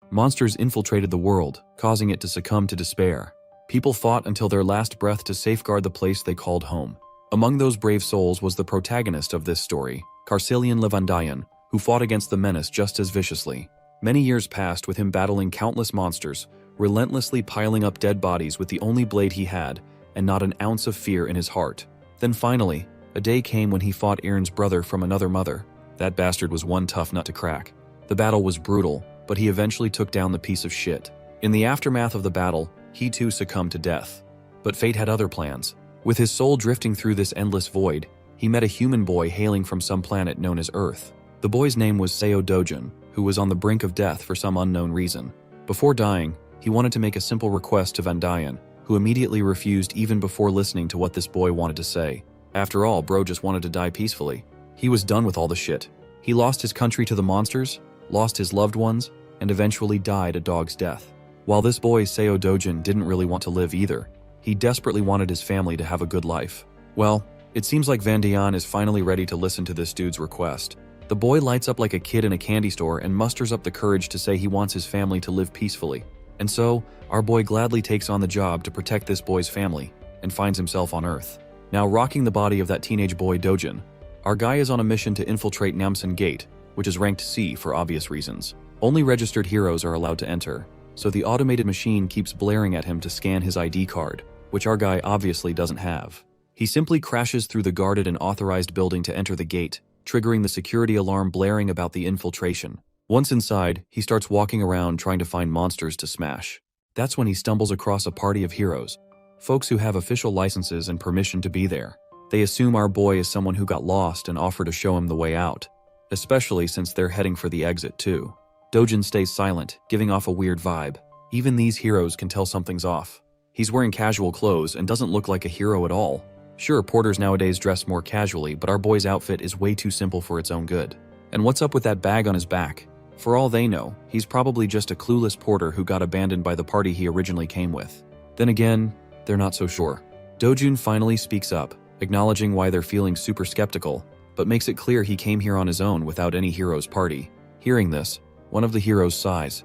Monsters infiltrated the world, causing it to succumb to despair. People fought until their last breath to safeguard the place they called home. Among those brave souls was the protagonist of this story, Carcelian Levandayan, who fought against the menace just as viciously. Many years passed with him battling countless monsters, relentlessly piling up dead bodies with the only blade he had, and not an ounce of fear in his heart. Then finally, a day came when he fought Aaron's brother from another mother. That bastard was one tough nut to crack. The battle was brutal, but he eventually took down the piece of shit. In the aftermath of the battle, he too succumbed to death. But fate had other plans. With his soul drifting through this endless void, he met a human boy hailing from some planet known as Earth. The boy's name was Seo Dojin, who was on the brink of death for some unknown reason. Before dying, he wanted to make a simple request to Vandayan, who immediately refused even before listening to what this boy wanted to say. After all, bro just wanted to die peacefully. He was done with all the shit. He lost his country to the monsters, lost his loved ones, and eventually died a dog's death. While this boy, Seo Dojin, didn't really want to live either, he desperately wanted his family to have a good life. Well, it seems like Vandayan is finally ready to listen to this dude's request. The boy lights up like a kid in a candy store and musters up the courage to say he wants his family to live peacefully. And so, our boy gladly takes on the job to protect this boy's family, and finds himself on Earth. Now rocking the body of that teenage boy Dojin, our guy is on a mission to infiltrate Namsan Gate, which is ranked C for obvious reasons. Only registered heroes are allowed to enter, so the automated machine keeps blaring at him to scan his ID card, which our guy obviously doesn't have. He simply crashes through the guarded and authorized building to enter the gate, triggering the security alarm blaring about the infiltration. Once inside, he starts walking around trying to find monsters to smash. That's when he stumbles across a party of heroes, folks who have official licenses and permission to be there. They assume our boy is someone who got lost and offer to show him the way out, especially since they're heading for the exit too. Dojin stays silent, giving off a weird vibe. Even these heroes can tell something's off. He's wearing casual clothes and doesn't look like a hero at all. Sure, porters nowadays dress more casually, but our boy's outfit is way too simple for its own good. And what's up with that bag on his back? For all they know, he's probably just a clueless porter who got abandoned by the party he originally came with. Then again, they're not so sure. Dojin finally speaks up, acknowledging why they're feeling super skeptical, but makes it clear he came here on his own without any hero's party. Hearing this, one of the heroes sighs,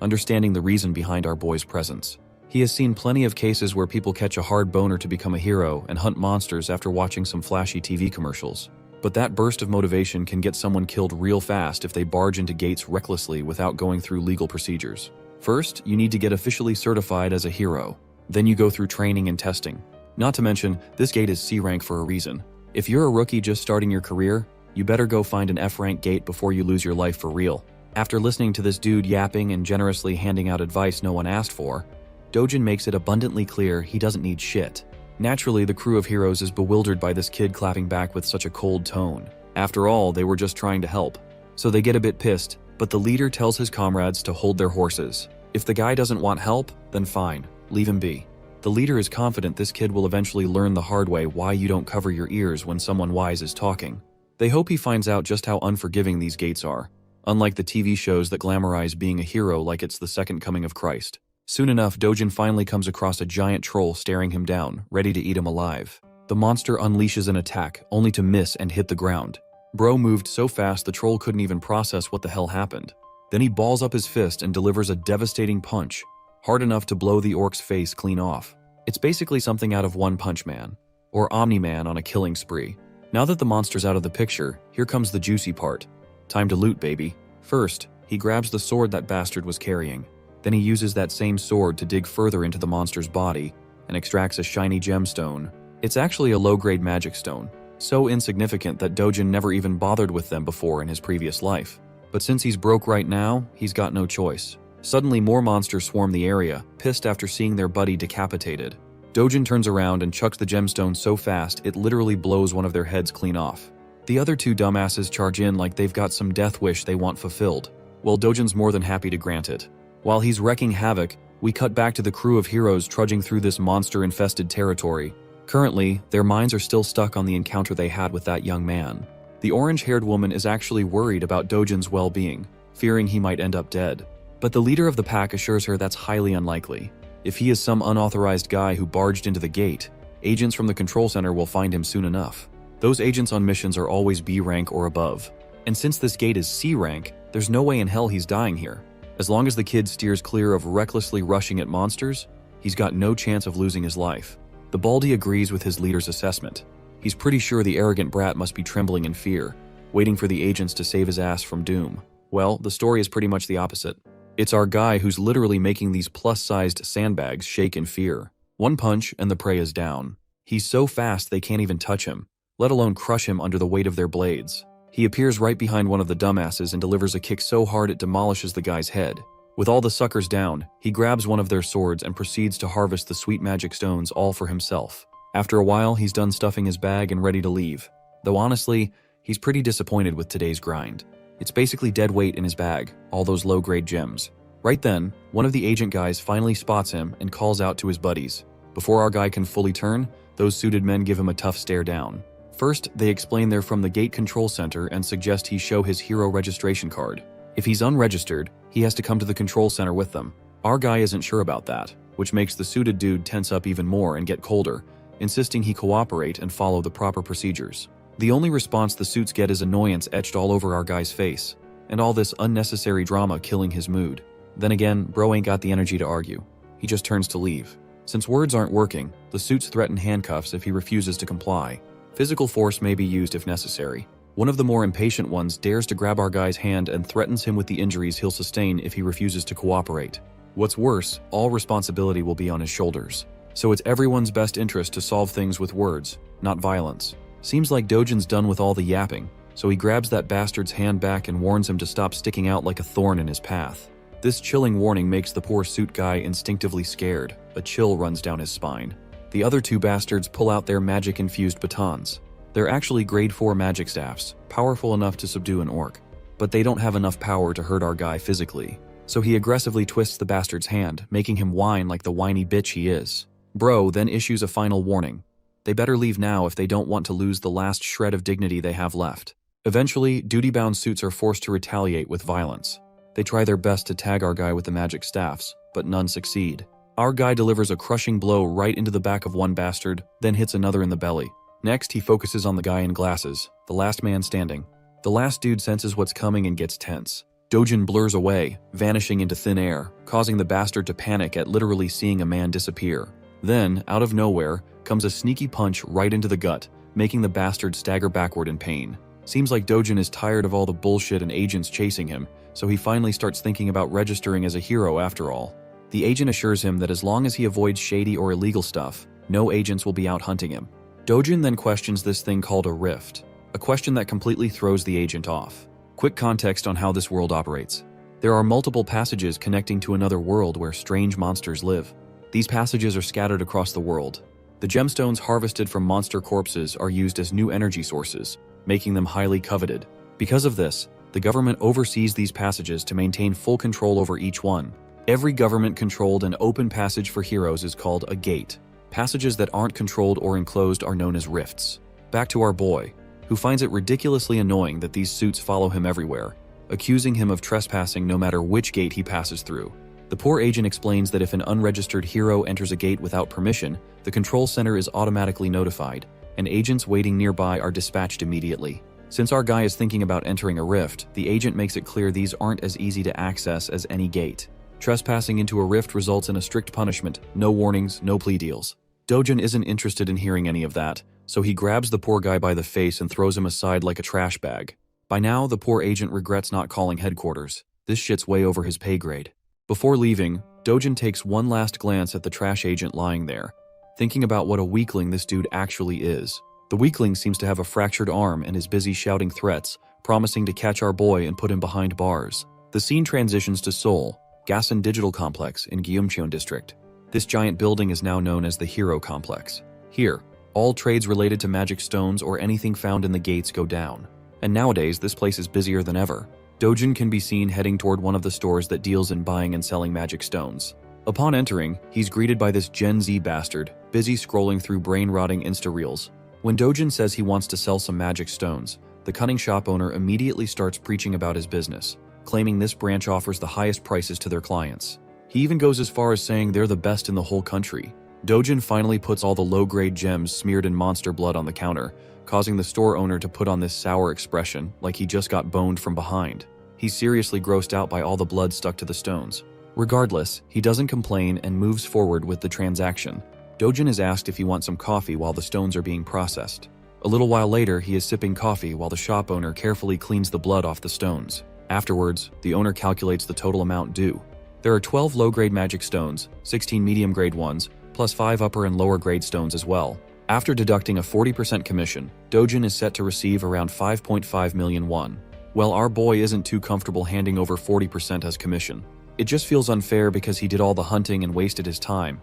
understanding the reason behind our boy's presence. He has seen plenty of cases where people catch a hard boner to become a hero and hunt monsters after watching some flashy TV commercials. But that burst of motivation can get someone killed real fast if they barge into gates recklessly without going through legal procedures. First, you need to get officially certified as a hero. Then you go through training and testing. Not to mention, this gate is C rank for a reason. If you're a rookie just starting your career, you better go find an F rank gate before you lose your life for real. After listening to this dude yapping and generously handing out advice no one asked for, Dojin makes it abundantly clear he doesn't need shit. Naturally, the crew of heroes is bewildered by this kid clapping back with such a cold tone. After all, they were just trying to help. So they get a bit pissed, but the leader tells his comrades to hold their horses. If the guy doesn't want help, then fine, leave him be. The leader is confident this kid will eventually learn the hard way why you don't cover your ears when someone wise is talking. They hope he finds out just how unforgiving these gates are, unlike the TV shows that glamorize being a hero like it's the second coming of Christ. Soon enough, Dojin finally comes across a giant troll staring him down, ready to eat him alive. The monster unleashes an attack, only to miss and hit the ground. Bro moved so fast the troll couldn't even process what the hell happened. Then he balls up his fist and delivers a devastating punch, hard enough to blow the orc's face clean off. It's basically something out of One Punch Man, or Omni-Man on a killing spree. Now that the monster's out of the picture, here comes the juicy part. Time to loot, baby. First, he grabs the sword that bastard was carrying. Then he uses that same sword to dig further into the monster's body and extracts a shiny gemstone. It's actually a low-grade magic stone, so insignificant that Dojin never even bothered with them before in his previous life. But since he's broke right now, he's got no choice. Suddenly more monsters swarm the area, pissed after seeing their buddy decapitated. Dojin turns around and chucks the gemstone so fast it literally blows one of their heads clean off. The other two dumbasses charge in like they've got some death wish they want fulfilled. Well, Dojin's more than happy to grant it. While he's wreaking havoc, we cut back to the crew of heroes trudging through this monster-infested territory. Currently, their minds are still stuck on the encounter they had with that young man. The orange-haired woman is actually worried about Dojin's well-being, fearing he might end up dead. But the leader of the pack assures her that's highly unlikely. If he is some unauthorized guy who barged into the gate, agents from the control center will find him soon enough. Those agents on missions are always B rank or above. And since this gate is C rank, there's no way in hell he's dying here. As long as the kid steers clear of recklessly rushing at monsters, he's got no chance of losing his life. The Baldy agrees with his leader's assessment. He's pretty sure the arrogant brat must be trembling in fear, waiting for the agents to save his ass from doom. Well, the story is pretty much the opposite. It's our guy who's literally making these plus-sized sandbags shake in fear. One punch and the prey is down. He's so fast they can't even touch him, let alone crush him under the weight of their blades. He appears right behind one of the dumbasses and delivers a kick so hard it demolishes the guy's head. With all the suckers down, he grabs one of their swords and proceeds to harvest the sweet magic stones all for himself. After a while, he's done stuffing his bag and ready to leave. Though honestly, he's pretty disappointed with today's grind. It's basically dead weight in his bag, all those low-grade gems. Right then, one of the agent guys finally spots him and calls out to his buddies. Before our guy can fully turn, those suited men give him a tough stare down. First, they explain they're from the gate control center and suggest he show his hero registration card. If he's unregistered, he has to come to the control center with them. Our guy isn't sure about that, which makes the suited dude tense up even more and get colder, insisting he cooperate and follow the proper procedures. The only response the suits get is annoyance etched all over our guy's face, and all this unnecessary drama killing his mood. Then again, bro ain't got the energy to argue. He just turns to leave. Since words aren't working, the suits threaten handcuffs if he refuses to comply. Physical force may be used if necessary. One of the more impatient ones dares to grab our guy's hand and threatens him with the injuries he'll sustain if he refuses to cooperate. What's worse, all responsibility will be on his shoulders. So it's everyone's best interest to solve things with words, not violence. Seems like Dojin's done with all the yapping, so he grabs that bastard's hand back and warns him to stop sticking out like a thorn in his path. This chilling warning makes the poor suit guy instinctively scared. A chill runs down his spine. The other two bastards pull out their magic-infused batons. They're actually grade 4 magic staffs, powerful enough to subdue an orc. But they don't have enough power to hurt our guy physically. So he aggressively twists the bastard's hand, making him whine like the whiny bitch he is. Bro then issues a final warning. They better leave now if they don't want to lose the last shred of dignity they have left. Eventually, duty-bound suits are forced to retaliate with violence. They try their best to tag our guy with the magic staffs, but none succeed. Our guy delivers a crushing blow right into the back of one bastard, then hits another in the belly. Next, he focuses on the guy in glasses, the last man standing. The last dude senses what's coming and gets tense. Dojin blurs away, vanishing into thin air, causing the bastard to panic at literally seeing a man disappear. Then, out of nowhere, comes a sneaky punch right into the gut, making the bastard stagger backward in pain. Seems like Dojin is tired of all the bullshit and agents chasing him, so he finally starts thinking about registering as a hero after all. The agent assures him that as long as he avoids shady or illegal stuff, no agents will be out hunting him. Dojin then questions this thing called a rift, a question that completely throws the agent off. Quick context on how this world operates. There are multiple passages connecting to another world where strange monsters live. These passages are scattered across the world. The gemstones harvested from monster corpses are used as new energy sources, making them highly coveted. Because of this, the government oversees these passages to maintain full control over each one. Every government-controlled and open passage for heroes is called a gate. Passages that aren't controlled or enclosed are known as rifts. Back to our boy, who finds it ridiculously annoying that these suits follow him everywhere, accusing him of trespassing no matter which gate he passes through. The poor agent explains that if an unregistered hero enters a gate without permission, the control center is automatically notified, and agents waiting nearby are dispatched immediately. Since our guy is thinking about entering a rift, the agent makes it clear these aren't as easy to access as any gate. Trespassing into a rift results in a strict punishment, no warnings, no plea deals. Dojin isn't interested in hearing any of that, so he grabs the poor guy by the face and throws him aside like a trash bag. By now, the poor agent regrets not calling headquarters. This shit's way over his pay grade. Before leaving, Dojin takes one last glance at the trash agent lying there, thinking about what a weakling this dude actually is. The weakling seems to have a fractured arm and is busy shouting threats, promising to catch our boy and put him behind bars. The scene transitions to Seoul, Gasan Digital Complex in Gyeongcheon District. This giant building is now known as the Hero Complex. Here, all trades related to magic stones or anything found in the gates go down. And nowadays, this place is busier than ever. Dojin can be seen heading toward one of the stores that deals in buying and selling magic stones. Upon entering, he's greeted by this Gen Z bastard, busy scrolling through brain-rotting Insta-reels. When Dojin says he wants to sell some magic stones, the cunning shop owner immediately starts preaching about his business, claiming this branch offers the highest prices to their clients. He even goes as far as saying they're the best in the whole country. Dojin finally puts all the low-grade gems smeared in monster blood on the counter, causing the store owner to put on this sour expression like he just got boned from behind. He's seriously grossed out by all the blood stuck to the stones. Regardless, he doesn't complain and moves forward with the transaction. Dojin is asked if he wants some coffee while the stones are being processed. A little while later, he is sipping coffee while the shop owner carefully cleans the blood off the stones. Afterwards, the owner calculates the total amount due. There are 12 low-grade magic stones, 16 medium-grade ones, plus 5 upper and lower-grade stones as well. After deducting a 40% commission, Dojin is set to receive around 5.5 million won. Well, our boy isn't too comfortable handing over 40% as commission. It just feels unfair because he did all the hunting and wasted his time.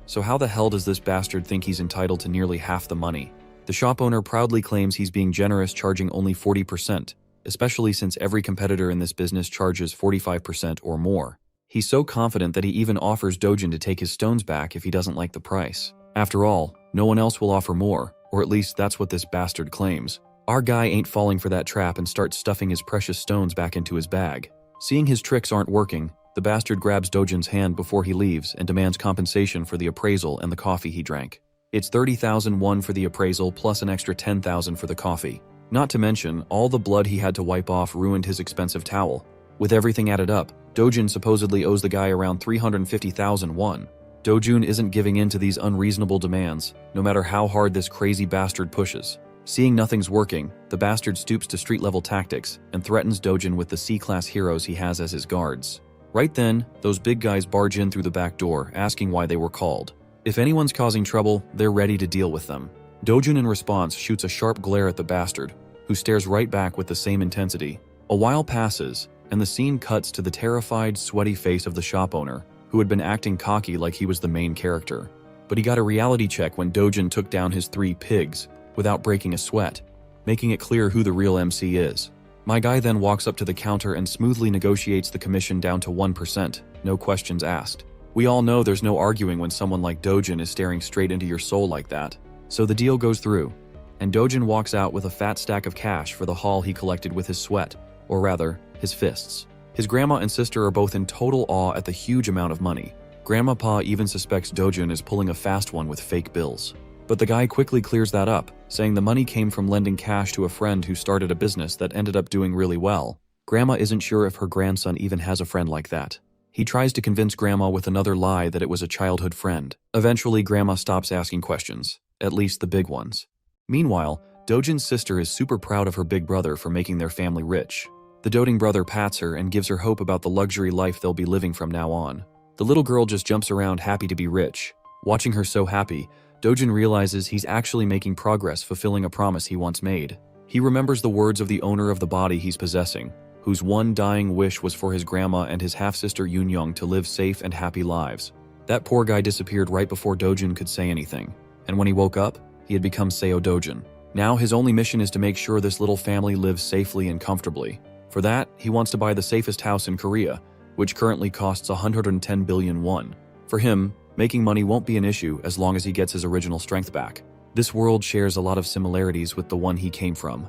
So how the hell does this bastard think he's entitled to nearly half the money? The shop owner proudly claims he's being generous, charging only 40%, especially since every competitor in this business charges 45% or more. He's so confident that he even offers Dojin to take his stones back if he doesn't like the price. After all, no one else will offer more, or at least that's what this bastard claims. Our guy ain't falling for that trap and starts stuffing his precious stones back into his bag. Seeing his tricks aren't working, the bastard grabs Dojin's hand before he leaves and demands compensation for the appraisal and the coffee he drank. It's 30,000 won for the appraisal plus an extra 10,000 for the coffee. Not to mention, all the blood he had to wipe off ruined his expensive towel. With everything added up, Dojin supposedly owes the guy around 350,000 won. Dojun isn't giving in to these unreasonable demands, no matter how hard this crazy bastard pushes. Seeing nothing's working, the bastard stoops to street-level tactics and threatens Dojin with the C-class heroes he has as his guards. Right then, those big guys barge in through the back door, asking why they were called. If anyone's causing trouble, they're ready to deal with them. Dojin in response shoots a sharp glare at the bastard, who stares right back with the same intensity. A while passes, and the scene cuts to the terrified, sweaty face of the shop owner, who had been acting cocky like he was the main character. But he got a reality check when Dojin took down his 3 pigs, without breaking a sweat, making it clear who the real MC is. My guy then walks up to the counter and smoothly negotiates the commission down to 1%, no questions asked. We all know there's no arguing when someone like Dojin is staring straight into your soul like that. So the deal goes through, and Dojin walks out with a fat stack of cash for the haul he collected with his sweat, or rather, his fists. His grandma and sister are both in total awe at the huge amount of money. Grandma even suspects Dojin is pulling a fast one with fake bills. But the guy quickly clears that up, saying the money came from lending cash to a friend who started a business that ended up doing really well. Grandma isn't sure if her grandson even has a friend like that. He tries to convince Grandma with another lie that it was a childhood friend. Eventually, Grandma stops asking questions, at least the big ones. Meanwhile, Dojin's sister is super proud of her big brother for making their family rich. The doting brother pats her and gives her hope about the luxury life they'll be living from now on. The little girl just jumps around happy to be rich. Watching her so happy, Dojin realizes he's actually making progress fulfilling a promise he once made. He remembers the words of the owner of the body he's possessing, whose one dying wish was for his grandma and his half-sister Yoon to live safe and happy lives. That poor guy disappeared right before Dojin could say anything, and when he woke up, he had become Seo Dojin. Now his only mission is to make sure this little family lives safely and comfortably. For that, he wants to buy the safest house in Korea, which currently costs 110 billion won. For him, making money won't be an issue as long as he gets his original strength back. This world shares a lot of similarities with the one he came from,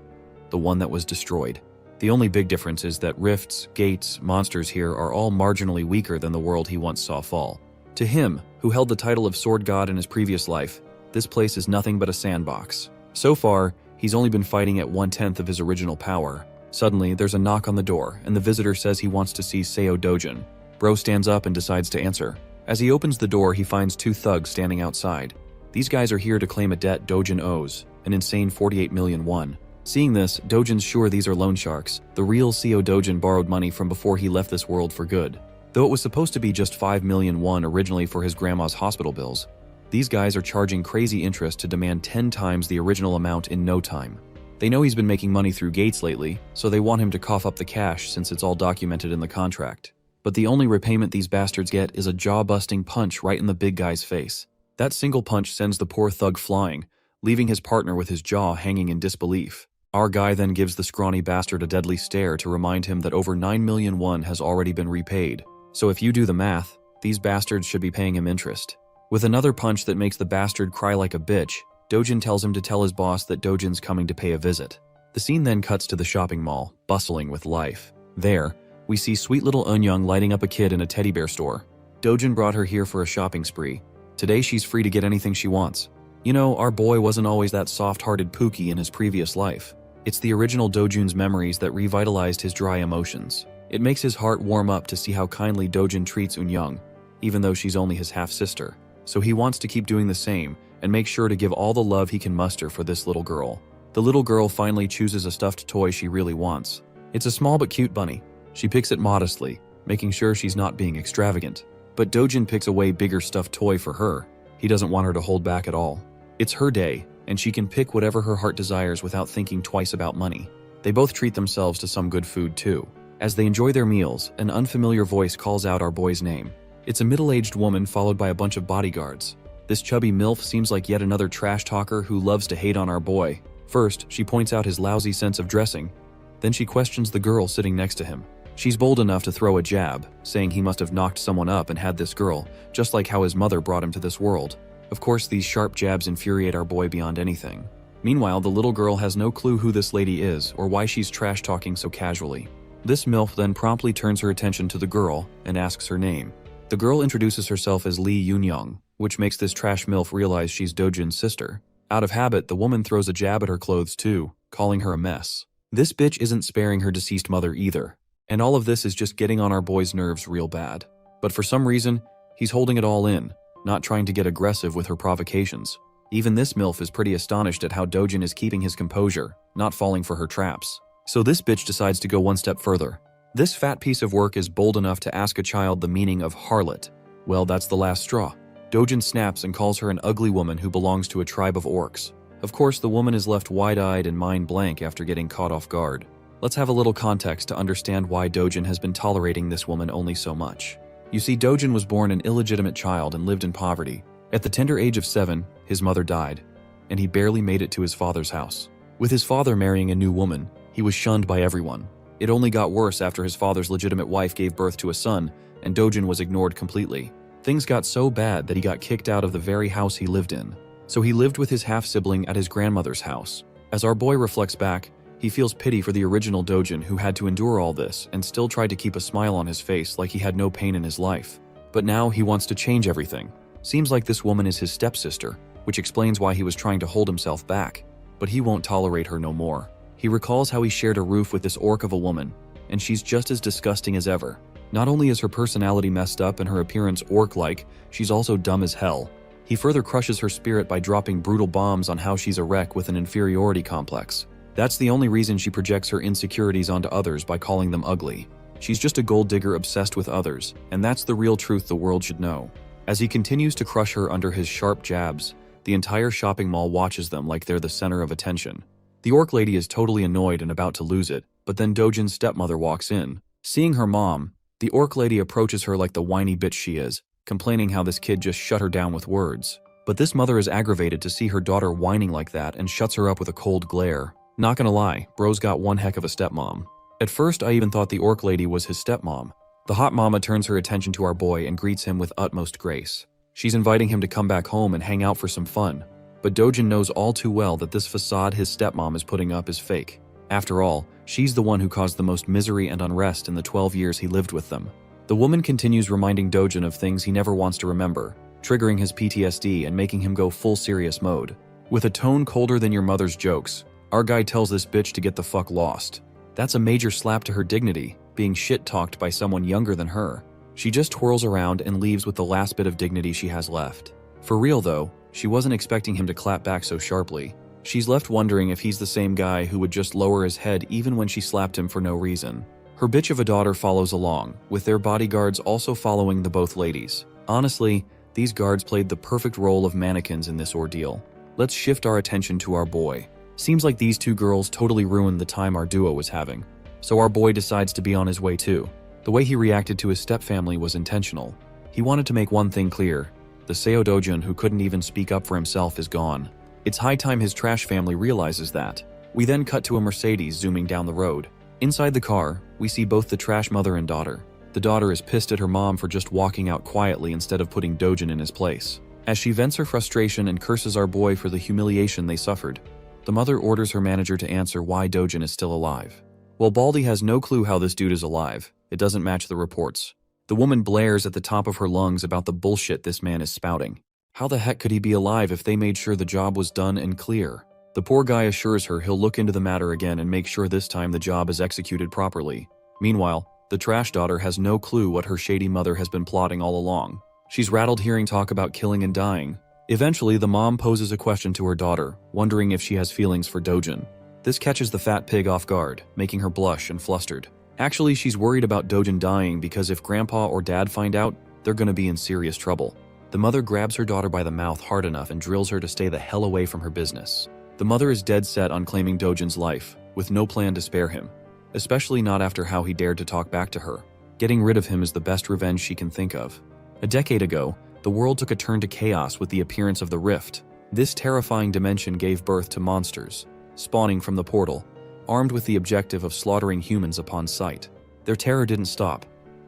the one that was destroyed. The only big difference is that rifts, gates, monsters here are all marginally weaker than the world he once saw fall. To him, who held the title of Sword God in his previous life, this place is nothing but a sandbox. So far, he's only been fighting at 1/10 of his original power. Suddenly, there's a knock on the door, and the visitor says he wants to see Seo Dojin. Bro stands up and decides to answer. As he opens the door, he finds 2 thugs standing outside. These guys are here to claim a debt Dojin owes, an insane 48 million won. Seeing this, Dojin's sure these are loan sharks. The real Seo Dojin borrowed money from before he left this world for good. Though it was supposed to be just 5 million won originally for his grandma's hospital bills, these guys are charging crazy interest to demand 10 times the original amount in no time. They know he's been making money through gates lately, so they want him to cough up the cash since it's all documented in the contract. But the only repayment these bastards get is a jaw-busting punch right in the big guy's face. That single punch sends the poor thug flying, leaving his partner with his jaw hanging in disbelief. Our guy then gives the scrawny bastard a deadly stare to remind him that over 9 million won has already been repaid. So if you do the math, these bastards should be paying him interest. With another punch that makes the bastard cry like a bitch, Dojin tells him to tell his boss that Dojin's coming to pay a visit. The scene then cuts to the shopping mall, bustling with life. There, we see sweet little Eunyoung lighting up a kid in a teddy bear store. Dojin brought her here for a shopping spree. Today she's free to get anything she wants. You know, our boy wasn't always that soft-hearted Pookie in his previous life. It's the original Dojun's memories that revitalized his dry emotions. It makes his heart warm up to see how kindly Dojun treats Eunyoung, even though she's only his half-sister. So he wants to keep doing the same and make sure to give all the love he can muster for this little girl. The little girl finally chooses a stuffed toy she really wants. It's a small but cute bunny. She picks it modestly, making sure she's not being extravagant. But Dojun picks a way bigger stuffed toy for her. He doesn't want her to hold back at all. It's her day, and she can pick whatever her heart desires without thinking twice about money. They both treat themselves to some good food too. As they enjoy their meals, an unfamiliar voice calls out our boy's name. It's a middle-aged woman followed by a bunch of bodyguards. This chubby MILF seems like yet another trash talker who loves to hate on our boy. First, she points out his lousy sense of dressing. Then she questions the girl sitting next to him. She's bold enough to throw a jab, saying he must have knocked someone up and had this girl, just like how his mother brought him to this world. Of course, these sharp jabs infuriate our boy beyond anything. Meanwhile, the little girl has no clue who this lady is or why she's trash-talking so casually. This MILF then promptly turns her attention to the girl and asks her name. The girl introduces herself as Lee Eunyoung, which makes this trash MILF realize she's Dojun's sister. Out of habit, the woman throws a jab at her clothes too, calling her a mess. This bitch isn't sparing her deceased mother either. And all of this is just getting on our boy's nerves real bad. But for some reason, he's holding it all in, not trying to get aggressive with her provocations. Even this MILF is pretty astonished at how Dojun is keeping his composure, not falling for her traps. So this bitch decides to go one step further. This fat piece of work is bold enough to ask a child the meaning of harlot. Well, that's the last straw. Dojun snaps and calls her an ugly woman who belongs to a tribe of orcs. Of course, the woman is left wide-eyed and mind blank after getting caught off guard. Let's have a little context to understand why Dojun has been tolerating this woman only so much. You see, Dojun was born an illegitimate child and lived in poverty. At the tender age of 7, his mother died, and he barely made it to his father's house. With his father marrying a new woman, he was shunned by everyone. It only got worse after his father's legitimate wife gave birth to a son, and Dojun was ignored completely. Things got so bad that he got kicked out of the very house he lived in. So he lived with his half-sibling at his grandmother's house. As our boy reflects back, he feels pity for the original Dojun who had to endure all this and still tried to keep a smile on his face like he had no pain in his life. But now he wants to change everything. Seems like this woman is his stepsister, which explains why he was trying to hold himself back. But he won't tolerate her no more. He recalls how he shared a roof with this orc of a woman, and she's just as disgusting as ever. Not only is her personality messed up and her appearance orc-like, she's also dumb as hell. He further crushes her spirit by dropping brutal bombs on how she's a wreck with an inferiority complex. That's the only reason she projects her insecurities onto others by calling them ugly. She's just a gold digger obsessed with others, and that's the real truth the world should know. As he continues to crush her under his sharp jabs, the entire shopping mall watches them like they're the center of attention. The orc lady is totally annoyed and about to lose it, but then Dojun's stepmother walks in. Seeing her mom, the orc lady approaches her like the whiny bitch she is, complaining how this kid just shut her down with words. But this mother is aggravated to see her daughter whining like that and shuts her up with a cold glare. Not gonna lie, bro's got one heck of a stepmom. At first, I even thought the orc lady was his stepmom. The hot mama turns her attention to our boy and greets him with utmost grace. She's inviting him to come back home and hang out for some fun. But Dojun knows all too well that this facade his stepmom is putting up is fake. After all, she's the one who caused the most misery and unrest in the 12 years he lived with them. The woman continues reminding Dojun of things he never wants to remember, triggering his PTSD and making him go full serious mode. With a tone colder than your mother's jokes, our guy tells this bitch to get the fuck lost. That's a major slap to her dignity, being shit-talked by someone younger than her. She just twirls around and leaves with the last bit of dignity she has left. For real though, she wasn't expecting him to clap back so sharply. She's left wondering if he's the same guy who would just lower his head even when she slapped him for no reason. Her bitch of a daughter follows along, with their bodyguards also following the both ladies. Honestly, these guards played the perfect role of mannequins in this ordeal. Let's shift our attention to our boy. Seems like these two girls totally ruined the time our duo was having. So our boy decides to be on his way too. The way he reacted to his stepfamily was intentional. He wanted to make one thing clear. The Seo Dojun who couldn't even speak up for himself is gone. It's high time his trash family realizes that. We then cut to a Mercedes zooming down the road. Inside the car, we see both the trash mother and daughter. The daughter is pissed at her mom for just walking out quietly instead of putting Dojun in his place. As she vents her frustration and curses our boy for the humiliation they suffered, the mother orders her manager to answer why Dojun is still alive. Well, Baldy has no clue how this dude is alive. It doesn't match the reports. The woman blares at the top of her lungs about the bullshit this man is spouting. How the heck could he be alive if they made sure the job was done and clear? The poor guy assures her he'll look into the matter again and make sure this time the job is executed properly. Meanwhile, the trash daughter has no clue what her shady mother has been plotting all along. She's rattled hearing talk about killing and dying. Eventually, the mom poses a question to her daughter, wondering if she has feelings for Dojin. This catches the fat pig off guard, making her blush and flustered. Actually, she's worried about Dojin dying because if grandpa or dad find out, they're gonna be in serious trouble. The mother grabs her daughter by the mouth hard enough and drills her to stay the hell away from her business. The mother is dead set on claiming Dojin's life, with no plan to spare him, especially not after how he dared to talk back to her. Getting rid of him is the best revenge she can think of. A decade ago, the world took a turn to chaos with the appearance of the Rift. This terrifying dimension gave birth to monsters, spawning from the portal, armed with the objective of slaughtering humans upon sight. Their terror didn't stop.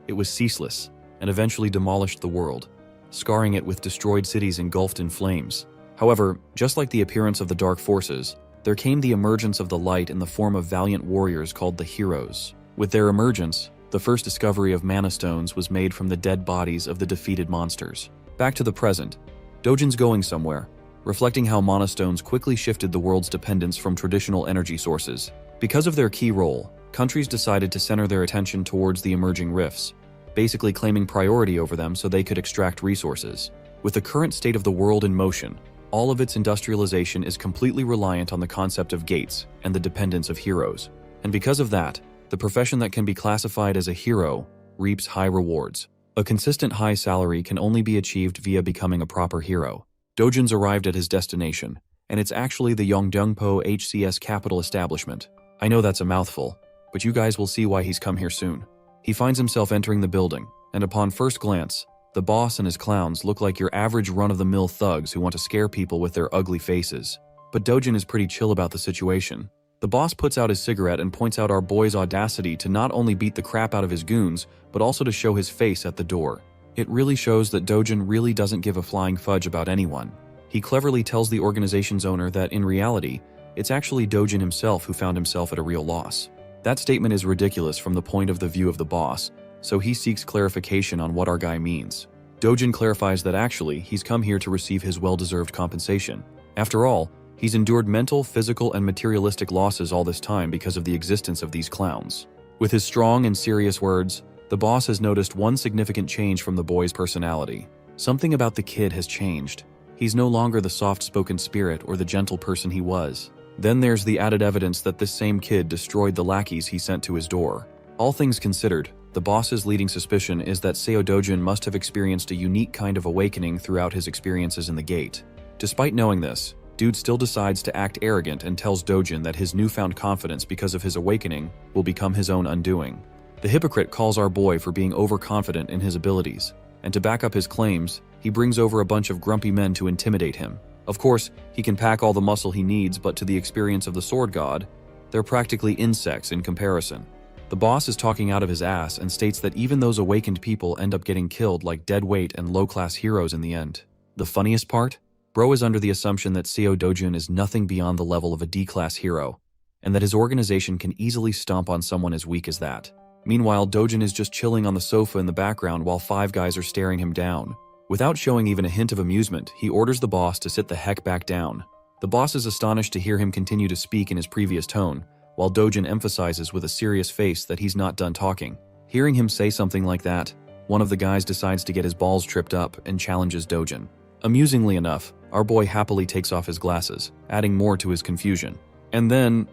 It was ceaseless, and eventually demolished the world, scarring it with destroyed cities engulfed in flames. However, just like the appearance of the dark forces, there came the emergence of the light in the form of valiant warriors called the Heroes. With their emergence, the first discovery of mana stones was made from the dead bodies of the defeated monsters. Back to the present, Dojin's going somewhere, reflecting how mana stones quickly shifted the world's dependence from traditional energy sources. Because of their key role, countries decided to center their attention towards the emerging rifts, basically claiming priority over them so they could extract resources. With the current state of the world in motion, all of its industrialization is completely reliant on the concept of gates and the dependence of heroes. And because of that, the profession that can be classified as a hero reaps high rewards. A consistent high salary can only be achieved via becoming a proper hero. Dojin's arrived at his destination, and it's actually the Yongdongpo HCS Capital Establishment. I know that's a mouthful, but you guys will see why he's come here soon. He finds himself entering the building, and upon first glance, the boss and his clowns look like your average run-of-the-mill thugs who want to scare people with their ugly faces. But Dojin is pretty chill about the situation. The boss puts out his cigarette and points out our boy's audacity to not only beat the crap out of his goons, but also to show his face at the door. It really shows that Dojin really doesn't give a flying fudge about anyone. He cleverly tells the organization's owner that in reality, it's actually Dojin himself who found himself at a real loss. That statement is ridiculous from the point of the view of the boss, so he seeks clarification on what our guy means. Dojin clarifies that actually, he's come here to receive his well-deserved compensation. After all, he's endured mental, physical, and materialistic losses all this time because of the existence of these clowns. With his strong and serious words, the boss has noticed one significant change from the boy's personality. Something about the kid has changed. He's no longer the soft-spoken spirit or the gentle person he was. Then there's the added evidence that this same kid destroyed the lackeys he sent to his door. All things considered, the boss's leading suspicion is that Seo Dojin must have experienced a unique kind of awakening throughout his experiences in the gate. Despite knowing this, Dude still decides to act arrogant and tells Dojin that his newfound confidence because of his awakening will become his own undoing. The hypocrite calls our boy for being overconfident in his abilities, and to back up his claims, he brings over a bunch of grumpy men to intimidate him. Of course, he can pack all the muscle he needs, but to the experience of the sword god, they're practically insects in comparison. The boss is talking out of his ass and states that even those awakened people end up getting killed like deadweight and low-class heroes in the end. The funniest part? Bro is under the assumption that Seo Dojin is nothing beyond the level of a D-class hero, and that his organization can easily stomp on someone as weak as that. Meanwhile, Dojin is just chilling on the sofa in the background while five guys are staring him down. Without showing even a hint of amusement, he orders the boss to sit the heck back down. The boss is astonished to hear him continue to speak in his previous tone, while Dojin emphasizes with a serious face that he's not done talking. Hearing him say something like that, one of the guys decides to get his balls tripped up and challenges Dojin. Amusingly enough, our boy happily takes off his glasses, adding more to his confusion. And then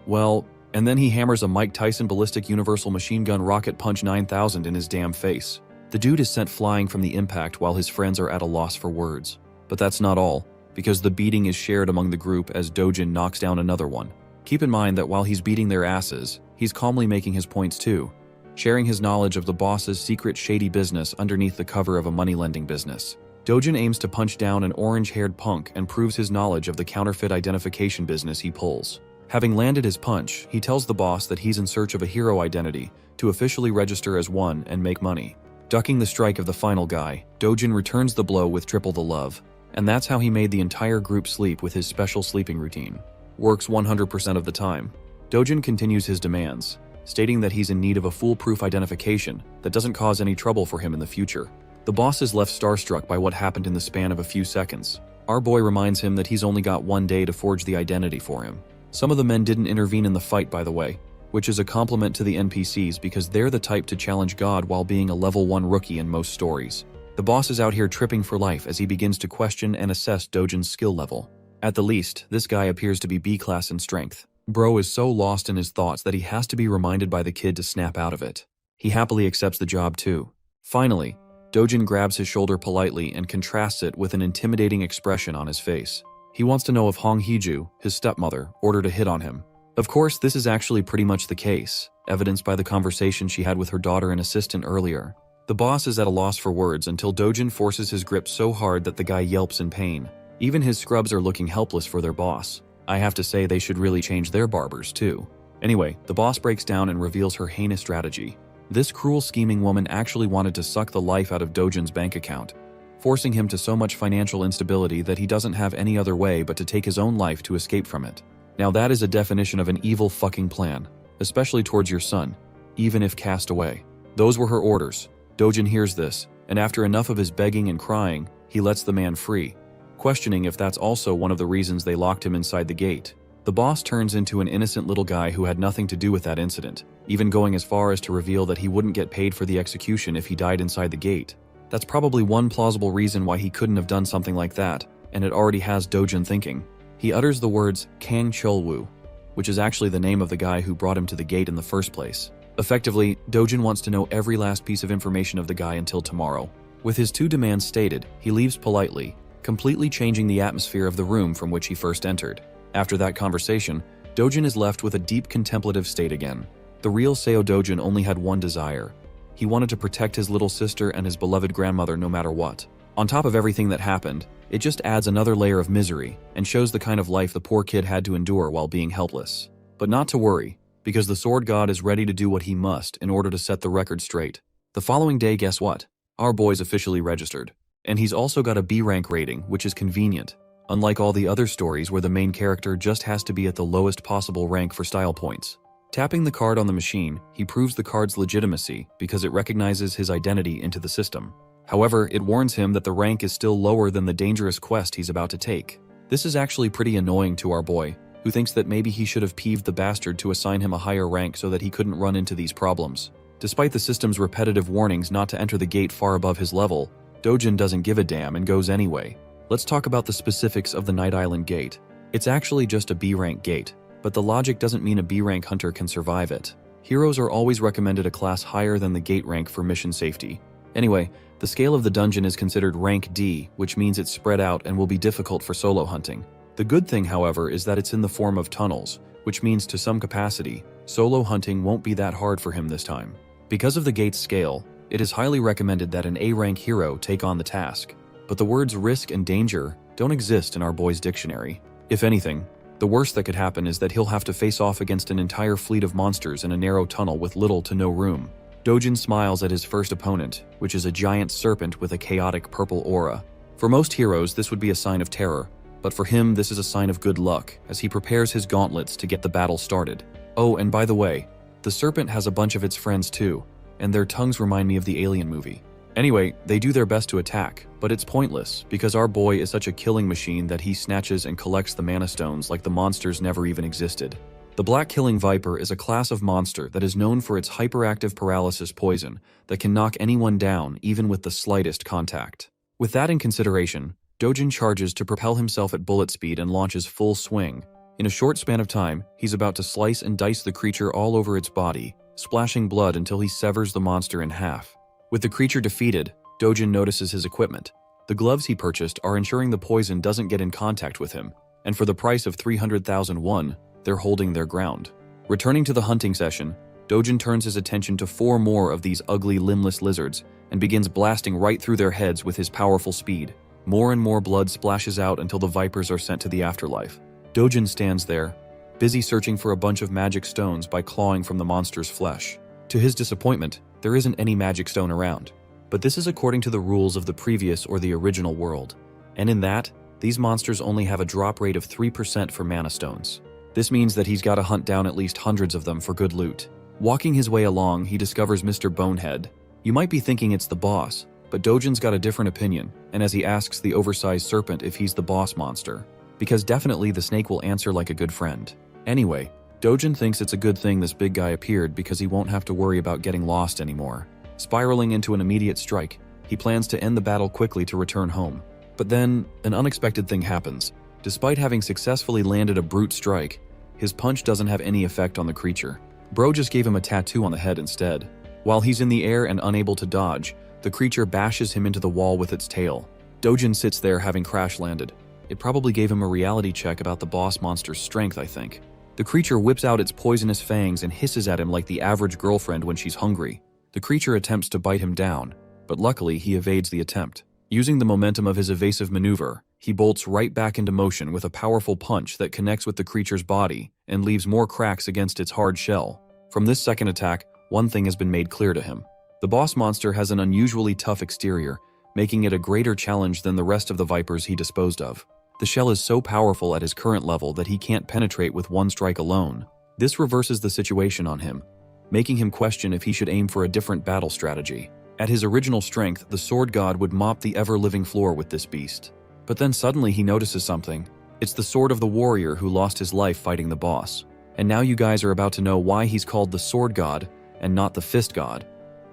he hammers a Mike Tyson ballistic universal machine gun rocket punch 9000 in his damn face. The dude is sent flying from the impact while his friends are at a loss for words. But that's not all, because the beating is shared among the group as Dojin knocks down another one. Keep in mind that while he's beating their asses, he's calmly making his points too, sharing his knowledge of the boss's secret shady business underneath the cover of a money-lending business. Dojin aims to punch down an orange-haired punk and proves his knowledge of the counterfeit identification business he pulls. Having landed his punch, he tells the boss that he's in search of a hero identity to officially register as one and make money. Ducking the strike of the final guy, Dojin returns the blow with triple the love, and that's how he made the entire group sleep with his special sleeping routine. Works 100% of the time. Dojin continues his demands, stating that he's in need of a foolproof identification that doesn't cause any trouble for him in the future. The boss is left starstruck by what happened in the span of a few seconds. Our boy reminds him that he's only got one day to forge the identity for him. Some of the men didn't intervene in the fight, by the way, which is a compliment to the NPCs because they're the type to challenge God while being a level 1 rookie in most stories. The boss is out here tripping for life as he begins to question and assess Dojin's skill level. At the least, this guy appears to be B-class in strength. Bro is so lost in his thoughts that he has to be reminded by the kid to snap out of it. He happily accepts the job too. Finally, Dojin grabs his shoulder politely and contrasts it with an intimidating expression on his face. He wants to know if Hong Hee-ju, his stepmother, ordered a hit on him. Of course, this is actually pretty much the case, evidenced by the conversation she had with her daughter and assistant earlier. The boss is at a loss for words until Dojin forces his grip so hard that the guy yelps in pain. Even his scrubs are looking helpless for their boss. I have to say they should really change their barbers too. Anyway, the boss breaks down and reveals her heinous strategy. This cruel scheming woman actually wanted to suck the life out of Dojin's bank account, forcing him to so much financial instability that he doesn't have any other way but to take his own life to escape from it. Now that is a definition of an evil fucking plan, especially towards your son, even if cast away. Those were her orders. Dojin hears this, and after enough of his begging and crying, he lets the man free, questioning if that's also one of the reasons they locked him inside the gate. The boss turns into an innocent little guy who had nothing to do with that incident, even going as far as to reveal that he wouldn't get paid for the execution if he died inside the gate. That's probably one plausible reason why he couldn't have done something like that, and it already has Dojin thinking. He utters the words Kang Chol-woo, which is actually the name of the guy who brought him to the gate in the first place. Effectively, Dojin wants to know every last piece of information of the guy until tomorrow. With his 2 demands stated, he leaves politely, completely changing the atmosphere of the room from which he first entered. After that conversation, Dojin is left with a deep contemplative state again. The real Seo Dojin only had one desire. He wanted to protect his little sister and his beloved grandmother no matter what. On top of everything that happened, it just adds another layer of misery and shows the kind of life the poor kid had to endure while being helpless. But not to worry, because the sword god is ready to do what he must in order to set the record straight. The following day, guess what? Our boy's officially registered. And he's also got a B rank rating, which is convenient, unlike all the other stories where the main character just has to be at the lowest possible rank for style points. Tapping the card on the machine, he proves the card's legitimacy because it recognizes his identity into the system. However, it warns him that the rank is still lower than the dangerous quest he's about to take. This is actually pretty annoying to our boy, who thinks that maybe he should have peeved the bastard to assign him a higher rank so that he couldn't run into these problems. Despite the system's repetitive warnings not to enter the gate far above his level, Dojin doesn't give a damn and goes anyway. Let's talk about the specifics of the Night Island gate. It's actually just a B-rank gate, but the logic doesn't mean a B-rank hunter can survive it. Heroes are always recommended a class higher than the gate rank for mission safety. Anyway, the scale of the dungeon is considered rank D, which means it's spread out and will be difficult for solo hunting. The good thing, however, is that it's in the form of tunnels, which means to some capacity, solo hunting won't be that hard for him this time. Because of the gate's scale, it is highly recommended that an A-rank hero take on the task. But the words risk and danger don't exist in our boy's dictionary. If anything, the worst that could happen is that he'll have to face off against an entire fleet of monsters in a narrow tunnel with little to no room. Dojin smiles at his first opponent, which is a giant serpent with a chaotic purple aura. For most heroes, this would be a sign of terror, but for him this is a sign of good luck as he prepares his gauntlets to get the battle started. Oh, and by the way, the serpent has a bunch of its friends too, and their tongues remind me of the Alien movie. Anyway, they do their best to attack, but it's pointless because our boy is such a killing machine that he snatches and collects the mana stones like the monsters never even existed. The Black Killing Viper is a class of monster that is known for its hyperactive paralysis poison that can knock anyone down even with the slightest contact. With that in consideration, Dojin charges to propel himself at bullet speed and launches full swing. In a short span of time, he's about to slice and dice the creature all over its body, splashing blood until he severs the monster in half. With the creature defeated, Dojin notices his equipment. The gloves he purchased are ensuring the poison doesn't get in contact with him, and for the price of 300,000 won, they're holding their ground. Returning to the hunting session, Dojin turns his attention to 4 more of these ugly limbless lizards and begins blasting right through their heads with his powerful speed. More and more blood splashes out until the vipers are sent to the afterlife. Dojin stands there, busy searching for a bunch of magic stones by clawing from the monster's flesh. To his disappointment, there isn't any magic stone around. But this is according to the rules of the previous or the original world. And in that, these monsters only have a drop rate of 3% for mana stones. This means that he's got to hunt down at least hundreds of them for good loot. Walking his way along, he discovers Mr. Bonehead. You might be thinking it's the boss, But Dojin's got a different opinion, and as he asks the oversized serpent if he's the boss monster, because definitely the snake will answer like a good friend. Anyway, Dojin thinks it's a good thing this big guy appeared because he won't have to worry about getting lost anymore. Spiraling into an immediate strike, he plans to end the battle quickly to return home. But then, an unexpected thing happens. Despite having successfully landed a brute strike, his punch doesn't have any effect on the creature. Bro just gave him a tattoo on the head instead. While he's in the air and unable to dodge, the creature bashes him into the wall with its tail. Dojin sits there having crash landed. It probably gave him a reality check about the boss monster's strength, I think. The creature whips out its poisonous fangs and hisses at him like the average girlfriend when she's hungry. The creature attempts to bite him down, but luckily he evades the attempt. Using the momentum of his evasive maneuver, he bolts right back into motion with a powerful punch that connects with the creature's body and leaves more cracks against its hard shell. From this second attack, one thing has been made clear to him. The boss monster has an unusually tough exterior, making it a greater challenge than the rest of the vipers he disposed of. The shell is so powerful at his current level that he can't penetrate with one strike alone. This reverses the situation on him, making him question if he should aim for a different battle strategy. At his original strength, the sword god would mop the ever-living floor with this beast. But then suddenly he notices something. It's the sword of the warrior who lost his life fighting the boss. And now you guys are about to know why he's called the sword god and not the fist god.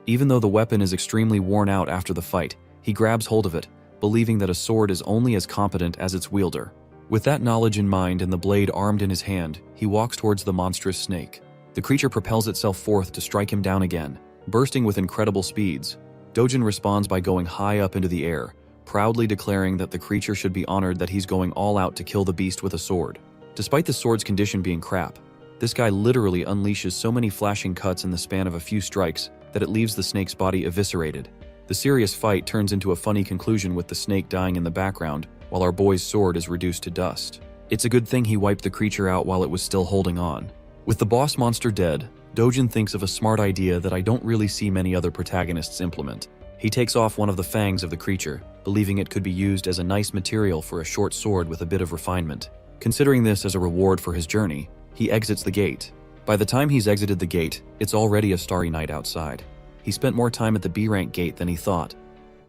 Even though the weapon is extremely worn out after the fight, he grabs hold of it, believing that a sword is only as competent as its wielder. With that knowledge in mind and the blade armed in his hand, he walks towards the monstrous snake. The creature propels itself forth to strike him down again, bursting with incredible speeds. Dojin responds by going high up into the air, proudly declaring that the creature should be honored that he's going all out to kill the beast with a sword. Despite the sword's condition being crap, this guy literally unleashes so many flashing cuts in the span of a few strikes that it leaves the snake's body eviscerated. The serious fight turns into a funny conclusion with the snake dying in the background while our boy's sword is reduced to dust. It's a good thing he wiped the creature out while it was still holding on. With the boss monster dead, Dojin thinks of a smart idea that I don't really see many other protagonists implement. He takes off one of the fangs of the creature, believing it could be used as a nice material for a short sword with a bit of refinement. Considering this as a reward for his journey, he exits the gate. By the time he's exited the gate, it's already a starry night outside. He spent more time at the B-rank gate than he thought,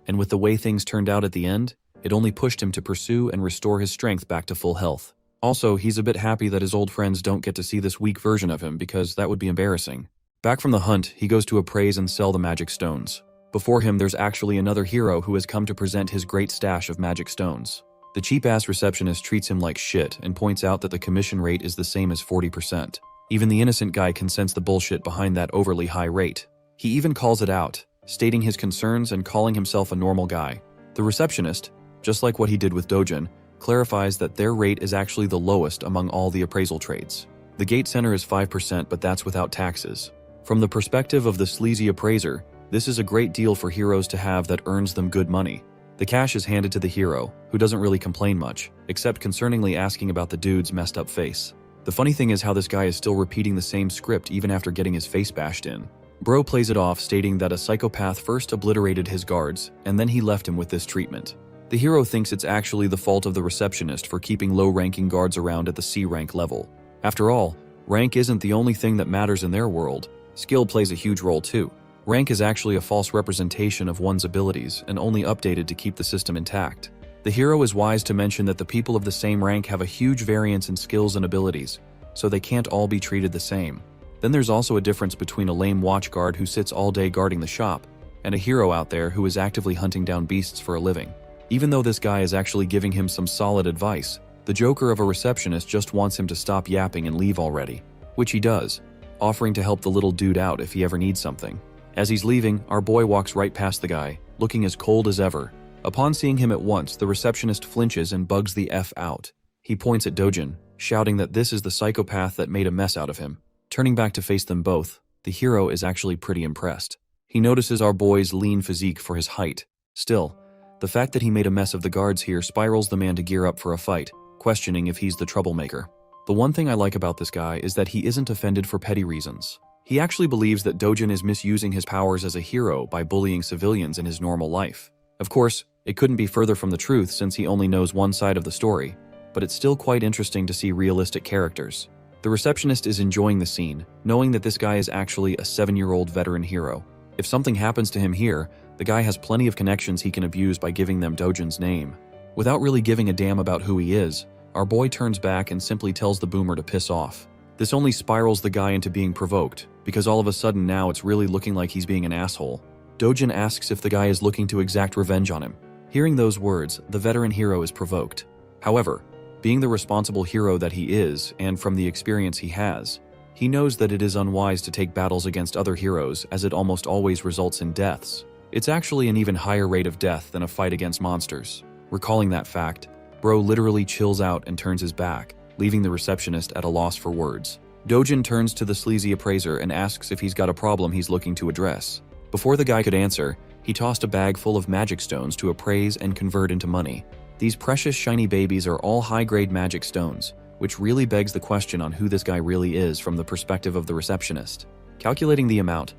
and with the way things turned out at the end, it only pushed him to pursue and restore his strength back to full health. Also, he's a bit happy that his old friends don't get to see this weak version of him because that would be embarrassing. Back from the hunt, he goes to appraise and sell the magic stones. Before him, there's actually another hero who has come to present his great stash of magic stones. The cheap-ass receptionist treats him like shit and points out that the commission rate is the same as 40%. Even the innocent guy can sense the bullshit behind that overly high rate. He even calls it out, stating his concerns and calling himself a normal guy. The receptionist, just like what he did with Dojin, clarifies that their rate is actually the lowest among all the appraisal trades. The gate center is 5%, but that's without taxes. From the perspective of the sleazy appraiser, this is a great deal for heroes to have that earns them good money. The cash is handed to the hero, who doesn't really complain much, except concerningly asking about the dude's messed up face. The funny thing is how this guy is still repeating the same script even after getting his face bashed in. Bro plays it off, stating that a psychopath first obliterated his guards, and then he left him with this treatment. The hero thinks it's actually the fault of the receptionist for keeping low-ranking guards around at the C-rank level. After all, rank isn't the only thing that matters in their world. Skill plays a huge role too. Rank is actually a false representation of one's abilities and only updated to keep the system intact. The hero is wise to mention that the people of the same rank have a huge variance in skills and abilities, so they can't all be treated the same. Then there's also a difference between a lame watch guard who sits all day guarding the shop and a hero out there who is actively hunting down beasts for a living. Even though this guy is actually giving him some solid advice, the joker of a receptionist just wants him to stop yapping and leave already, which he does, offering to help the little dude out if he ever needs something. As he's leaving, our boy walks right past the guy, looking as cold as ever. Upon seeing him at once, the receptionist flinches and bugs the F out. He points at Dojin, shouting that this is the psychopath that made a mess out of him. Turning back to face them both, the hero is actually pretty impressed. He notices our boy's lean physique for his height. Still, the fact that he made a mess of the guards here spirals the man to gear up for a fight, questioning if he's the troublemaker. The one thing I like about this guy is that he isn't offended for petty reasons. He actually believes that Dojin is misusing his powers as a hero by bullying civilians in his normal life. Of course, it couldn't be further from the truth since he only knows one side of the story, but it's still quite interesting to see realistic characters. The receptionist is enjoying the scene, knowing that this guy is actually a 7-year-old veteran hero. If something happens to him here, The guy has plenty of connections he can abuse by giving them Dojin's name. Without really giving a damn about who he is, our boy turns back and simply tells the boomer to piss off. This only spirals the guy into being provoked, because all of a sudden now it's really looking like he's being an asshole. Dojin asks if the guy is looking to exact revenge on him. Hearing those words, the veteran hero is provoked. However, being the responsible hero that he is, and from the experience he has, he knows that it is unwise to take battles against other heroes as it almost always results in deaths. It's actually an even higher rate of death than a fight against monsters. Recalling that fact, Bro literally chills out and turns his back, leaving the receptionist at a loss for words. Dojin turns to the sleazy appraiser and asks if he's got a problem he's looking to address. Before the guy could answer, he tossed a bag full of magic stones to appraise and convert into money. These precious shiny babies are all high-grade magic stones, which really begs the question on who this guy really is from the perspective of the receptionist. Calculating the amount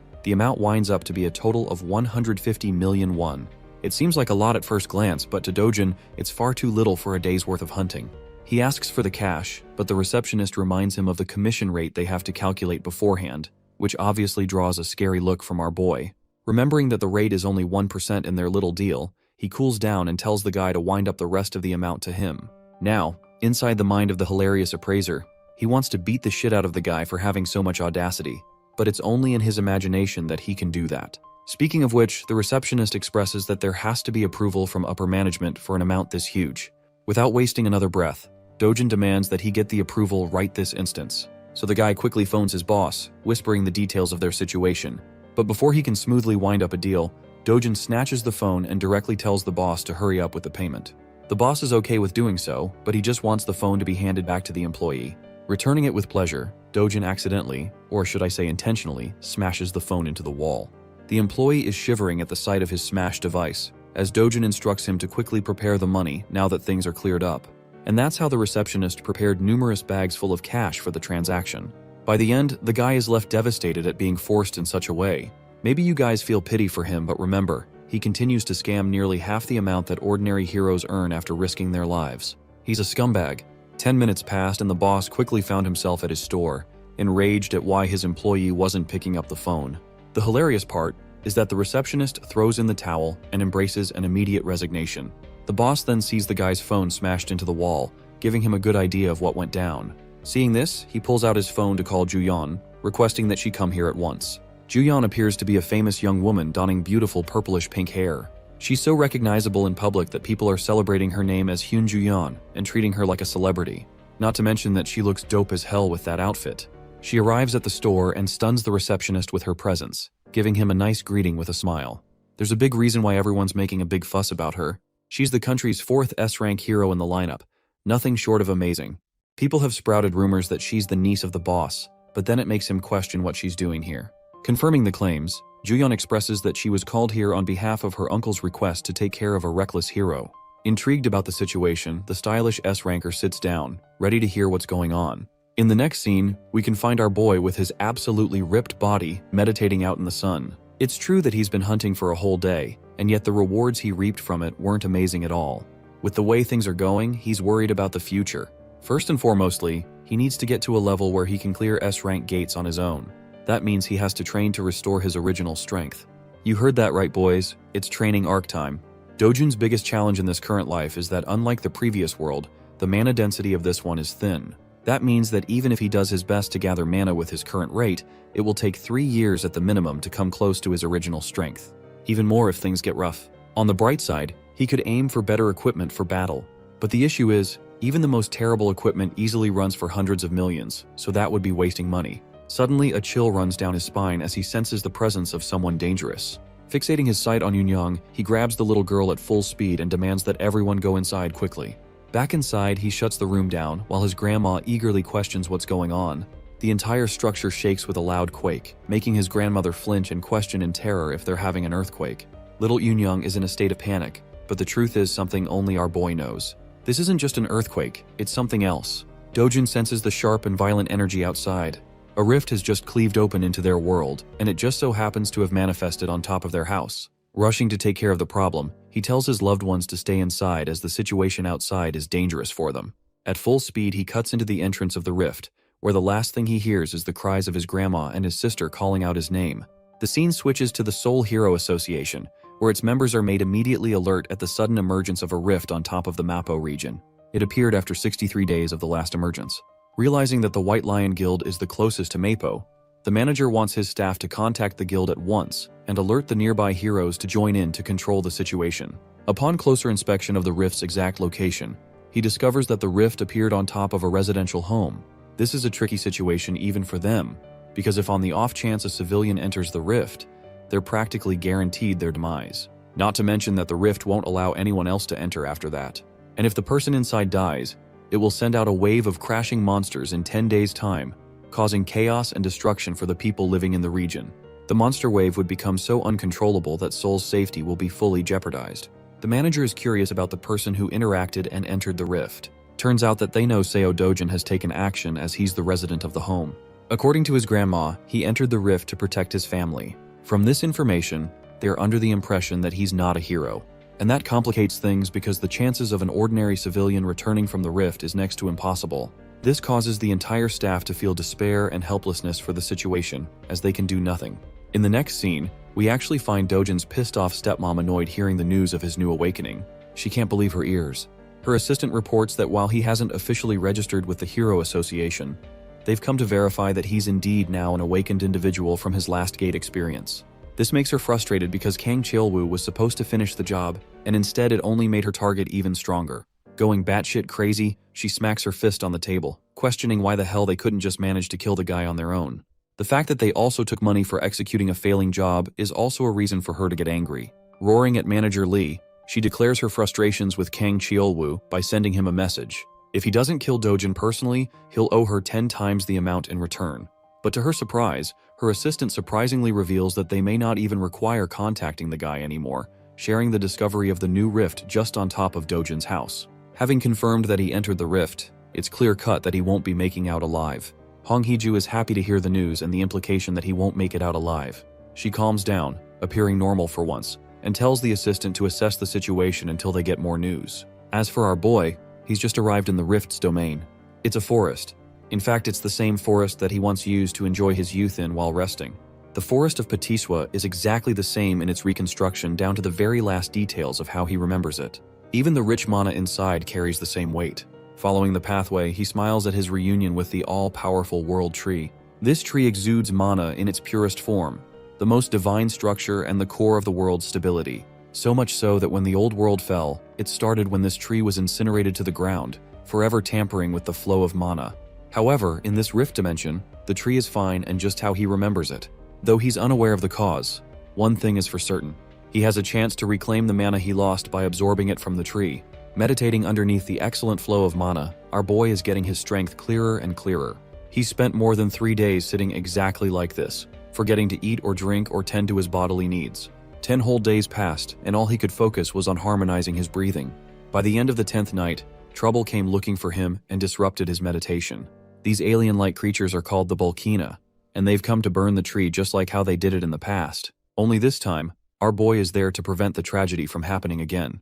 winds up to be a total of 150 million won. It seems like a lot at first glance, but to Dojin, it's far too little for a day's worth of hunting. He asks for the cash, but the receptionist reminds him of the commission rate they have to calculate beforehand, which obviously draws a scary look from our boy. Remembering that the rate is only 1% in their little deal, he cools down and tells the guy to wind up the rest of the amount to him. Now, inside the mind of the hilarious appraiser, he wants to beat the shit out of the guy for having so much audacity, but it's only in his imagination that he can do that. Speaking of which, the receptionist expresses that there has to be approval from upper management for an amount this huge. Without wasting another breath, Dojin demands that he get the approval right this instance. So the guy quickly phones his boss, whispering the details of their situation. But before he can smoothly wind up a deal, Dojin snatches the phone and directly tells the boss to hurry up with the payment. The boss is okay with doing so, but he just wants the phone to be handed back to the employee. Returning it with pleasure, Dojin accidentally, or should I say intentionally, smashes the phone into the wall. The employee is shivering at the sight of his smashed device, as Dojin instructs him to quickly prepare the money now that things are cleared up. And that's how the receptionist prepared numerous bags full of cash for the transaction. By the end, the guy is left devastated at being forced in such a way. Maybe you guys feel pity for him, but remember, he continues to scam nearly half the amount that ordinary heroes earn after risking their lives. He's a scumbag. 10 minutes passed and the boss quickly found himself at his store, enraged at why his employee wasn't picking up the phone. The hilarious part is that the receptionist throws in the towel and embraces an immediate resignation. The boss then sees the guy's phone smashed into the wall, giving him a good idea of what went down. Seeing this, he pulls out his phone to call Juyeon, requesting that she come here at once. Juyeon appears to be a famous young woman donning beautiful purplish-pink hair. She's so recognizable in public that people are celebrating her name as Hyun Juyeon and treating her like a celebrity. Not to mention that she looks dope as hell with that outfit. She arrives at the store and stuns the receptionist with her presence, giving him a nice greeting with a smile. There's a big reason why everyone's making a big fuss about her. She's the country's 4th S-rank hero in the lineup, nothing short of amazing. People have sprouted rumors that she's the niece of the boss, but then it makes him question what she's doing here. Confirming the claims, Juyeon expresses that she was called here on behalf of her uncle's request to take care of a reckless hero. Intrigued about the situation, the stylish S-ranker sits down, ready to hear what's going on. In the next scene, we can find our boy with his absolutely ripped body meditating out in the sun. It's true that he's been hunting for a whole day, and yet the rewards he reaped from it weren't amazing at all. With the way things are going, he's worried about the future. First and foremostly, he needs to get to a level where he can clear S-rank gates on his own. That means he has to train to restore his original strength. You heard that right, boys. It's training arc time. Dojin's biggest challenge in this current life is that unlike the previous world, the mana density of this one is thin. That means that even if he does his best to gather mana with his current rate, it will take 3 years at the minimum to come close to his original strength. Even more if things get rough. On the bright side, he could aim for better equipment for battle. But the issue is, even the most terrible equipment easily runs for hundreds of millions, so that would be wasting money. Suddenly, a chill runs down his spine as he senses the presence of someone dangerous. Fixating his sight on Yunyang, he grabs the little girl at full speed and demands that everyone go inside quickly. Back inside, he shuts the room down while his grandma eagerly questions what's going on. The entire structure shakes with a loud quake, making his grandmother flinch and question in terror if they're having an earthquake. Little Yunyang is in a state of panic, but the truth is something only our boy knows. This isn't just an earthquake, it's something else. Dojin senses the sharp and violent energy outside. A rift has just cleaved open into their world, and it just so happens to have manifested on top of their house. Rushing to take care of the problem, he tells his loved ones to stay inside as the situation outside is dangerous for them. At full speed, he cuts into the entrance of the rift, where the last thing he hears is the cries of his grandma and his sister calling out his name. The scene switches to the Seoul Hero Association, where its members are made immediately alert at the sudden emergence of a rift on top of the Mappo region. It appeared after 63 days of the last emergence. Realizing that the White Lion Guild is the closest to Mappo, the manager wants his staff to contact the guild at once and alert the nearby heroes to join in to control the situation. Upon closer inspection of the rift's exact location, he discovers that the rift appeared on top of a residential home. This is a tricky situation even for them, because if on the off chance a civilian enters the rift, they're practically guaranteed their demise. Not to mention that the rift won't allow anyone else to enter after that. And if the person inside dies, it will send out a wave of crashing monsters in 10 days' time, causing chaos and destruction for the people living in the region. The monster wave would become so uncontrollable that Seoul's safety will be fully jeopardized. The manager is curious about the person who interacted and entered the rift. Turns out that they know Seo Dojin has taken action as he's the resident of the home. According to his grandma, he entered the rift to protect his family. From this information, they are under the impression that he's not a hero. And that complicates things because the chances of an ordinary civilian returning from the rift is next to impossible. This causes the entire staff to feel despair and helplessness for the situation, as they can do nothing. In the next scene, we actually find Dojin's pissed-off stepmom annoyed hearing the news of his new awakening. She can't believe her ears. Her assistant reports that while he hasn't officially registered with the Hero Association, they've come to verify that he's indeed now an awakened individual from his last gate experience. This makes her frustrated because Kang Cheol-woo was supposed to finish the job, and instead it only made her target even stronger. Going batshit crazy, she smacks her fist on the table, questioning why the hell they couldn't just manage to kill the guy on their own. The fact that they also took money for executing a failing job is also a reason for her to get angry. Roaring at manager Lee, she declares her frustrations with Kang Cheol-woo by sending him a message. If he doesn't kill Dojin personally, he'll owe her 10 times the amount in return. But to her surprise, her assistant surprisingly reveals that they may not even require contacting the guy anymore, sharing the discovery of the new rift just on top of Dojin's house. Having confirmed that he entered the rift, it's clear-cut that he won't be making out alive. Hong Hee-ju is happy to hear the news and the implication that he won't make it out alive. She calms down, appearing normal for once, and tells the assistant to assess the situation until they get more news. As for our boy, he's just arrived in the rift's domain. It's a forest. In fact, it's the same forest that he once used to enjoy his youth in while resting. The forest of Patiswa is exactly the same in its reconstruction down to the very last details of how he remembers it. Even the rich mana inside carries the same weight. Following the pathway, he smiles at his reunion with the all-powerful world tree. This tree exudes mana in its purest form, the most divine structure and the core of the world's stability. So much so that when the old world fell, it started when this tree was incinerated to the ground, forever tampering with the flow of mana. However, in this rift dimension, the tree is fine and just how he remembers it. Though he's unaware of the cause, one thing is for certain. He has a chance to reclaim the mana he lost by absorbing it from the tree. Meditating underneath the excellent flow of mana, our boy is getting his strength clearer and clearer. He spent more than 3 days sitting exactly like this, forgetting to eat or drink or tend to his bodily needs. 10 whole days passed, and all he could focus was on harmonizing his breathing. By the end of the 10th night, trouble came looking for him and disrupted his meditation. These alien-like creatures are called the Volcana, and they've come to burn the tree just like how they did it in the past. Only this time, our boy is there to prevent the tragedy from happening again.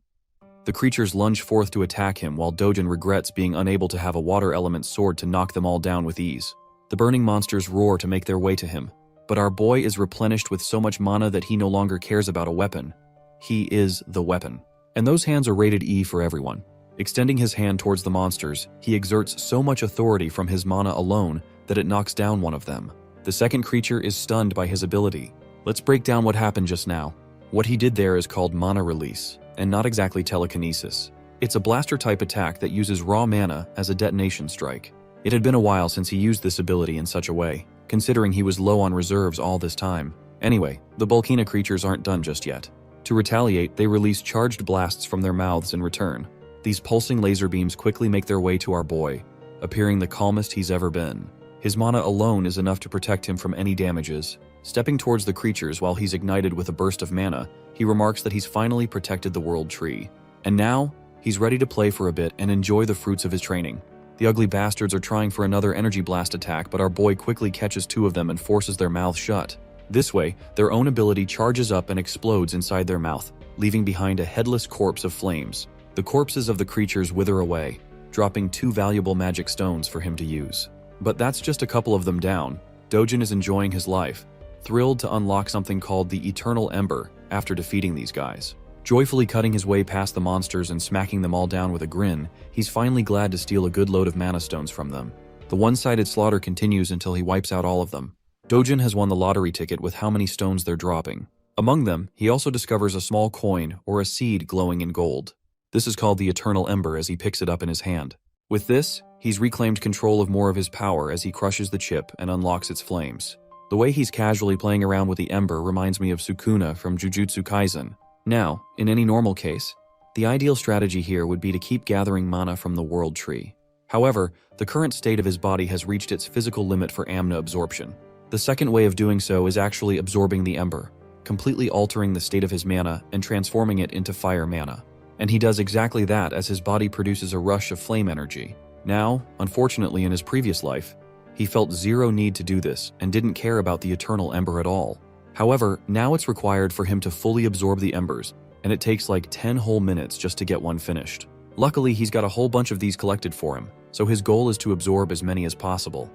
The creatures lunge forth to attack him while Dojin regrets being unable to have a water element sword to knock them all down with ease. The burning monsters roar to make their way to him, but our boy is replenished with so much mana that he no longer cares about a weapon. He is the weapon. And those hands are rated E for everyone. Extending his hand towards the monsters, he exerts so much authority from his mana alone that it knocks down one of them. The second creature is stunned by his ability. Let's break down what happened just now. What he did there is called mana release, and not exactly telekinesis. It's a blaster-type attack that uses raw mana as a detonation strike. It had been a while since he used this ability in such a way, considering he was low on reserves all this time. Anyway, the Volcana creatures aren't done just yet. To retaliate, they release charged blasts from their mouths in return. These pulsing laser beams quickly make their way to our boy, appearing the calmest he's ever been. His mana alone is enough to protect him from any damages. Stepping towards the creatures while he's ignited with a burst of mana, he remarks that he's finally protected the world tree. And now, he's ready to play for a bit and enjoy the fruits of his training. The ugly bastards are trying for another energy blast attack, but our boy quickly catches 2 of them and forces their mouths shut. This way, their own ability charges up and explodes inside their mouth, leaving behind a headless corpse of flames. The corpses of the creatures wither away, dropping 2 valuable magic stones for him to use. But that's just a couple of them down. Dojin is enjoying his life, thrilled to unlock something called the Eternal Ember, after defeating these guys. Joyfully cutting his way past the monsters and smacking them all down with a grin, he's finally glad to steal a good load of mana stones from them. The one-sided slaughter continues until he wipes out all of them. Dojin has won the lottery ticket with how many stones they're dropping. Among them, he also discovers a small coin or a seed glowing in gold. This is called the Eternal Ember as he picks it up in his hand. With this, he's reclaimed control of more of his power as he crushes the chip and unlocks its flames. The way he's casually playing around with the ember reminds me of Sukuna from Jujutsu Kaisen. Now, in any normal case, the ideal strategy here would be to keep gathering mana from the World Tree. However, the current state of his body has reached its physical limit for amna absorption. The second way of doing so is actually absorbing the ember, completely altering the state of his mana and transforming it into fire mana. And he does exactly that as his body produces a rush of flame energy. Now, unfortunately in his previous life, he felt zero need to do this and didn't care about the Eternal Ember at all. However, now it's required for him to fully absorb the embers, and it takes like 10 whole minutes just to get one finished. Luckily, he's got a whole bunch of these collected for him, so his goal is to absorb as many as possible.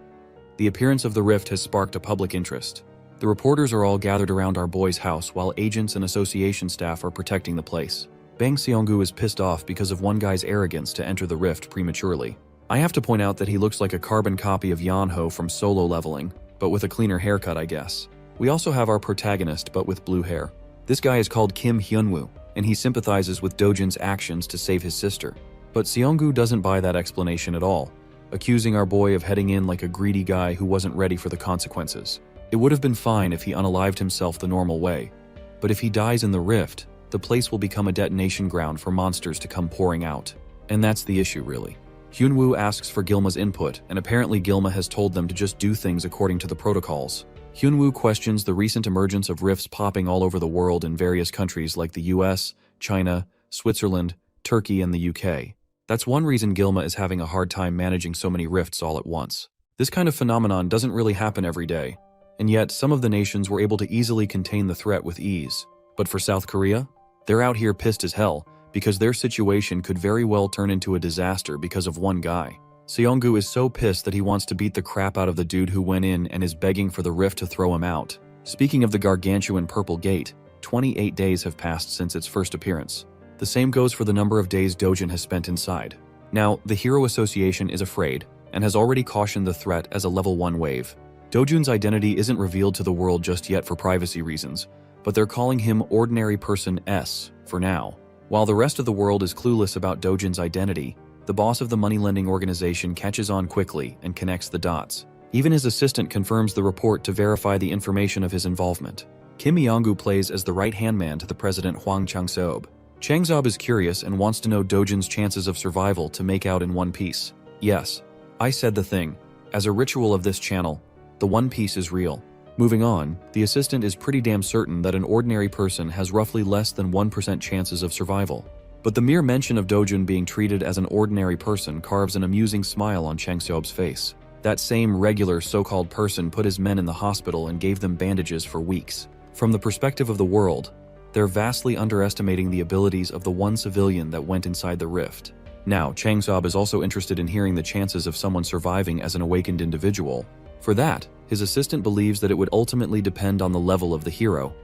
The appearance of the rift has sparked a public interest. The reporters are all gathered around our boy's house while agents and association staff are protecting the place. Bang Seonggu is pissed off because of one guy's arrogance to enter the rift prematurely. I have to point out that he looks like a carbon copy of Yeonho from Solo Leveling, but with a cleaner haircut, I guess. We also have our protagonist, but with blue hair. This guy is called Kim Hyunwoo, and he sympathizes with Dojin's actions to save his sister. But Seonggu doesn't buy that explanation at all, accusing our boy of heading in like a greedy guy who wasn't ready for the consequences. It would have been fine if he unalived himself the normal way, but if he dies in the rift, the place will become a detonation ground for monsters to come pouring out. And that's the issue, really. Hyunwoo asks for Gilma's input, and apparently Gilma has told them to just do things according to the protocols. Hyunwoo questions the recent emergence of rifts popping all over the world in various countries like the US, China, Switzerland, Turkey, and the UK. That's one reason Gilma is having a hard time managing so many rifts all at once. This kind of phenomenon doesn't really happen every day, and yet some of the nations were able to easily contain the threat with ease. But for South Korea, they're out here pissed as hell because their situation could very well turn into a disaster because of one guy. Seonggu is so pissed that he wants to beat the crap out of the dude who went in and is begging for the rift to throw him out. Speaking of the gargantuan Purple Gate, 28 days have passed since its first appearance. The same goes for the number of days Dojin has spent inside. Now, the Hero Association is afraid and has already cautioned the threat as a level 1 wave. Dojin's identity isn't revealed to the world just yet for privacy reasons, but they're calling him Ordinary Person S for now. While the rest of the world is clueless about Dojin's identity, the boss of the money-lending organization catches on quickly and connects the dots. Even his assistant confirms the report to verify the information of his involvement. Kim Myong-gu plays as the right-hand man to the president Hwang Chang-seob. Chang-seob is curious and wants to know Dojin's chances of survival to make out in One Piece. Yes, I said the thing. As a ritual of this channel, the One Piece is real. Moving on, the assistant is pretty damn certain that an ordinary person has roughly less than 1% chances of survival. But the mere mention of Dojin being treated as an ordinary person carves an amusing smile on Chang-seob's face. That same regular so-called person put his men in the hospital and gave them bandages for weeks. From the perspective of the world, they're vastly underestimating the abilities of the one civilian that went inside the rift. Now, Chang-seob is also interested in hearing the chances of someone surviving as an awakened individual. For that, his assistant believes that it would ultimately depend on the level of the hero,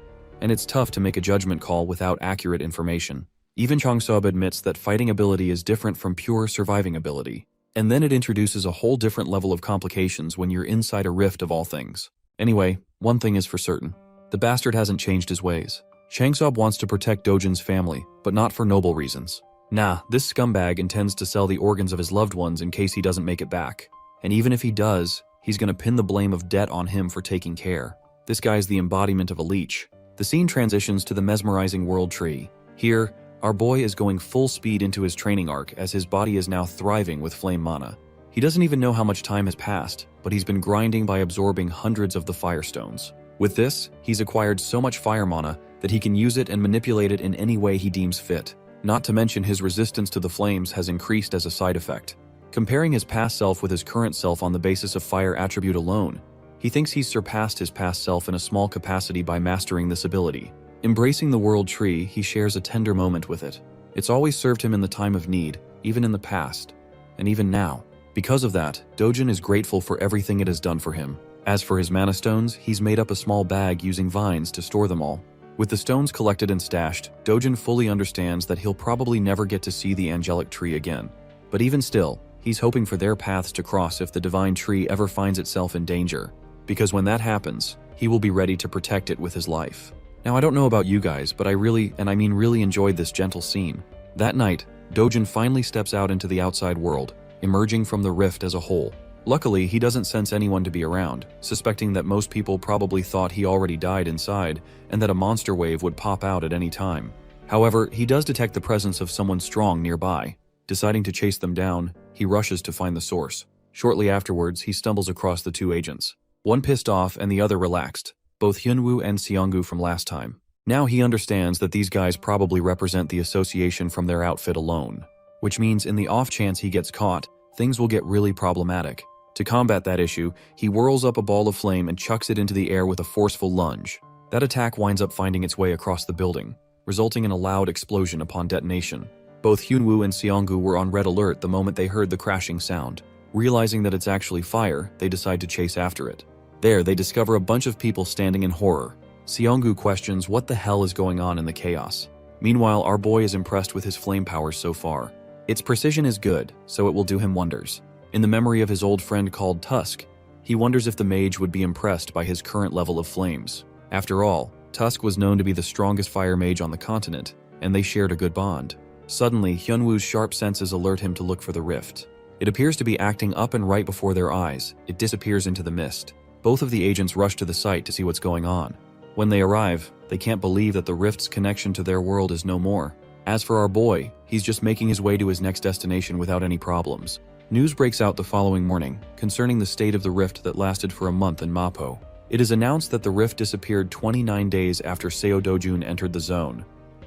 and it's tough to make a judgment call without accurate information. Even Chang-seob admits that fighting ability is different from pure surviving ability. And then it introduces a whole different level of complications when you're inside a rift of all things. Anyway, one thing is for certain. The bastard hasn't changed his ways. Chang-seob wants to protect Dojin's family, but not for noble reasons. Nah, this scumbag intends to sell the organs of his loved ones in case he doesn't make it back. And even if he does, he's gonna pin the blame of debt on him for taking care. This guy's the embodiment of a leech. The scene transitions to the mesmerizing World Tree. Here, our boy is going full speed into his training arc as his body is now thriving with flame mana. He doesn't even know how much time has passed, but he's been grinding by absorbing hundreds of the firestones. With this, he's acquired so much fire mana that he can use it and manipulate it in any way he deems fit. Not to mention his resistance to the flames has increased as a side effect. Comparing his past self with his current self on the basis of fire attribute alone, he thinks he's surpassed his past self in a small capacity by mastering this ability. Embracing the World Tree, he shares a tender moment with it. It's always served him in the time of need, even in the past, and even now. Because of that, Dojin is grateful for everything it has done for him. As for his mana stones, he's made up a small bag using vines to store them all. With the stones collected and stashed, Dojin fully understands that he'll probably never get to see the angelic tree again. But even still, he's hoping for their paths to cross if the divine tree ever finds itself in danger, because when that happens, he will be ready to protect it with his life. Now, I don't know about you guys, but I really enjoyed this gentle scene. That night, Dojin finally steps out into the outside world, emerging from the rift as a whole. Luckily, he doesn't sense anyone to be around, suspecting that most people probably thought he already died inside and that a monster wave would pop out at any time. However, he does detect the presence of someone strong nearby. Deciding to chase them down, he rushes to find the source. Shortly afterwards, he stumbles across the two agents. One pissed off and the other relaxed, both Hyunwoo and Seonggu from last time. Now he understands that these guys probably represent the association from their outfit alone, which means in the off chance he gets caught, things will get really problematic. To combat that issue, he whirls up a ball of flame and chucks it into the air with a forceful lunge. That attack winds up finding its way across the building, resulting in a loud explosion upon detonation. Both Hyunwoo and Seonggu were on red alert the moment they heard the crashing sound. Realizing that it's actually fire, they decide to chase after it. There, they discover a bunch of people standing in horror. Seonggu questions what the hell is going on in the chaos. Meanwhile, our boy is impressed with his flame powers so far. Its precision is good, so it will do him wonders. In the memory of his old friend called Tusk, he wonders if the mage would be impressed by his current level of flames. After all, Tusk was known to be the strongest fire mage on the continent, and they shared a good bond. Suddenly, Hyunwoo's sharp senses alert him to look for the rift. It appears to be acting up and right before their eyes. It disappears into the mist. Both of the agents rush to the site to see what's going on. When they arrive, they can't believe that the rift's connection to their world is no more. As for our boy, he's just making his way to his next destination without any problems. News breaks out the following morning concerning the state of the rift that lasted for a month in Mapo. It is announced that the rift disappeared 29 days after Seo Dojun entered the zone,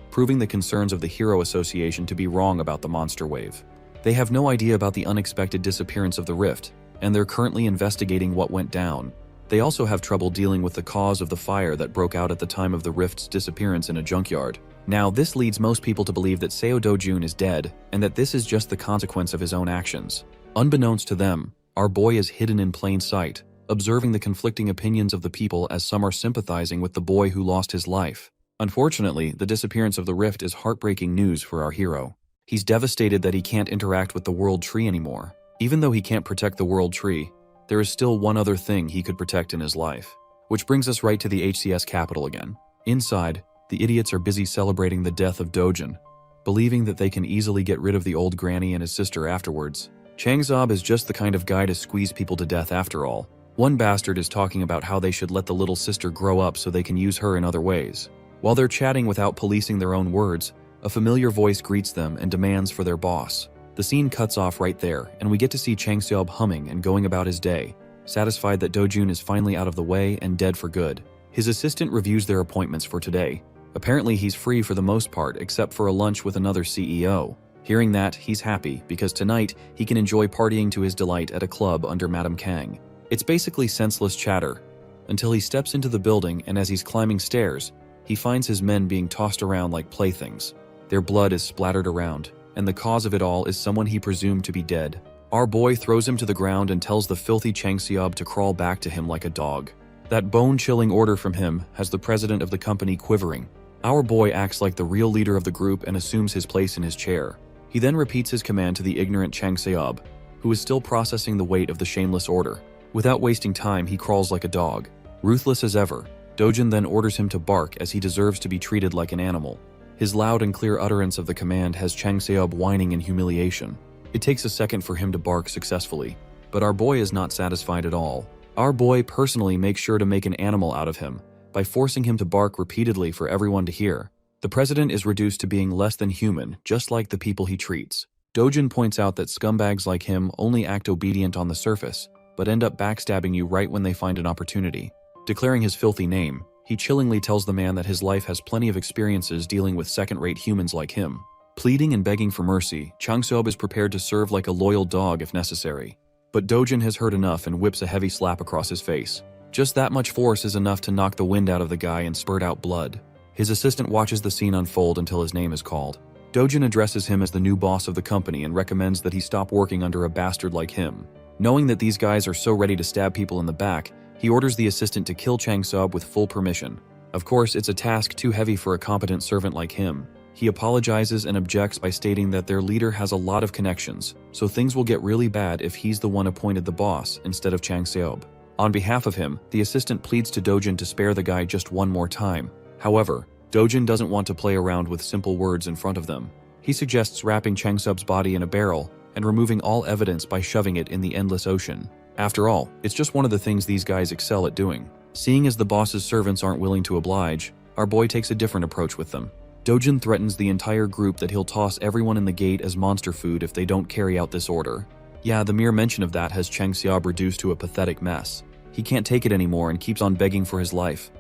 proving the concerns of the Hero Association to be wrong about the monster wave. They have no idea about the unexpected disappearance of the rift, and they're currently investigating what went down. They also have trouble dealing with the cause of the fire that broke out at the time of the rift's disappearance in a junkyard. Now, this leads most people to believe that Seo Dojun is dead, and that this is just the consequence of his own actions. Unbeknownst to them, our boy is hidden in plain sight, observing the conflicting opinions of the people as some are sympathizing with the boy who lost his life. Unfortunately, the disappearance of the rift is heartbreaking news for our hero. He's devastated that he can't interact with the World Tree anymore. Even though he can't protect the World Tree, there is still one other thing he could protect in his life. Which brings us right to the HCS capital again. Inside, the idiots are busy celebrating the death of Dojin, believing that they can easily get rid of the old granny and his sister afterwards. Changzob is just the kind of guy to squeeze people to death after all. One bastard is talking about how they should let the little sister grow up so they can use her in other ways. While they're chatting without policing their own words, a familiar voice greets them and demands for their boss. The scene cuts off right there, and we get to see Changseob humming and going about his day, satisfied that Dojun is finally out of the way and dead for good. His assistant reviews their appointments for today. Apparently he's free for the most part except for a lunch with another CEO. Hearing that, he's happy because tonight he can enjoy partying to his delight at a club under Madame Kang. It's basically senseless chatter, until he steps into the building, and as he's climbing stairs, he finds his men being tossed around like playthings. Their blood is splattered around, and the cause of it all is someone he presumed to be dead. Our boy throws him to the ground and tells the filthy Changseob to crawl back to him like a dog. That bone-chilling order from him has the president of the company quivering. Our boy acts like the real leader of the group and assumes his place in his chair. He then repeats his command to the ignorant Changseob, who is still processing the weight of the shameless order. Without wasting time, he crawls like a dog. Ruthless as ever, Dojin then orders him to bark as he deserves to be treated like an animal. His loud and clear utterance of the command has Changseob whining in humiliation. It takes a second for him to bark successfully, but our boy is not satisfied at all. Our boy personally makes sure to make an animal out of him by forcing him to bark repeatedly for everyone to hear. The president is reduced to being less than human, just like the people he treats. Dojin points out that scumbags like him only act obedient on the surface, but end up backstabbing you right when they find an opportunity. Declaring his filthy name, he chillingly tells the man that his life has plenty of experiences dealing with second-rate humans like him. Pleading and begging for mercy, Changseob is prepared to serve like a loyal dog if necessary. But Dojin has heard enough and whips a heavy slap across his face. Just that much force is enough to knock the wind out of the guy and spurt out blood. His assistant watches the scene unfold until his name is called. Dojin addresses him as the new boss of the company and recommends that he stop working under a bastard like him. Knowing that these guys are so ready to stab people in the back, he orders the assistant to kill Changseob with full permission. Of course, it's a task too heavy for a competent servant like him. He apologizes and objects by stating that their leader has a lot of connections, so things will get really bad if he's the one appointed the boss instead of Chang Seob. On behalf of him, the assistant pleads to Dojin to spare the guy just one more time. However, Dojin doesn't want to play around with simple words in front of them. He suggests wrapping Chang Seob's body in a barrel and removing all evidence by shoving it in the endless ocean. After all, it's just one of the things these guys excel at doing. Seeing as the boss's servants aren't willing to oblige, our boy takes a different approach with them. Dojin threatens the entire group that he'll toss everyone in the gate as monster food if they don't carry out this order. Yeah, the mere mention of that has Chang Seob reduced to a pathetic mess. He can't take it anymore and keeps on begging for his life,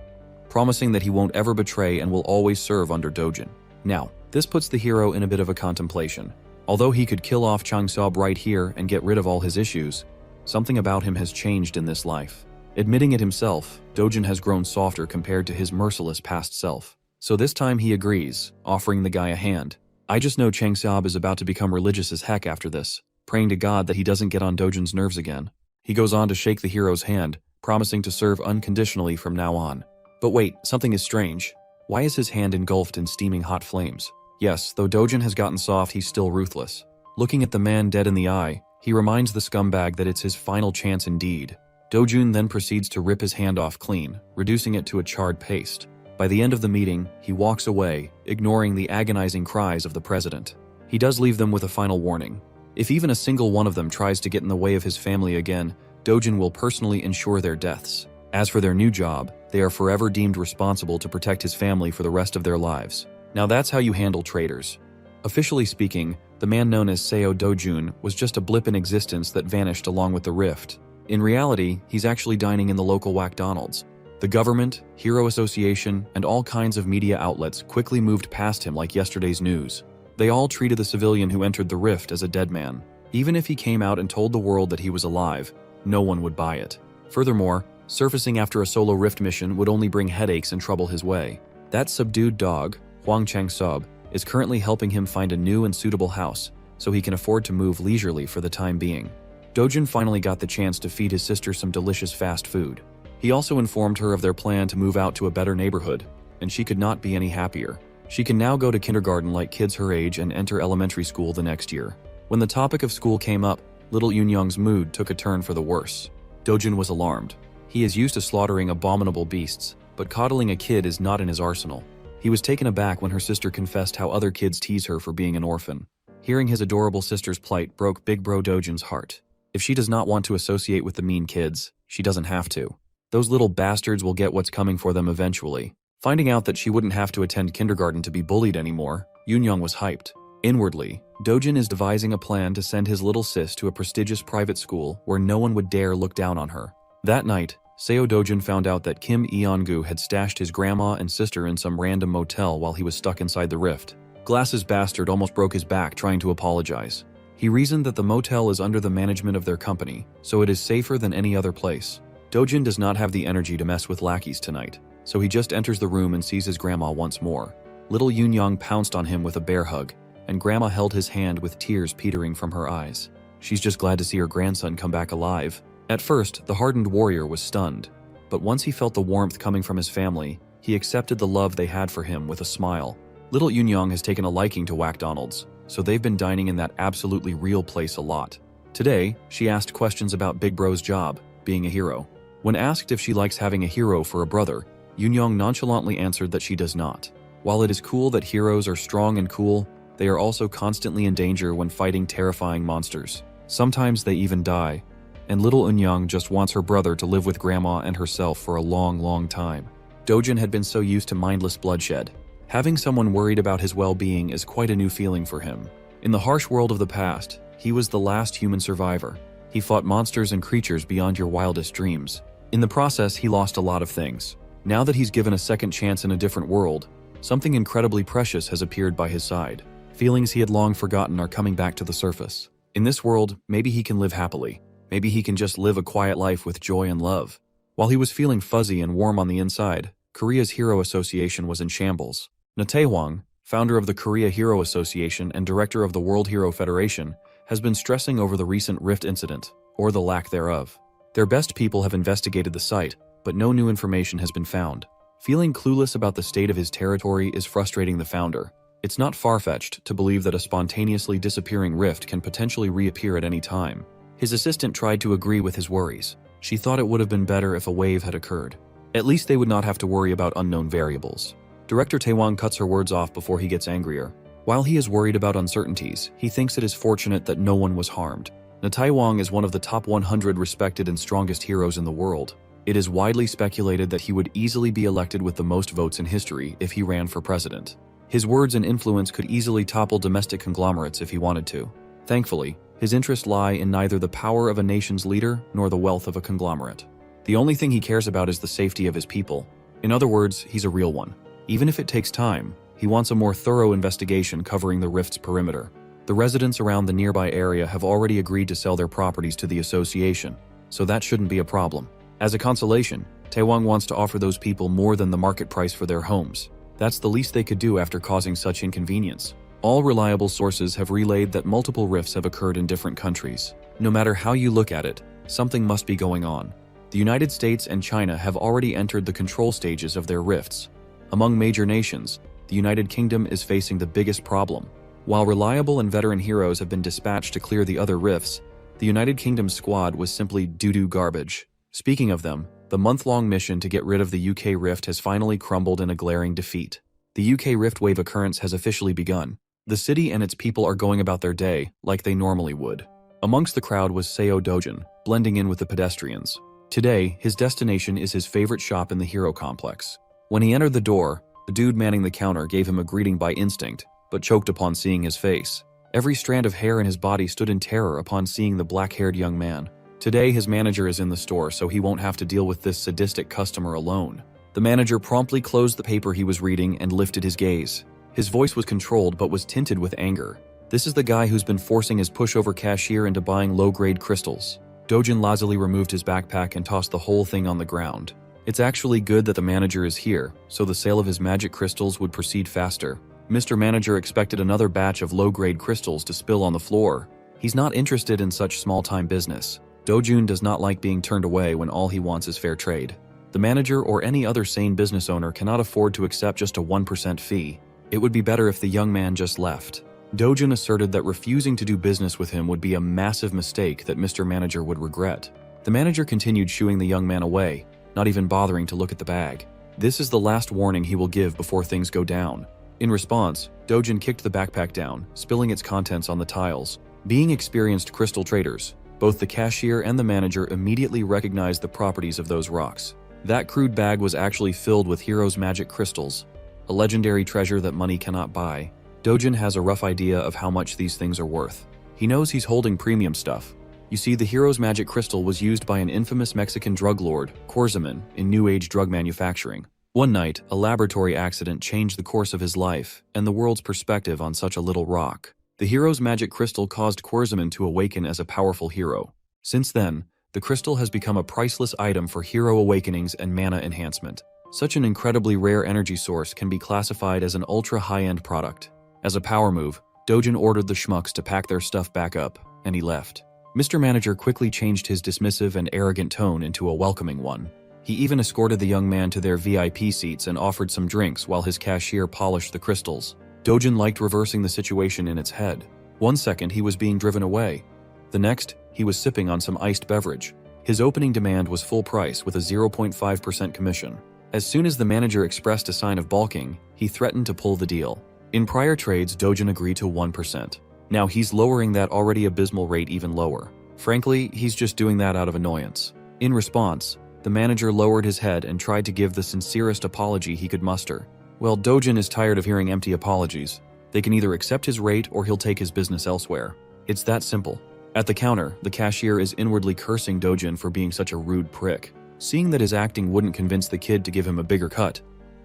promising that he won't ever betray and will always serve under Dojin. Now, this puts the hero in a bit of a contemplation. Although he could kill off Chang Seob right here and get rid of all his issues, something about him has changed in this life. Admitting it himself, Dojin has grown softer compared to his merciless past self. So this time he agrees, offering the guy a hand. I just know Chang Seob is about to become religious as heck after this, praying to God that he doesn't get on Dojin's nerves again. He goes on to shake the hero's hand, promising to serve unconditionally from now on. But wait, something is strange. Why is his hand engulfed in steaming hot flames? Yes, though Dojin has gotten soft, he's still ruthless. Looking at the man dead in the eye, he reminds the scumbag that it's his final chance indeed. Dojin then proceeds to rip his hand off clean, reducing it to a charred paste. By the end of the meeting, he walks away, ignoring the agonizing cries of the president. He does leave them with a final warning. If even a single one of them tries to get in the way of his family again, Dojin will personally ensure their deaths. As for their new job, they are forever deemed responsible to protect his family for the rest of their lives. Now that's how you handle traitors. Officially speaking, the man known as Seo Dojun was just a blip in existence that vanished along with the rift. In reality, he's actually dining in the local McDonald's. The government, Hero Association, and all kinds of media outlets quickly moved past him like yesterday's news. They all treated the civilian who entered the rift as a dead man. Even if he came out and told the world that he was alive, no one would buy it. Furthermore, surfacing after a solo rift mission would only bring headaches and trouble his way. That subdued dog, Hwang Chang-seob, is currently helping him find a new and suitable house, so he can afford to move leisurely for the time being. Dojin finally got the chance to feed his sister some delicious fast food. He also informed her of their plan to move out to a better neighborhood, and she could not be any happier. She can now go to kindergarten like kids her age and enter elementary school the next year. When the topic of school came up, little Yoonyoung's mood took a turn for the worse. Dojin was alarmed. He is used to slaughtering abominable beasts, but coddling a kid is not in his arsenal. He was taken aback when her sister confessed how other kids tease her for being an orphan. Hearing his adorable sister's plight broke Big Bro Dojin's heart. If she does not want to associate with the mean kids, she doesn't have to. Those little bastards will get what's coming for them eventually. Finding out that she wouldn't have to attend kindergarten to be bullied anymore, Yoonyoung was hyped. Inwardly, Dojin is devising a plan to send his little sis to a prestigious private school where no one would dare look down on her. That night, Seo Dojin found out that Kim Eon-gu had stashed his grandma and sister in some random motel while he was stuck inside the rift. Glasses bastard almost broke his back trying to apologize. He reasoned that the motel is under the management of their company, so it is safer than any other place. Dojin does not have the energy to mess with lackeys tonight, so he just enters the room and sees his grandma once more. Little Yoonyoung pounced on him with a bear hug, and grandma held his hand with tears petering from her eyes. She's just glad to see her grandson come back alive. At first, the hardened warrior was stunned, but once he felt the warmth coming from his family, he accepted the love they had for him with a smile. Little Yoonyoung has taken a liking to McDonald's, so they've been dining in that absolutely real place a lot. Today, she asked questions about Big Bro's job, being a hero. When asked if she likes having a hero for a brother, Yoonyoung nonchalantly answered that she does not. While it is cool that heroes are strong and cool, they are also constantly in danger when fighting terrifying monsters. Sometimes they even die, and little Eunyoung just wants her brother to live with grandma and herself for a long, long time. Dojin had been so used to mindless bloodshed. Having someone worried about his well-being is quite a new feeling for him. In the harsh world of the past, he was the last human survivor. He fought monsters and creatures beyond your wildest dreams. In the process, he lost a lot of things. Now that he's given a second chance in a different world, something incredibly precious has appeared by his side. Feelings he had long forgotten are coming back to the surface. In this world, maybe he can live happily. Maybe he can just live a quiet life with joy and love. While he was feeling fuzzy and warm on the inside, Korea's Hero Association was in shambles. Na Tae-hwang, founder of the Korea Hero Association and director of the World Hero Federation, has been stressing over the recent rift incident, or the lack thereof. Their best people have investigated the site, but no new information has been found. Feeling clueless about the state of his territory is frustrating the founder. It's not far-fetched to believe that a spontaneously disappearing rift can potentially reappear at any time. His assistant tried to agree with his worries. She thought it would have been better if a wave had occurred. At least they would not have to worry about unknown variables. Director Taewang cuts her words off before he gets angrier. While he is worried about uncertainties, he thinks it is fortunate that no one was harmed. Taewang is one of the top 100 respected and strongest heroes in the world. It is widely speculated that he would easily be elected with the most votes in history if he ran for president. His words and influence could easily topple domestic conglomerates if he wanted to. Thankfully, his interests lie in neither the power of a nation's leader nor the wealth of a conglomerate. The only thing he cares about is the safety of his people. In other words, he's a real one. Even if it takes time, he wants a more thorough investigation covering the rift's perimeter. The residents around the nearby area have already agreed to sell their properties to the association, so that shouldn't be a problem. As a consolation, Taewang wants to offer those people more than the market price for their homes. That's the least they could do after causing such inconvenience. All reliable sources have relayed that multiple rifts have occurred in different countries. No matter how you look at it, something must be going on. The United States and China have already entered the control stages of their rifts. Among major nations, the United Kingdom is facing the biggest problem. While reliable and veteran heroes have been dispatched to clear the other rifts, the United Kingdom's squad was simply doo-doo garbage. Speaking of them, the month-long mission to get rid of the UK rift has finally crumbled in a glaring defeat. The UK rift wave occurrence has officially begun. The city and its people are going about their day like they normally would. Amongst the crowd was Seo Dojin, blending in with the pedestrians. Today, his destination is his favorite shop in the hero complex. When he entered the door, the dude manning the counter gave him a greeting by instinct, but choked upon seeing his face. Every strand of hair in his body stood in terror upon seeing the black-haired young man. Today, his manager is in the store, so he won't have to deal with this sadistic customer alone. The manager promptly closed the paper he was reading and lifted his gaze. His voice was controlled but was tinted with anger. This is the guy who's been forcing his pushover cashier into buying low-grade crystals. Dojin lazily removed his backpack and tossed the whole thing on the ground. It's actually good that the manager is here, so the sale of his magic crystals would proceed faster. Mr. Manager expected another batch of low-grade crystals to spill on the floor. He's not interested in such small-time business. Dojun does not like being turned away when all he wants is fair trade. The manager or any other sane business owner cannot afford to accept just a 1% fee. It would be better if the young man just left. Dojun asserted that refusing to do business with him would be a massive mistake that Mr. Manager would regret. The manager continued shooing the young man away, not even bothering to look at the bag. This is the last warning he will give before things go down. In response, Dojin kicked the backpack down, spilling its contents on the tiles. Being experienced crystal traders, both the cashier and the manager immediately recognized the properties of those rocks. That crude bag was actually filled with Hero's magic crystals, a legendary treasure that money cannot buy. Dojin has a rough idea of how much these things are worth. He knows he's holding premium stuff. You see, the Hero's magic crystal was used by an infamous Mexican drug lord, Korzaman, in New Age drug manufacturing. One night, a laboratory accident changed the course of his life and the world's perspective on such a little rock. The Hero's magic crystal caused Korzaman to awaken as a powerful hero. Since then, the crystal has become a priceless item for hero awakenings and mana enhancement. Such an incredibly rare energy source can be classified as an ultra-high-end product. As a power move, Dojin ordered the schmucks to pack their stuff back up, and he left. Mr. Manager quickly changed his dismissive and arrogant tone into a welcoming one. He even escorted the young man to their VIP seats and offered some drinks while his cashier polished the crystals. Dojin liked reversing the situation in its head. One second, he was being driven away. The next, he was sipping on some iced beverage. His opening demand was full price with a 0.5% commission. As soon as the manager expressed a sign of balking, he threatened to pull the deal. In prior trades, Dojin agreed to 1%. Now he's lowering that already abysmal rate even lower. Frankly, he's just doing that out of annoyance. In response, the manager lowered his head and tried to give the sincerest apology he could muster. Well, Dojin is tired of hearing empty apologies. They can either accept his rate or he'll take his business elsewhere. It's that simple. At the counter, the cashier is inwardly cursing Dojin for being such a rude prick. Seeing that his acting wouldn't convince the kid to give him a bigger cut,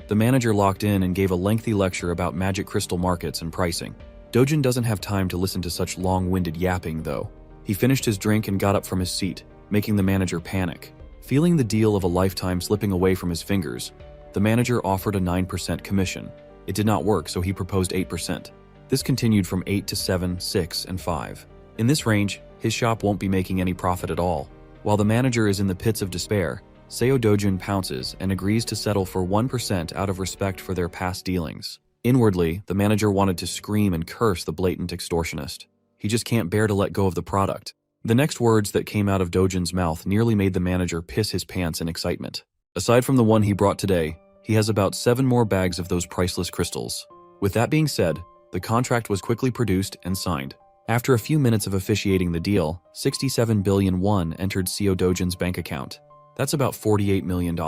the manager locked in and gave a lengthy lecture about magic crystal markets and pricing. Dojin doesn't have time to listen to such long-winded yapping, though. He finished his drink and got up from his seat, making the manager panic. Feeling the deal of a lifetime slipping away from his fingers, the manager offered a 9% commission. It did not work, so he proposed 8%. This continued from 8 to 7, 6, and 5. In this range, his shop won't be making any profit at all. While the manager is in the pits of despair, Seo Dojun pounces and agrees to settle for 1% out of respect for their past dealings. Inwardly, the manager wanted to scream and curse the blatant extortionist. He just can't bear to let go of the product. The next words that came out of Dojun's mouth nearly made the manager piss his pants in excitement. Aside from the one he brought today, he has about 7 more bags of those priceless crystals. With that being said, the contract was quickly produced and signed. After a few minutes of officiating the deal, 67 billion won entered Seo Dojun's bank account. That's about $48 million.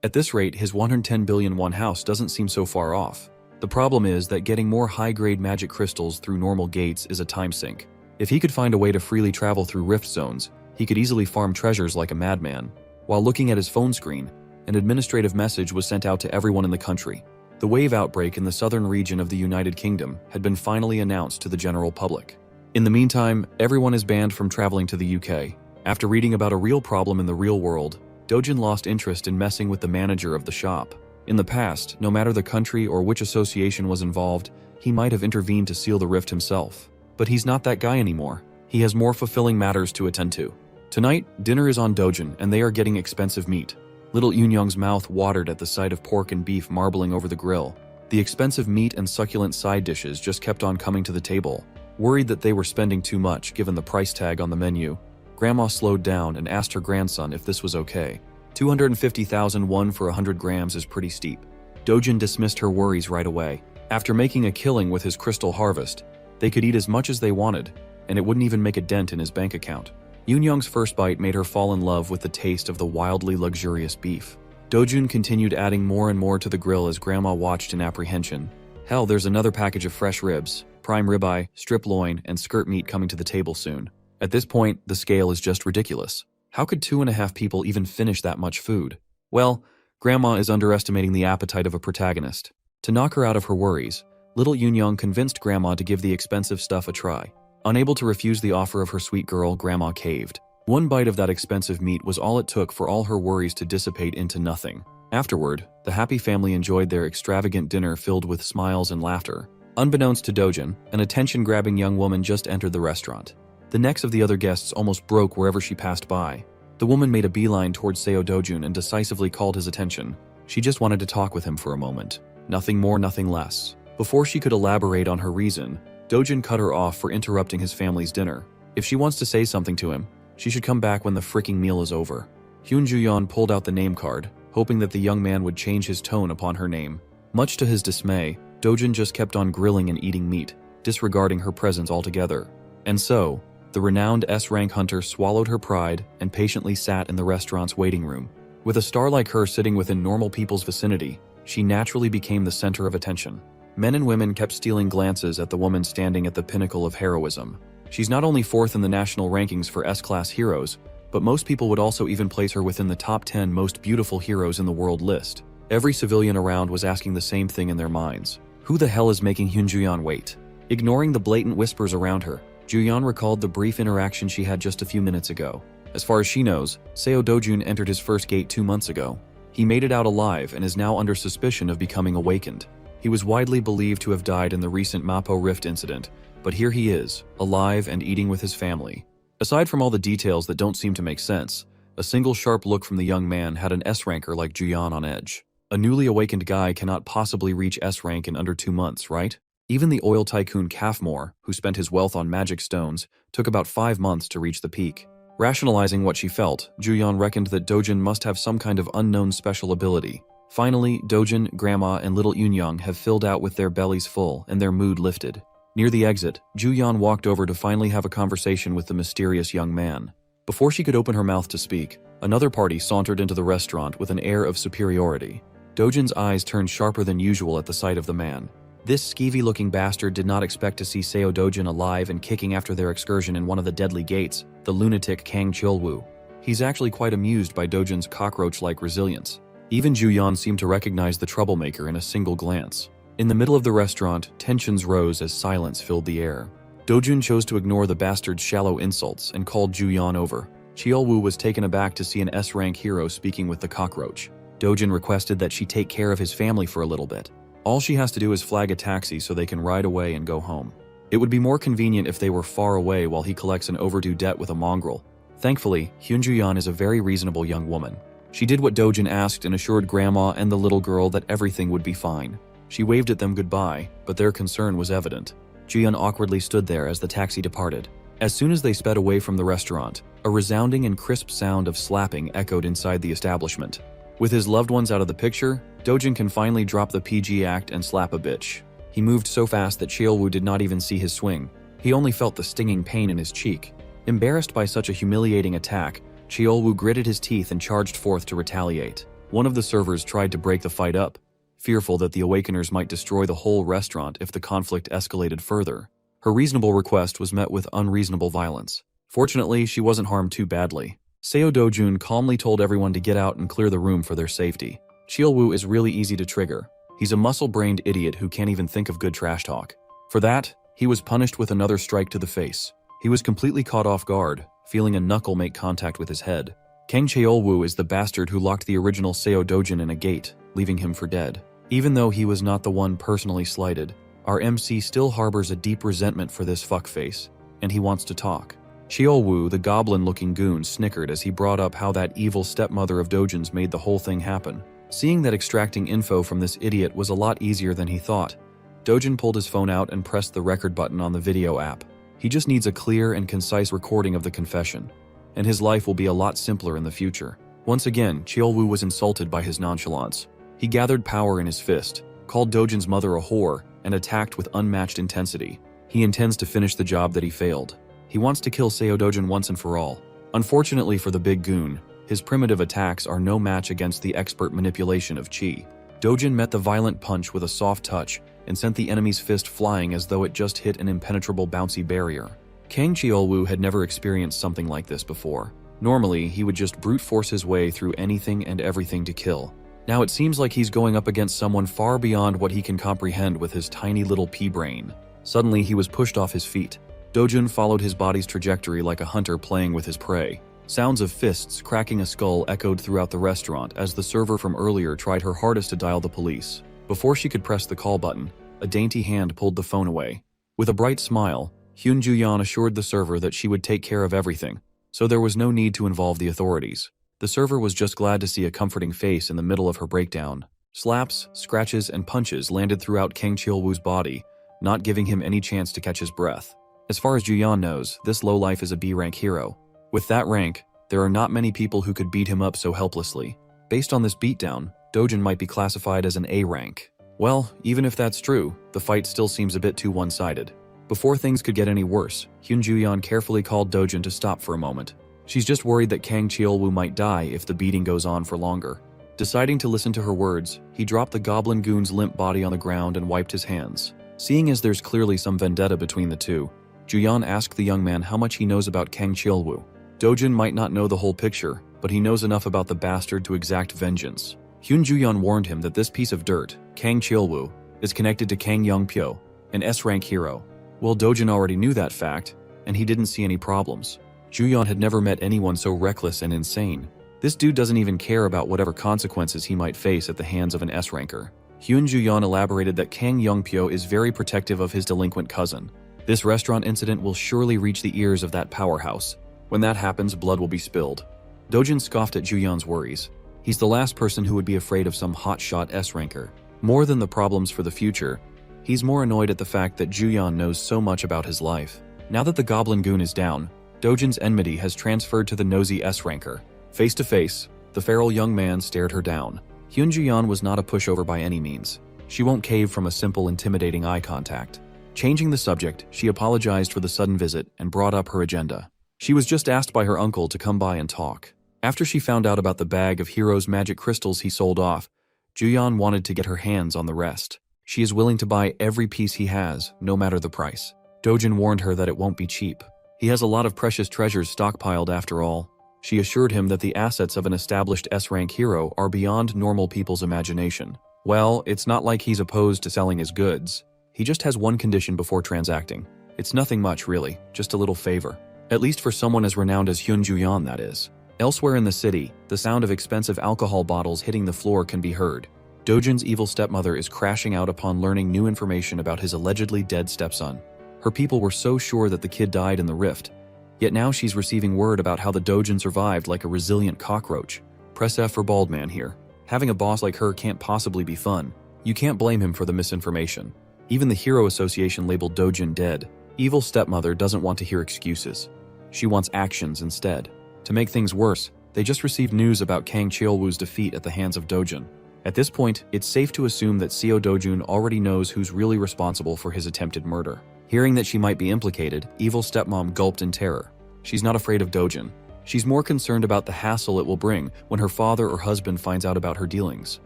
At this rate, his 110 billion won house doesn't seem so far off. The problem is that getting more high-grade magic crystals through normal gates is a time sink. If he could find a way to freely travel through rift zones, he could easily farm treasures like a madman. While looking at his phone screen, an administrative message was sent out to everyone in the country. The wave outbreak in the southern region of the United Kingdom had been finally announced to the general public. In the meantime, everyone is banned from traveling to the UK. After reading about a real problem in the real world, Dojun lost interest in messing with the manager of the shop. In the past, no matter the country or which association was involved, he might have intervened to seal the rift himself. But he's not that guy anymore. He has more fulfilling matters to attend to. Tonight, dinner is on Dojun, and they are getting expensive meat. Little Yoonyoung's mouth watered at the sight of pork and beef marbling over the grill. The expensive meat and succulent side dishes just kept on coming to the table. Worried that they were spending too much given the price tag on the menu, Grandma slowed down and asked her grandson if this was okay. 250,000 won for 100 grams is pretty steep. Dojun dismissed her worries right away. After making a killing with his crystal harvest, they could eat as much as they wanted, and it wouldn't even make a dent in his bank account. Yoonyoung's first bite made her fall in love with the taste of the wildly luxurious beef. Dojun continued adding more and more to the grill as Grandma watched in apprehension. Hell, there's another package of fresh ribs, prime ribeye, strip loin, and skirt meat coming to the table soon. At this point, the scale is just ridiculous. How could 2.5 people even finish that much food? Well, Grandma is underestimating the appetite of a protagonist. To knock her out of her worries, little Yoonyoung convinced Grandma to give the expensive stuff a try. Unable to refuse the offer of her sweet girl, Grandma caved. One bite of that expensive meat was all it took for all her worries to dissipate into nothing. Afterward, the happy family enjoyed their extravagant dinner filled with smiles and laughter. Unbeknownst to Dojun, an attention-grabbing young woman just entered the restaurant. The necks of the other guests almost broke wherever she passed by. The woman made a beeline towards Seo Dojun and decisively called his attention. She just wanted to talk with him for a moment. Nothing more, nothing less. Before she could elaborate on her reason, Dojun cut her off for interrupting his family's dinner. If she wants to say something to him, she should come back when the freaking meal is over. Hyun Ju-yeon pulled out the name card, hoping that the young man would change his tone upon her name. Much to his dismay, Dojun just kept on grilling and eating meat, disregarding her presence altogether. And so, the renowned S-rank hunter swallowed her pride and patiently sat in the restaurant's waiting room. With a star like her sitting within normal people's vicinity, she naturally became the center of attention. Men and women kept stealing glances at the woman standing at the pinnacle of heroism. She's not only 4th in the national rankings for S-class heroes, but most people would also even place her within the top 10 most beautiful heroes in the world list. Every civilian around was asking the same thing in their minds. Who the hell is making Hyun Ju-yeon wait? Ignoring the blatant whispers around her, Ju-yeon recalled the brief interaction she had just a few minutes ago. As far as she knows, Seo Dojun entered his first gate 2 months ago. He made it out alive and is now under suspicion of becoming awakened. He was widely believed to have died in the recent Mapo Rift incident, but here he is, alive and eating with his family. Aside from all the details that don't seem to make sense, a single sharp look from the young man had an S-ranker like Ju-yeon on edge. A newly awakened guy cannot possibly reach S-rank in under 2 months, right? Even the oil tycoon Kafmore, who spent his wealth on magic stones, took about 5 months to reach the peak. Rationalizing what she felt, Ju-yeon reckoned that Dojun must have some kind of unknown special ability. Finally, Dojun, Grandma, and little Yoonyoung have filled out with their bellies full and their mood lifted. Near the exit, Ju-yeon walked over to finally have a conversation with the mysterious young man. Before she could open her mouth to speak, another party sauntered into the restaurant with an air of superiority. Dojun's eyes turned sharper than usual at the sight of the man. This skeevy-looking bastard did not expect to see Seo Dojun alive and kicking after their excursion in one of the deadly gates, the lunatic Kang Chilwoo. He's actually quite amused by Dojun's cockroach-like resilience. Even Ju-yeon seemed to recognize the troublemaker in a single glance. In the middle of the restaurant, tensions rose as silence filled the air. Dojun chose to ignore the bastard's shallow insults and called Ju-yeon over. Chilwoo was taken aback to see an S-rank hero speaking with the cockroach. Dojun requested that she take care of his family for a little bit. All she has to do is flag a taxi so they can ride away and go home. It would be more convenient if they were far away while he collects an overdue debt with a mongrel. Thankfully, Hyun Ju-yeon is a very reasonable young woman. She did what Dojin asked and assured Grandma and the little girl that everything would be fine. She waved at them goodbye, but their concern was evident. Ji-yeon awkwardly stood there as the taxi departed. As soon as they sped away from the restaurant, a resounding and crisp sound of slapping echoed inside the establishment. With his loved ones out of the picture, Dojin can finally drop the PG act and slap a bitch. He moved so fast that Cheol-woo did not even see his swing. He only felt the stinging pain in his cheek. Embarrassed by such a humiliating attack, Cheol-woo gritted his teeth and charged forth to retaliate. One of the servers tried to break the fight up, fearful that the Awakeners might destroy the whole restaurant if the conflict escalated further. Her reasonable request was met with unreasonable violence. Fortunately, she wasn't harmed too badly. Seo Do-jun calmly told everyone to get out and clear the room for their safety. Cheol-woo is really easy to trigger. He's a muscle-brained idiot who can't even think of good trash talk. For that, he was punished with another strike to the face. He was completely caught off guard, feeling a knuckle make contact with his head. Kang Cheol-woo is the bastard who locked the original Seo Do-jun in a gate, leaving him for dead. Even though he was not the one personally slighted, our MC still harbors a deep resentment for this fuckface, and he wants to talk. Cheol-woo, the goblin-looking goon, snickered as he brought up how that evil stepmother of Dojin's made the whole thing happen. Seeing that extracting info from this idiot was a lot easier than he thought, Dojin pulled his phone out and pressed the record button on the video app. He just needs a clear and concise recording of the confession, and his life will be a lot simpler in the future. Once again, Cheol-woo was insulted by his nonchalance. He gathered power in his fist, called Dojin's mother a whore, and attacked with unmatched intensity. He intends to finish the job that he failed. He wants to kill Seo Do-jin once and for all. Unfortunately for the big goon, his primitive attacks are no match against the expert manipulation of Chi. Dojin met the violent punch with a soft touch and sent the enemy's fist flying as though it just hit an impenetrable bouncy barrier. Kang Cheol-woo had never experienced something like this before. Normally, he would just brute force his way through anything and everything to kill. Now it seems like he's going up against someone far beyond what he can comprehend with his tiny little pea-brain. Suddenly, he was pushed off his feet. Dojin followed his body's trajectory like a hunter playing with his prey. Sounds of fists cracking a skull echoed throughout the restaurant as the server from earlier tried her hardest to dial the police. Before she could press the call button, a dainty hand pulled the phone away. With a bright smile, Hyun Ju-yeon assured the server that she would take care of everything, so there was no need to involve the authorities. The server was just glad to see a comforting face in the middle of her breakdown. Slaps, scratches, and punches landed throughout Kang Cheol-woo's body, not giving him any chance to catch his breath. As far as Ju-yeon knows, this lowlife is a B-rank hero. With that rank, there are not many people who could beat him up so helplessly. Based on this beatdown, Dojin might be classified as an A rank. Well, even if that's true, the fight still seems a bit too one-sided. Before things could get any worse, Hyun Ju-yeon carefully called Dojin to stop for a moment. She's just worried that Kang Cheol-woo might die if the beating goes on for longer. Deciding to listen to her words, he dropped the goblin goon's limp body on the ground and wiped his hands. Seeing as there's clearly some vendetta between the two, Ju-yeon asked the young man how much he knows about Kang Cheol-woo. Dojin might not know the whole picture, but he knows enough about the bastard to exact vengeance. Hyun Ju-yeon warned him that this piece of dirt, Kang Cheol-woo, is connected to Kang Young-pyo, an S-rank hero. Well, Dojin already knew that fact, and he didn't see any problems. Ju-yeon had never met anyone so reckless and insane. This dude doesn't even care about whatever consequences he might face at the hands of an S-ranker. Hyun Ju-yeon elaborated that Kang Young-pyo is very protective of his delinquent cousin. This restaurant incident will surely reach the ears of that powerhouse. When that happens, blood will be spilled. Dojin scoffed at Ju-yeon's worries. He's the last person who would be afraid of some hotshot S-ranker. More than the problems for the future, he's more annoyed at the fact that Ju-yeon knows so much about his life. Now that the goblin goon is down, Dojin's enmity has transferred to the nosy S-ranker. Face to face, the feral young man stared her down. Hyun Ju-yeon was not a pushover by any means. She won't cave from a simple, intimidating eye contact. Changing the subject, she apologized for the sudden visit and brought up her agenda. She was just asked by her uncle to come by and talk. After she found out about the bag of Hero's magic crystals he sold off, Ju-yeon wanted to get her hands on the rest. She is willing to buy every piece he has, no matter the price. Dojin warned her that it won't be cheap. He has a lot of precious treasures stockpiled after all. She assured him that the assets of an established S-rank hero are beyond normal people's imagination. Well, it's not like he's opposed to selling his goods. He just has one condition before transacting. It's nothing much, really, just a little favor. At least for someone as renowned as Hyun Ju-yeon, that is. Elsewhere in the city, the sound of expensive alcohol bottles hitting the floor can be heard. Dojin's evil stepmother is crashing out upon learning new information about his allegedly dead stepson. Her people were so sure that the kid died in the rift, yet now she's receiving word about how the Dojin survived like a resilient cockroach. Press F for bald man here. Having a boss like her can't possibly be fun. You can't blame him for the misinformation. Even the Hero Association labeled Dojin dead. Evil stepmother doesn't want to hear excuses. She wants actions instead. To make things worse, they just received news about Kang Cheolwoo's defeat at the hands of Dojin. At this point, it's safe to assume that Seo Dojun already knows who's really responsible for his attempted murder. Hearing that she might be implicated, evil stepmom gulped in terror. She's not afraid of Dojin. She's more concerned about the hassle it will bring when her father or husband finds out about her dealings.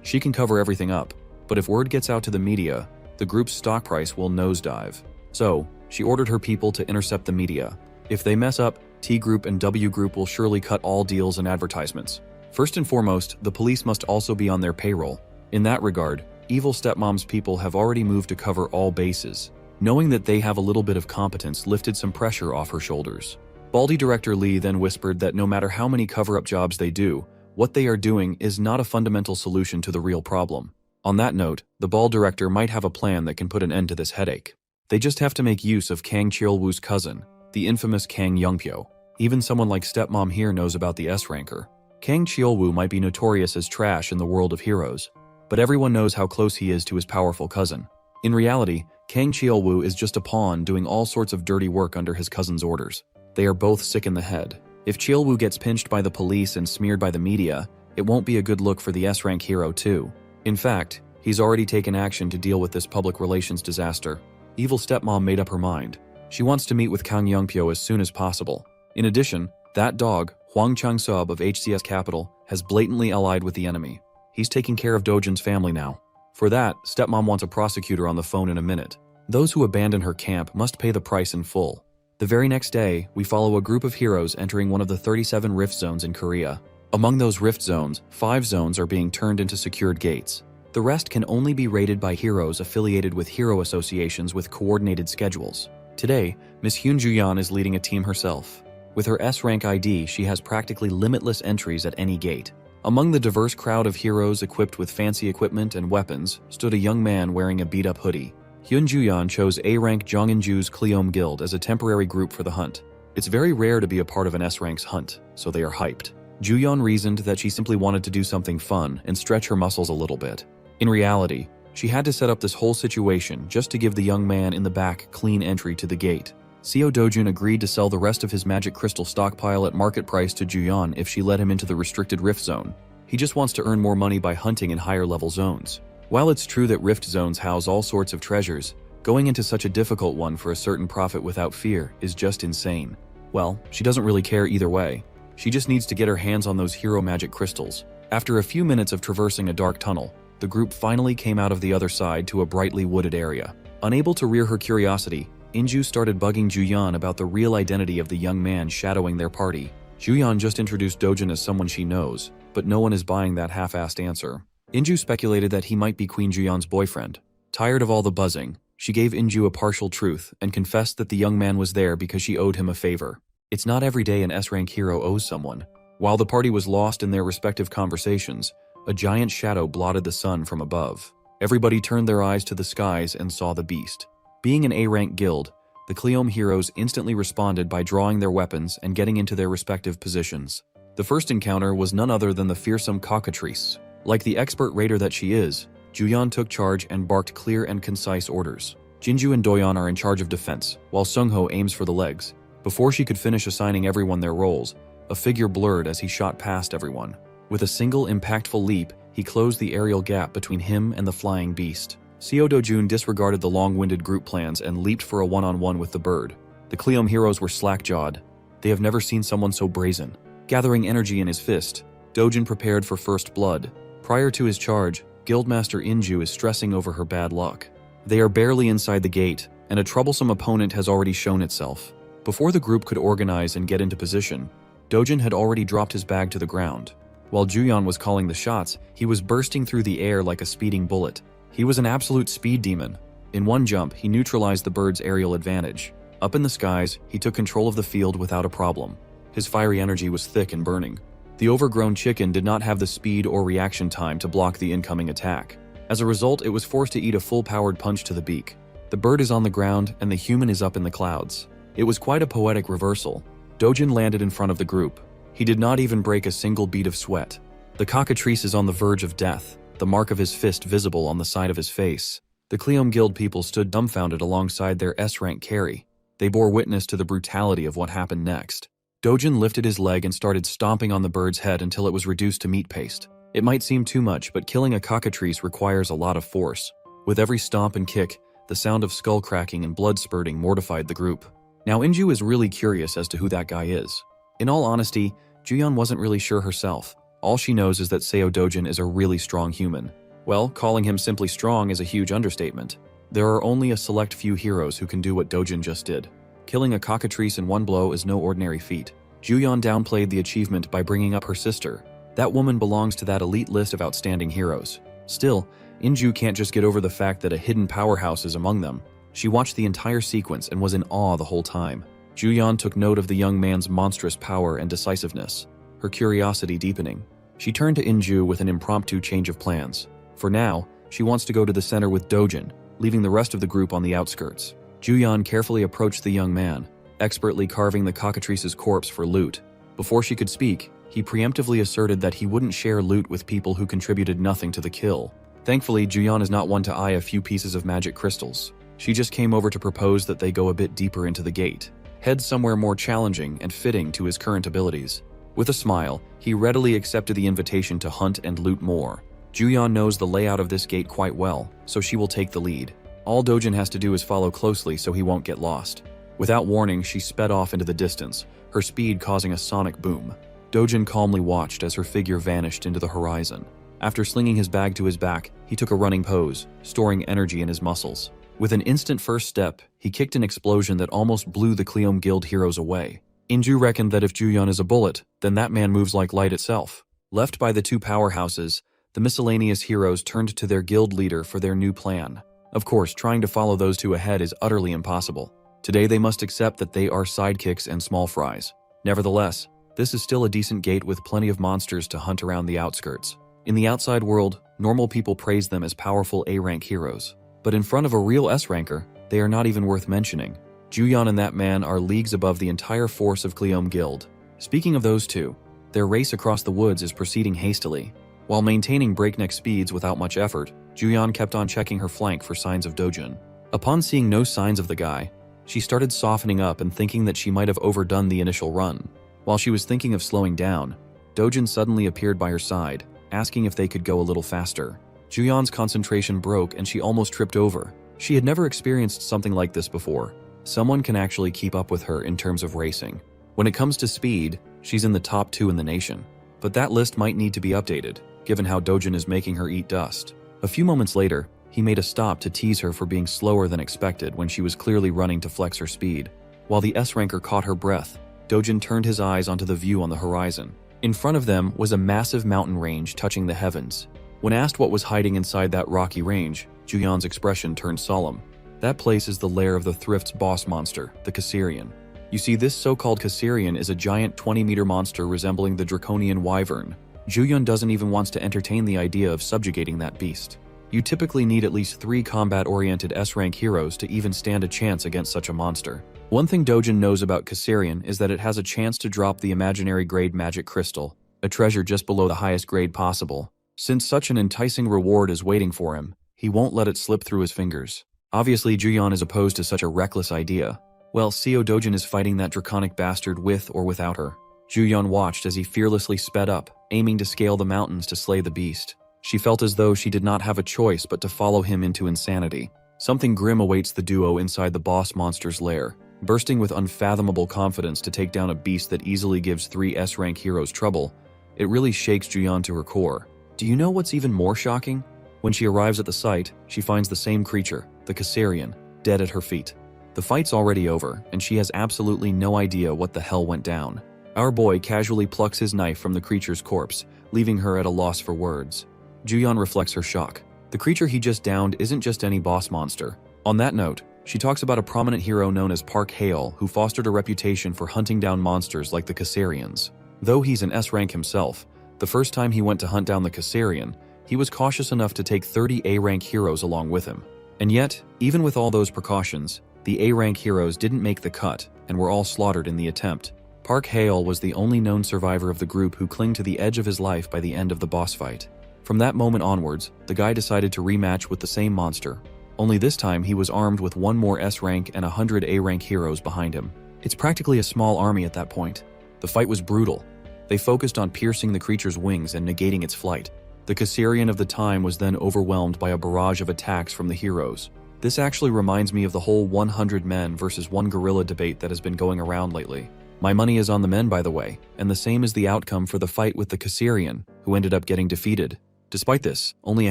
She can cover everything up, but if word gets out to the media, the group's stock price will nosedive. So, she ordered her people to intercept the media. If they mess up, T Group and W Group will surely cut all deals and advertisements. First and foremost, the police must also be on their payroll. In that regard, evil stepmom's people have already moved to cover all bases. Knowing that they have a little bit of competence lifted some pressure off her shoulders. Baldy director Lee then whispered that no matter how many cover-up jobs they do, what they are doing is not a fundamental solution to the real problem. On that note, the bald director might have a plan that can put an end to this headache. They just have to make use of Kang Cheolwoo's cousin, the infamous Kang Youngpyo. Even someone like stepmom here knows about the S-ranker. Kang Cheolwoo might be notorious as trash in the world of heroes, but everyone knows how close he is to his powerful cousin. In reality, Kang Cheolwoo is just a pawn doing all sorts of dirty work under his cousin's orders. They are both sick in the head. If Cheolwoo gets pinched by the police and smeared by the media, it won't be a good look for the S-rank hero too. In fact, he's already taken action to deal with this public relations disaster. Evil stepmom made up her mind. She wants to meet with Kang Youngpyo as soon as possible. In addition, that dog, Hwang Chang-sub of HCS Capital, has blatantly allied with the enemy. He's taking care of Dojin's family now. For that, stepmom wants a prosecutor on the phone in a minute. Those who abandon her camp must pay the price in full. The very next day, we follow a group of heroes entering one of the 37 rift zones in Korea. Among those rift zones, 5 zones are being turned into secured gates. The rest can only be raided by heroes affiliated with hero associations with coordinated schedules. Today, Miss Hyun Ju-yeon is leading a team herself. With her S-rank ID, she has practically limitless entries at any gate. Among the diverse crowd of heroes equipped with fancy equipment and weapons stood a young man wearing a beat-up hoodie. Hyun Ju-yeon chose A-rank Jongin-ju's Cleome Guild as a temporary group for the hunt. It's very rare to be a part of an S-rank's hunt, so they are hyped. Ju-yeon reasoned that she simply wanted to do something fun and stretch her muscles a little bit. In reality, she had to set up this whole situation just to give the young man in the back clean entry to the gate. Seo Dojun agreed to sell the rest of his magic crystal stockpile at market price to Ju-yeon if she let him into the restricted rift zone. He just wants to earn more money by hunting in higher level zones. While it's true that rift zones house all sorts of treasures, going into such a difficult one for a certain profit without fear is just insane. Well, she doesn't really care either way. She just needs to get her hands on those hero magic crystals. After a few minutes of traversing a dark tunnel, the group finally came out of the other side to a brightly wooded area. Unable to rear her curiosity, Inju started bugging Ju-yeon about the real identity of the young man shadowing their party. Ju-yeon just introduced Dojin as someone she knows, but no one is buying that half-assed answer. Inju speculated that he might be Queen Ju-yeon's boyfriend. Tired of all the buzzing, she gave Inju a partial truth and confessed that the young man was there because she owed him a favor. It's not every day an S-rank hero owes someone. While the party was lost in their respective conversations, a giant shadow blotted the sun from above. Everybody turned their eyes to the skies and saw the beast. Being an A-rank guild, the Cleome heroes instantly responded by drawing their weapons and getting into their respective positions. The first encounter was none other than the fearsome cockatrice. Like the expert raider that she is, Ju-yeon took charge and barked clear and concise orders. Jinju and Doyeon are in charge of defense, while Sungho aims for the legs. Before she could finish assigning everyone their roles, a figure blurred as he shot past everyone. With a single impactful leap, he closed the aerial gap between him and the flying beast. Seo Dojun disregarded the long-winded group plans and leaped for a one-on-one with the bird. The Cleome heroes were slack-jawed. They have never seen someone so brazen. Gathering energy in his fist, Dojun prepared for first blood. Prior to his charge, Guildmaster Inju is stressing over her bad luck. They are barely inside the gate, and a troublesome opponent has already shown itself. Before the group could organize and get into position, Dojun had already dropped his bag to the ground. While Ju-yeon was calling the shots, he was bursting through the air like a speeding bullet. He was an absolute speed demon. In one jump, he neutralized the bird's aerial advantage. Up in the skies, he took control of the field without a problem. His fiery energy was thick and burning. The overgrown chicken did not have the speed or reaction time to block the incoming attack. As a result, it was forced to eat a full-powered punch to the beak. The bird is on the ground, and the human is up in the clouds. It was quite a poetic reversal. Dojin landed in front of the group. He did not even break a single bead of sweat. The cockatrice is on the verge of death, the mark of his fist visible on the side of his face. The Cleom Guild people stood dumbfounded alongside their S-rank carry. They bore witness to the brutality of what happened next. Dojin lifted his leg and started stomping on the bird's head until it was reduced to meat paste. It might seem too much, but killing a cockatrice requires a lot of force. With every stomp and kick, the sound of skull cracking and blood spurting mortified the group. Now Inju is really curious as to who that guy is. In all honesty, Juyeon wasn't really sure herself. All she knows is that Seo Dojin is a really strong human. Well, calling him simply strong is a huge understatement. There are only a select few heroes who can do what Dojin just did. Killing a cockatrice in one blow is no ordinary feat. Juyeon downplayed the achievement by bringing up her sister. That woman belongs to that elite list of outstanding heroes. Still, Inju can't just get over the fact that a hidden powerhouse is among them. She watched the entire sequence and was in awe the whole time. Juyeon took note of the young man's monstrous power and decisiveness, her curiosity deepening. She turned to Inju with an impromptu change of plans. For now, she wants to go to the center with Dojin, leaving the rest of the group on the outskirts. Juyeon carefully approached the young man, expertly carving the cockatrice's corpse for loot. Before she could speak, he preemptively asserted that he wouldn't share loot with people who contributed nothing to the kill. Thankfully, Juyeon is not one to eye a few pieces of magic crystals. She just came over to propose that they go a bit deeper into the gate, head somewhere more challenging and fitting to his current abilities. With a smile, he readily accepted the invitation to hunt and loot more. Juyeon knows the layout of this gate quite well, so she will take the lead. All Dojin has to do is follow closely so he won't get lost. Without warning, she sped off into the distance, her speed causing a sonic boom. Dojin calmly watched as her figure vanished into the horizon. After slinging his bag to his back, he took a running pose, storing energy in his muscles. With an instant first step, he kicked an explosion that almost blew the Cleom Guild heroes away. Inju reckoned that if Juyeon is a bullet, then that man moves like light itself. Left by the two powerhouses, the miscellaneous heroes turned to their guild leader for their new plan. Of course, trying to follow those two ahead is utterly impossible. Today they must accept that they are sidekicks and small fries. Nevertheless, this is still a decent gate with plenty of monsters to hunt around the outskirts. In the outside world, normal people praise them as powerful A-rank heroes. But in front of a real S-ranker, they are not even worth mentioning. Juyeon and that man are leagues above the entire force of Cleom Guild. Speaking of those two, their race across the woods is proceeding hastily. While maintaining breakneck speeds without much effort, Juyeon kept on checking her flank for signs of Dojin. Upon seeing no signs of the guy, she started softening up and thinking that she might have overdone the initial run. While she was thinking of slowing down, Dojin suddenly appeared by her side, asking if they could go a little faster. Juyeon's concentration broke and she almost tripped over. She had never experienced something like this before. Someone can actually keep up with her in terms of racing. When it comes to speed, she's in the top 2 in the nation. But that list might need to be updated, given how Dojin is making her eat dust. A few moments later, he made a stop to tease her for being slower than expected when she was clearly running to flex her speed. While the S-ranker caught her breath, Dojin turned his eyes onto the view on the horizon. In front of them was a massive mountain range touching the heavens. When asked what was hiding inside that rocky range, Juyeon's expression turned solemn. That place is the lair of the Thrift's boss monster, the Caesarian. You see, this so-called Caesarian is a giant 20-meter monster resembling the draconian wyvern. Juyeon doesn't even want to entertain the idea of subjugating that beast. You typically need at least 3 combat-oriented S-rank heroes to even stand a chance against such a monster. One thing Dojin knows about Caesarian is that it has a chance to drop the imaginary grade magic crystal, a treasure just below the highest grade possible. Since such an enticing reward is waiting for him, he won't let it slip through his fingers. Obviously, Juyeon is opposed to such a reckless idea. Well, Seo Dojin is fighting that draconic bastard with or without her. Juyeon watched as he fearlessly sped up, aiming to scale the mountains to slay the beast. She felt as though she did not have a choice but to follow him into insanity. Something grim awaits the duo inside the boss monster's lair. Bursting with unfathomable confidence to take down a beast that easily gives 3 S-rank heroes trouble, it really shakes Juyeon to her core. Do you know what's even more shocking? When she arrives at the site, she finds the same creature, the Caesarian, dead at her feet. The fight's already over, and she has absolutely no idea what the hell went down. Our boy casually plucks his knife from the creature's corpse, leaving her at a loss for words. Juyeon reflects her shock. The creature he just downed isn't just any boss monster. On that note, she talks about a prominent hero known as Park Hale who fostered a reputation for hunting down monsters like the Caesarians. Though he's an S-rank himself, the first time he went to hunt down the Caesarian, he was cautious enough to take 30 A-rank heroes along with him. And yet, even with all those precautions, the A-rank heroes didn't make the cut and were all slaughtered in the attempt. Park Hae-il was the only known survivor of the group who clung to the edge of his life by the end of the boss fight. From that moment onwards, the guy decided to rematch with the same monster. Only this time he was armed with 1 more S-rank and 100 A-rank heroes behind him. It's practically a small army at that point. The fight was brutal. They focused on piercing the creature's wings and negating its flight. The Caesarian of the time was then overwhelmed by a barrage of attacks from the heroes. This actually reminds me of the whole 100 men versus 1 gorilla debate that has been going around lately. My money is on the men, by the way, and the same is the outcome for the fight with the Caesarian, who ended up getting defeated. Despite this, only a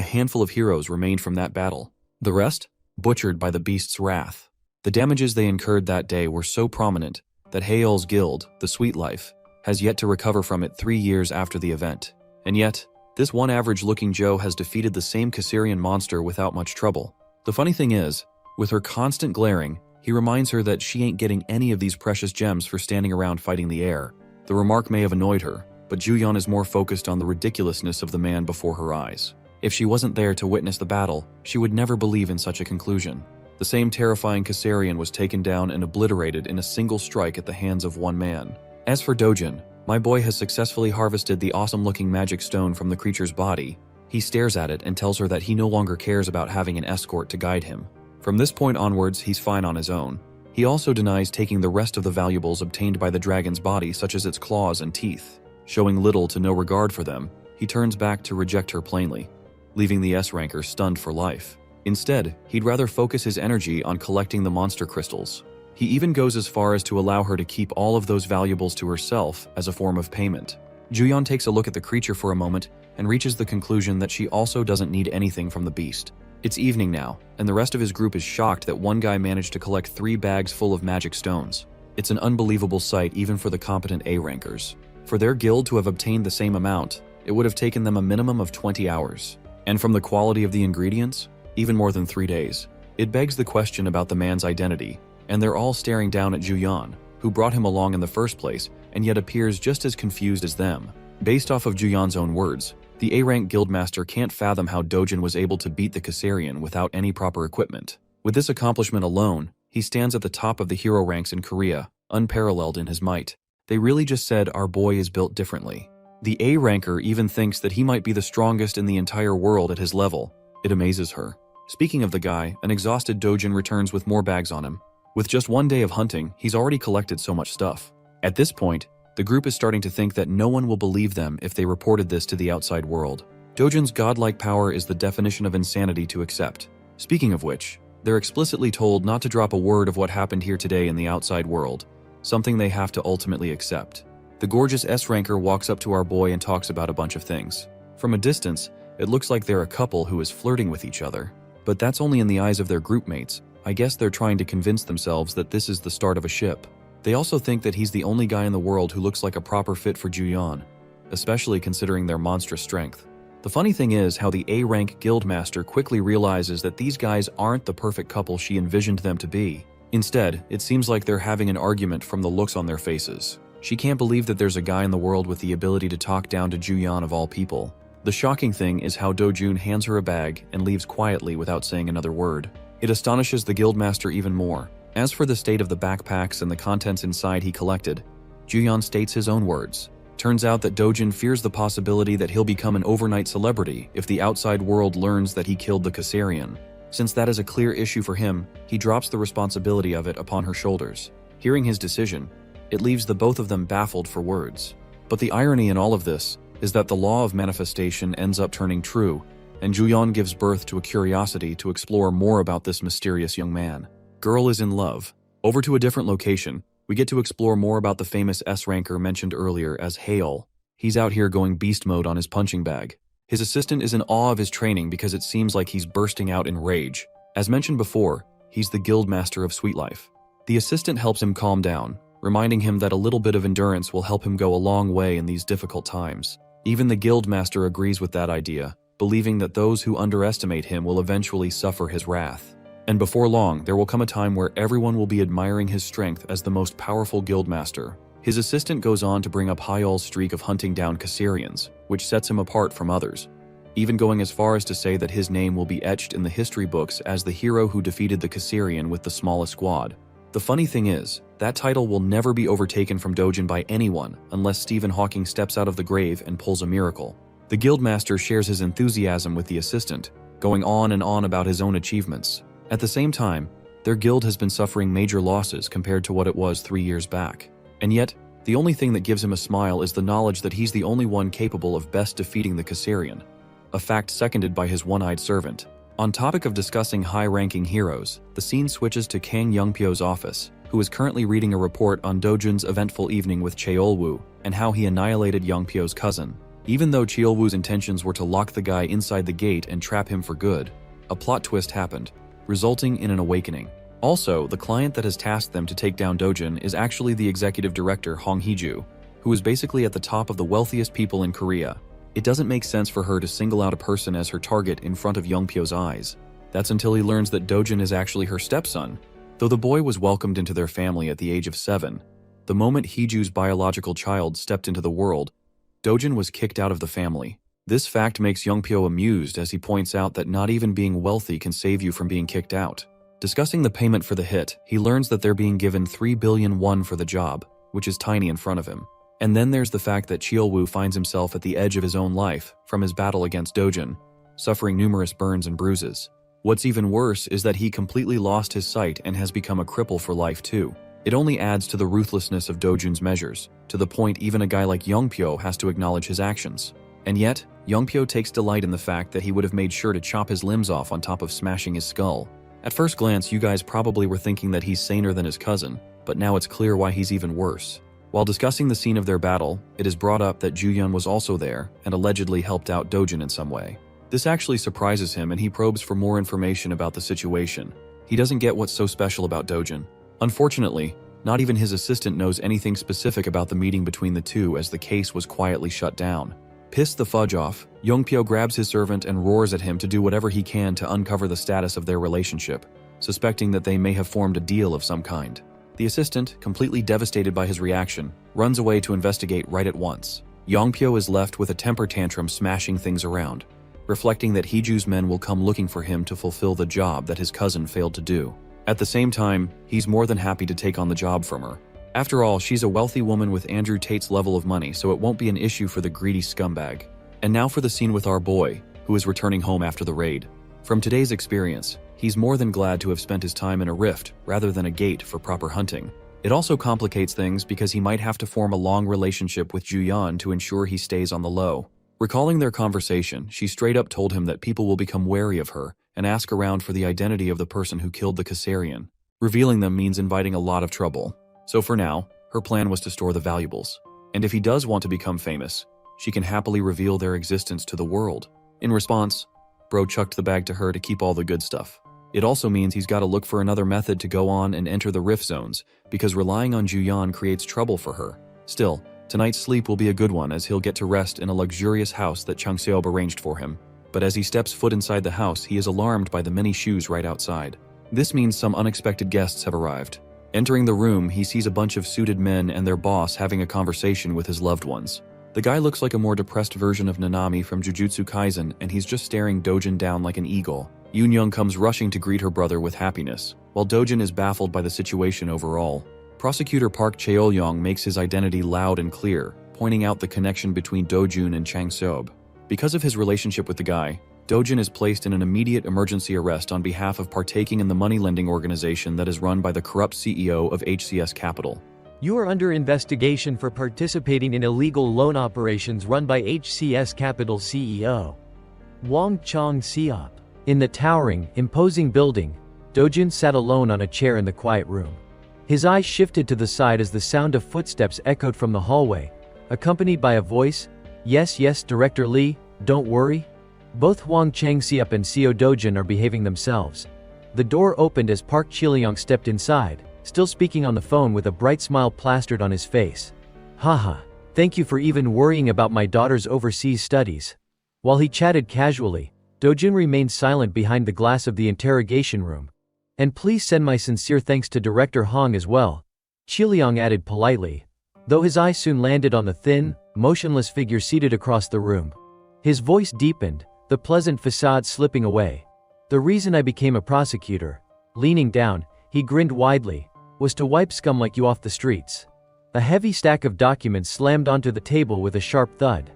handful of heroes remained from that battle. The rest, butchered by the beast's wrath. The damages they incurred that day were so prominent that Hae-il's guild, the Sweet Life, has yet to recover from it 3 years after the event. And yet, this one average-looking Joe has defeated the same Caesarian monster without much trouble. The funny thing is, with her constant glaring, he reminds her that she ain't getting any of these precious gems for standing around fighting the air. The remark may have annoyed her, but Juyeon is more focused on the ridiculousness of the man before her eyes. If she wasn't there to witness the battle, she would never believe in such a conclusion. The same terrifying Caesarian was taken down and obliterated in a single strike at the hands of 1 man. As for Dojin, my boy has successfully harvested the awesome-looking magic stone from the creature's body. He stares at it and tells her that he no longer cares about having an escort to guide him. From this point onwards, he's fine on his own. He also denies taking the rest of the valuables obtained by the dragon's body, such as its claws and teeth. Showing little to no regard for them, he turns back to reject her plainly, leaving the S-ranker stunned for life. Instead, he'd rather focus his energy on collecting the monster crystals. He even goes as far as to allow her to keep all of those valuables to herself as a form of payment. Juyeon takes a look at the creature for a moment and reaches the conclusion that she also doesn't need anything from the beast. It's evening now, and the rest of his group is shocked that one guy managed to collect 3 bags full of magic stones. It's an unbelievable sight even for the competent A-rankers. For their guild to have obtained the same amount, it would have taken them a minimum of 20 hours. And from the quality of the ingredients, even more than 3 days. It begs the question about the man's identity, and they're all staring down at Juyeon, who brought him along in the first place and yet appears just as confused as them. Based off of Juyeon's own words, the A-rank guildmaster can't fathom how Dojin was able to beat the Caesarian without any proper equipment. With this accomplishment alone, he stands at the top of the hero ranks in Korea, unparalleled in his might. They really just said our boy is built differently. The A-ranker even thinks that he might be the strongest in the entire world at his level. It amazes her. Speaking of the guy, an exhausted Dojin returns with more bags on him. With just 1 day of hunting, he's already collected so much stuff. At this point, the group is starting to think that no one will believe them if they reported this to the outside world. Dojin's godlike power is the definition of insanity to accept. Speaking of which, they're explicitly told not to drop a word of what happened here today in the outside world, something they have to ultimately accept. The gorgeous S-ranker walks up to our boy and talks about a bunch of things. From a distance, it looks like they're a couple who is flirting with each other. But that's only in the eyes of their group mates. I guess they're trying to convince themselves that this is the start of a ship. They also think that he's the only guy in the world who looks like a proper fit for Juyeon, especially considering their monstrous strength. The funny thing is how the A-rank guildmaster quickly realizes that these guys aren't the perfect couple she envisioned them to be. Instead, it seems like they're having an argument from the looks on their faces. She can't believe that there's a guy in the world with the ability to talk down to Juyeon of all people. The shocking thing is how Dojun hands her a bag and leaves quietly without saying another word. It astonishes the guildmaster even more. As for the state of the backpacks and the contents inside he collected, Juyeon states his own words. Turns out that Dojin fears the possibility that he'll become an overnight celebrity if the outside world learns that he killed the Caesarian. Since that is a clear issue for him, he drops the responsibility of it upon her shoulders. Hearing his decision, it leaves the both of them baffled for words. But the irony in all of this is that the law of manifestation ends up turning true, and Juyeon gives birth to a curiosity to explore more about this mysterious young man. Girl is in love. Over to a different location, we get to explore more about the famous S-ranker mentioned earlier as Hae-il. He's out here going beast mode on his punching bag. His assistant is in awe of his training because it seems like he's bursting out in rage. As mentioned before, he's the guild master of Sweet Life. The assistant helps him calm down, reminding him that a little bit of endurance will help him go a long way in these difficult times. Even the guild master agrees with that idea, believing that those who underestimate him will eventually suffer his wrath. And before long, there will come a time where everyone will be admiring his strength as the most powerful guildmaster. His assistant goes on to bring up Hae-il's streak of hunting down Caesarians, which sets him apart from others, even going as far as to say that his name will be etched in the history books as the hero who defeated the Caesarian with the smallest squad. The funny thing is, that title will never be overtaken from Dojin by anyone unless Stephen Hawking steps out of the grave and pulls a miracle. The guildmaster shares his enthusiasm with the assistant, going on and on about his own achievements. At the same time, their guild has been suffering major losses compared to what it was 3 years back. And yet, the only thing that gives him a smile is the knowledge that he's the only one capable of best defeating the Kassarian, a fact seconded by his one-eyed servant. On topic of discussing high-ranking heroes, the scene switches to Kang Youngpyo's office, who is currently reading a report on Dojun's eventful evening with Cheolwoo and how he annihilated Youngpyo's cousin. Even though Cheolwoo's intentions were to lock the guy inside the gate and trap him for good, a plot twist happened, resulting in an awakening. Also, the client that has tasked them to take down Dojin is actually the executive director Hong Hee-ju, who is basically at the top of the wealthiest people in Korea. It doesn't make sense for her to single out a person as her target in front of Youngpyo's eyes. That's until he learns that Dojin is actually her stepson. Though the boy was welcomed into their family at the age of 7, the moment Hee-ju's biological child stepped into the world, Dojin was kicked out of the family. This fact makes Youngpyo amused as he points out that not even being wealthy can save you from being kicked out. Discussing the payment for the hit, he learns that they're being given 3 billion won for the job, which is tiny in front of him. And then there's the fact that Cheolwoo finds himself at the edge of his own life from his battle against Dojin, suffering numerous burns and bruises. What's even worse is that he completely lost his sight and has become a cripple for life too. It only adds to the ruthlessness of Dojun's measures, to the point even a guy like Youngpyo has to acknowledge his actions. And yet, Youngpyo takes delight in the fact that he would have made sure to chop his limbs off on top of smashing his skull. At first glance, you guys probably were thinking that he's saner than his cousin, but now it's clear why he's even worse. While discussing the scene of their battle, it is brought up that Ju-yeon was also there and allegedly helped out Dojin in some way. This actually surprises him and he probes for more information about the situation. He doesn't get what's so special about Dojin. Unfortunately, not even his assistant knows anything specific about the meeting between the two as the case was quietly shut down. Pissed the fudge off, Youngpyo grabs his servant and roars at him to do whatever he can to uncover the status of their relationship, suspecting that they may have formed a deal of some kind. The assistant, completely devastated by his reaction, runs away to investigate right at once. Youngpyo is left with a temper tantrum smashing things around, reflecting that Hee-ju's men will come looking for him to fulfill the job that his cousin failed to do. At the same time, he's more than happy to take on the job from her. After all, she's a wealthy woman with Andrew Tate's level of money, so it won't be an issue for the greedy scumbag. And now for the scene with our boy, who is returning home after the raid. From today's experience, he's more than glad to have spent his time in a rift rather than a gate for proper hunting. It also complicates things because he might have to form a long relationship with Ju-yeon to ensure he stays on the low. Recalling their conversation, she straight up told him that people will become wary of her and ask around for the identity of the person who killed the Kassarian. Revealing them means inviting a lot of trouble. So for now, her plan was to store the valuables. And if he does want to become famous, she can happily reveal their existence to the world. In response, Bro chucked the bag to her to keep all the good stuff. It also means he's got to look for another method to go on and enter the rift zones, because relying on Ju-yeon creates trouble for her. Still, tonight's sleep will be a good one as he'll get to rest in a luxurious house that Chung Seob arranged for him. But as he steps foot inside the house, he is alarmed by the many shoes right outside. This means some unexpected guests have arrived. Entering the room, he sees a bunch of suited men and their boss having a conversation with his loved ones. The guy looks like a more depressed version of Nanami from Jujutsu Kaisen, and he's just staring Dojin down like an eagle. Yoon-young comes rushing to greet her brother with happiness, while Dojin is baffled by the situation overall. Prosecutor Park Cheol-yong makes his identity loud and clear, pointing out the connection between Dojun and Chang Seob. Because of his relationship with the guy, Dojin is placed in an immediate emergency arrest on behalf of partaking in the money-lending organization that is run by the corrupt CEO of HCS Capital. You are under investigation for participating in illegal loan operations run by HCS Capital CEO Wang Chong-seop. In the towering, imposing building, Dojin sat alone on a chair in the quiet room. His eyes shifted to the side as the sound of footsteps echoed from the hallway, accompanied by a voice, "Yes, yes, Director Lee, don't worry." Both Wang Chang-seop and Seo Dojin are behaving themselves. The door opened as Park Cheol-yong stepped inside, still speaking on the phone with a bright smile plastered on his face. "Haha, thank you for even worrying about my daughter's overseas studies." While he chatted casually, Dojin remained silent behind the glass of the interrogation room. "And please send my sincere thanks to Director Hong as well," Cheol-yong added politely, though his eye soon landed on the thin, motionless figure seated across the room. His voice deepened, the pleasant facade slipping away. "The reason I became a prosecutor." Leaning down, he grinned widely. was to wipe scum like you off the streets. A heavy stack of documents slammed onto the table with a sharp thud.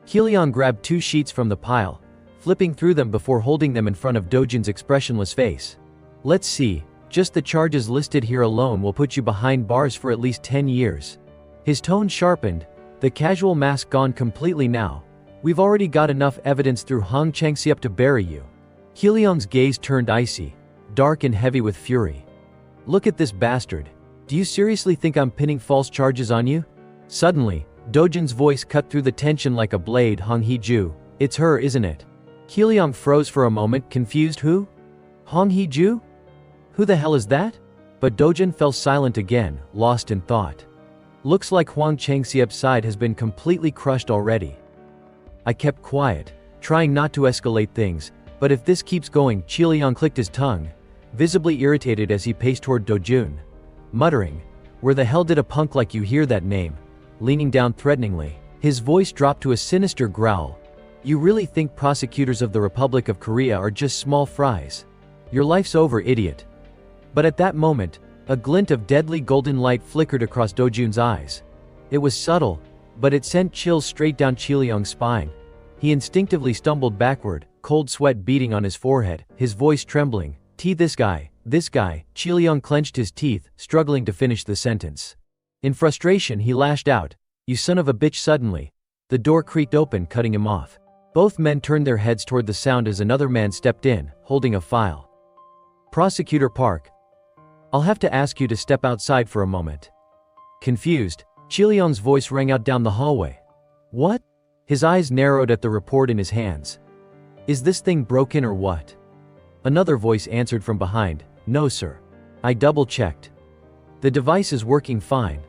Hyeon grabbed 2 sheets from the pile, flipping through them before holding them in front of Dojun's expressionless face. Let's see, just the charges listed here alone will put you behind bars for at least 10 years. His tone sharpened, the casual mask gone completely now. We've already got enough evidence through Hong Chang-seop to bury you. Hyeon's gaze turned icy, dark and heavy with fury. Look at this bastard. Do you seriously think I'm pinning false charges on you? Suddenly, Dojun's voice cut through the tension like a blade. Hong Hee-ju, it's her, isn't it? Hyeon froze for a moment, confused. Who? Hong Hee-ju? Who the hell is that? But Dojun fell silent again, lost in thought. Looks like Hwang Chang-seop's side has been completely crushed already. I kept quiet, trying not to escalate things, but if this keeps going, Hyeon clicked his tongue, visibly irritated as he paced toward Dojun, muttering, where the hell did a punk like you hear that name? Leaning down threateningly, his voice dropped to a sinister growl. You really think prosecutors of the Republic of Korea are just small fries? Your life's over, idiot. But at that moment, a glint of deadly golden light flickered across Dojun's eyes. It was subtle, but it sent chills straight down Hyeon's spine. He instinctively stumbled backward, cold sweat beading on his forehead, his voice trembling. This guy. Hyeon clenched his teeth, struggling to finish the sentence. In frustration, he lashed out, you son of a bitch. Suddenly, the door creaked open, cutting him off. Both men turned their heads toward the sound as another man stepped in, holding a file. Prosecutor Park. I'll have to ask you to step outside for a moment. Confused, Hyeon's voice rang out down the hallway. What? His eyes narrowed at the report in his hands. Is this thing broken or what? Another voice answered from behind. No, sir. I double-checked. The device is working fine.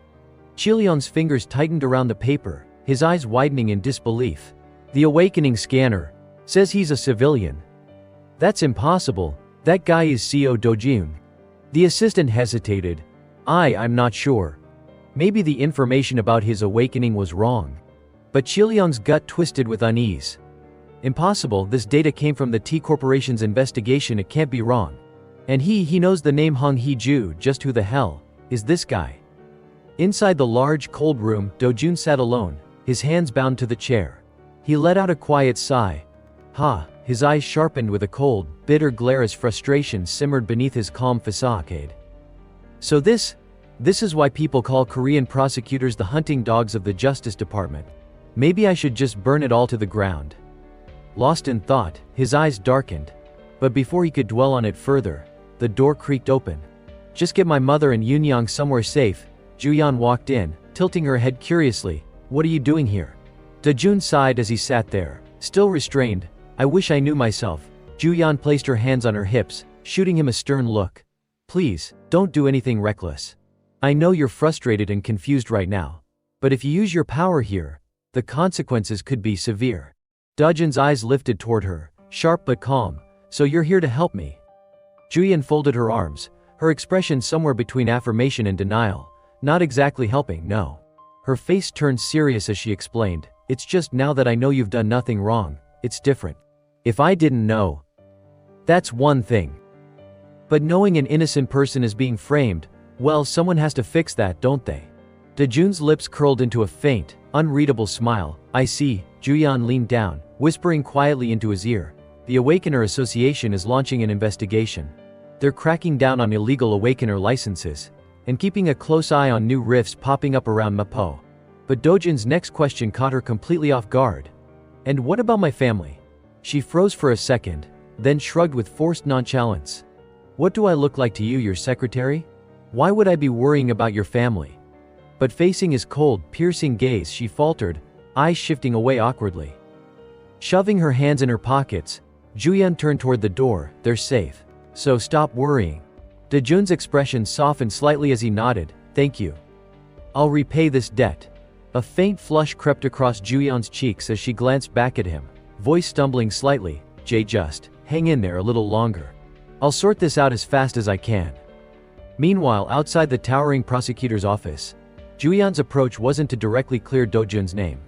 Hyeon's fingers tightened around the paper, his eyes widening in disbelief. The awakening scanner says he's a civilian. That's impossible. That guy is CO Dojun. The assistant hesitated. I'm not sure. Maybe the information about his awakening was wrong. But Hyeon's gut twisted with unease. Impossible, this data came from the T Corporation's investigation, it can't be wrong. And he knows the name Hong Hee-ju, just who the hell is this guy? Inside the large, cold room, Dojun sat alone, his hands bound to the chair. He let out a quiet sigh. His eyes sharpened with a cold, bitter glare as frustration simmered beneath his calm facade. So this is why people call Korean prosecutors the hunting dogs of the Justice Department. Maybe I should just burn it all to the ground. Lost in thought, his eyes darkened. But before he could dwell on it further, the door creaked open. Just get my mother and Yunyang somewhere safe. Juyeon walked in, tilting her head curiously. What are you doing here? Dojun sighed as he sat there, still restrained. I wish I knew myself. Juyeon placed her hands on her hips, shooting him a stern look. Please, don't do anything reckless. I know you're frustrated and confused right now. But if you use your power here, the consequences could be severe. Dojun's eyes lifted toward her, sharp but calm. So you're here to help me? Juyeon folded her arms, her expression somewhere between affirmation and denial. Not exactly helping, no. Her face turned serious as she explained. It's just now that I know you've done nothing wrong, it's different. If I didn't know, that's one thing. But knowing an innocent person is being framed, well, someone has to fix that, don't they? Dojun's lips curled into a faint, unreadable smile. I see. Juyeon leaned down, whispering quietly into his ear. The Awakener Association is launching an investigation. They're cracking down on illegal Awakener licenses, and keeping a close eye on new rifts popping up around Mapo. But Dojun's next question caught her completely off guard. And what about my family? She froze for a second, then shrugged with forced nonchalance. What do I look like to you, your secretary? Why would I be worrying about your family? But facing his cold, piercing gaze, she faltered, eyes shifting away awkwardly. Shoving her hands in her pockets, Juyeon turned toward the door. They're safe. So stop worrying. Dojun's expression softened slightly as he nodded. Thank you. I'll repay this debt. A faint flush crept across Juyeon's cheeks as she glanced back at him, voice stumbling slightly. Just hang in there a little longer. I'll sort this out as fast as I can. Meanwhile, outside the towering prosecutor's office, Juyeon's approach wasn't to directly clear Dojun's name.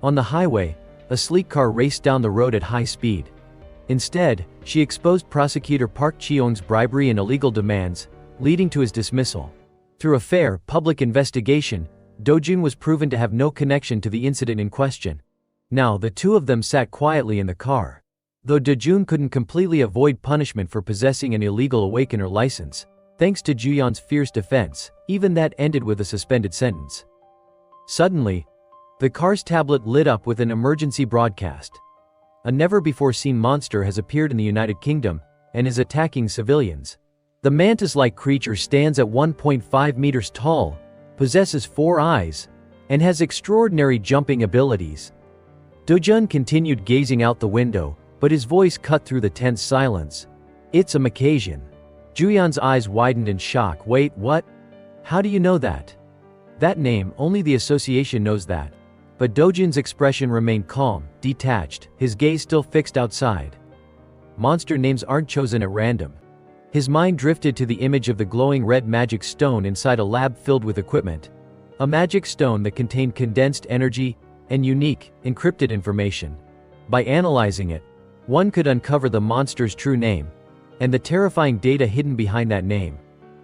On the highway, a sleek car raced down the road at high speed. Instead, she exposed Prosecutor Park Cheong's bribery and illegal demands, leading to his dismissal. Through a fair, public investigation, Dojun was proven to have no connection to the incident in question. Now the two of them sat quietly in the car. Though Dojun couldn't completely avoid punishment for possessing an illegal awakener license, thanks to Juyeon's fierce defense, even that ended with a suspended sentence. Suddenly, the car's tablet lit up with an emergency broadcast. A never-before-seen monster has appeared in the United Kingdom and is attacking civilians. The mantis-like creature stands at 1.5 meters tall, possesses 4 eyes, and has extraordinary jumping abilities. Dojun continued gazing out the window, but his voice cut through the tense silence. "It's a Macassian." Juyeon's eyes widened in shock. "Wait, what? How do you know that?" "That name, only the association knows that." But Dojun's expression remained calm, detached, his gaze still fixed outside. Monster names aren't chosen at random. His mind drifted to the image of the glowing red magic stone inside a lab filled with equipment. A magic stone that contained condensed energy and unique, encrypted information. By analyzing it, one could uncover the monster's true name and the terrifying data hidden behind that name.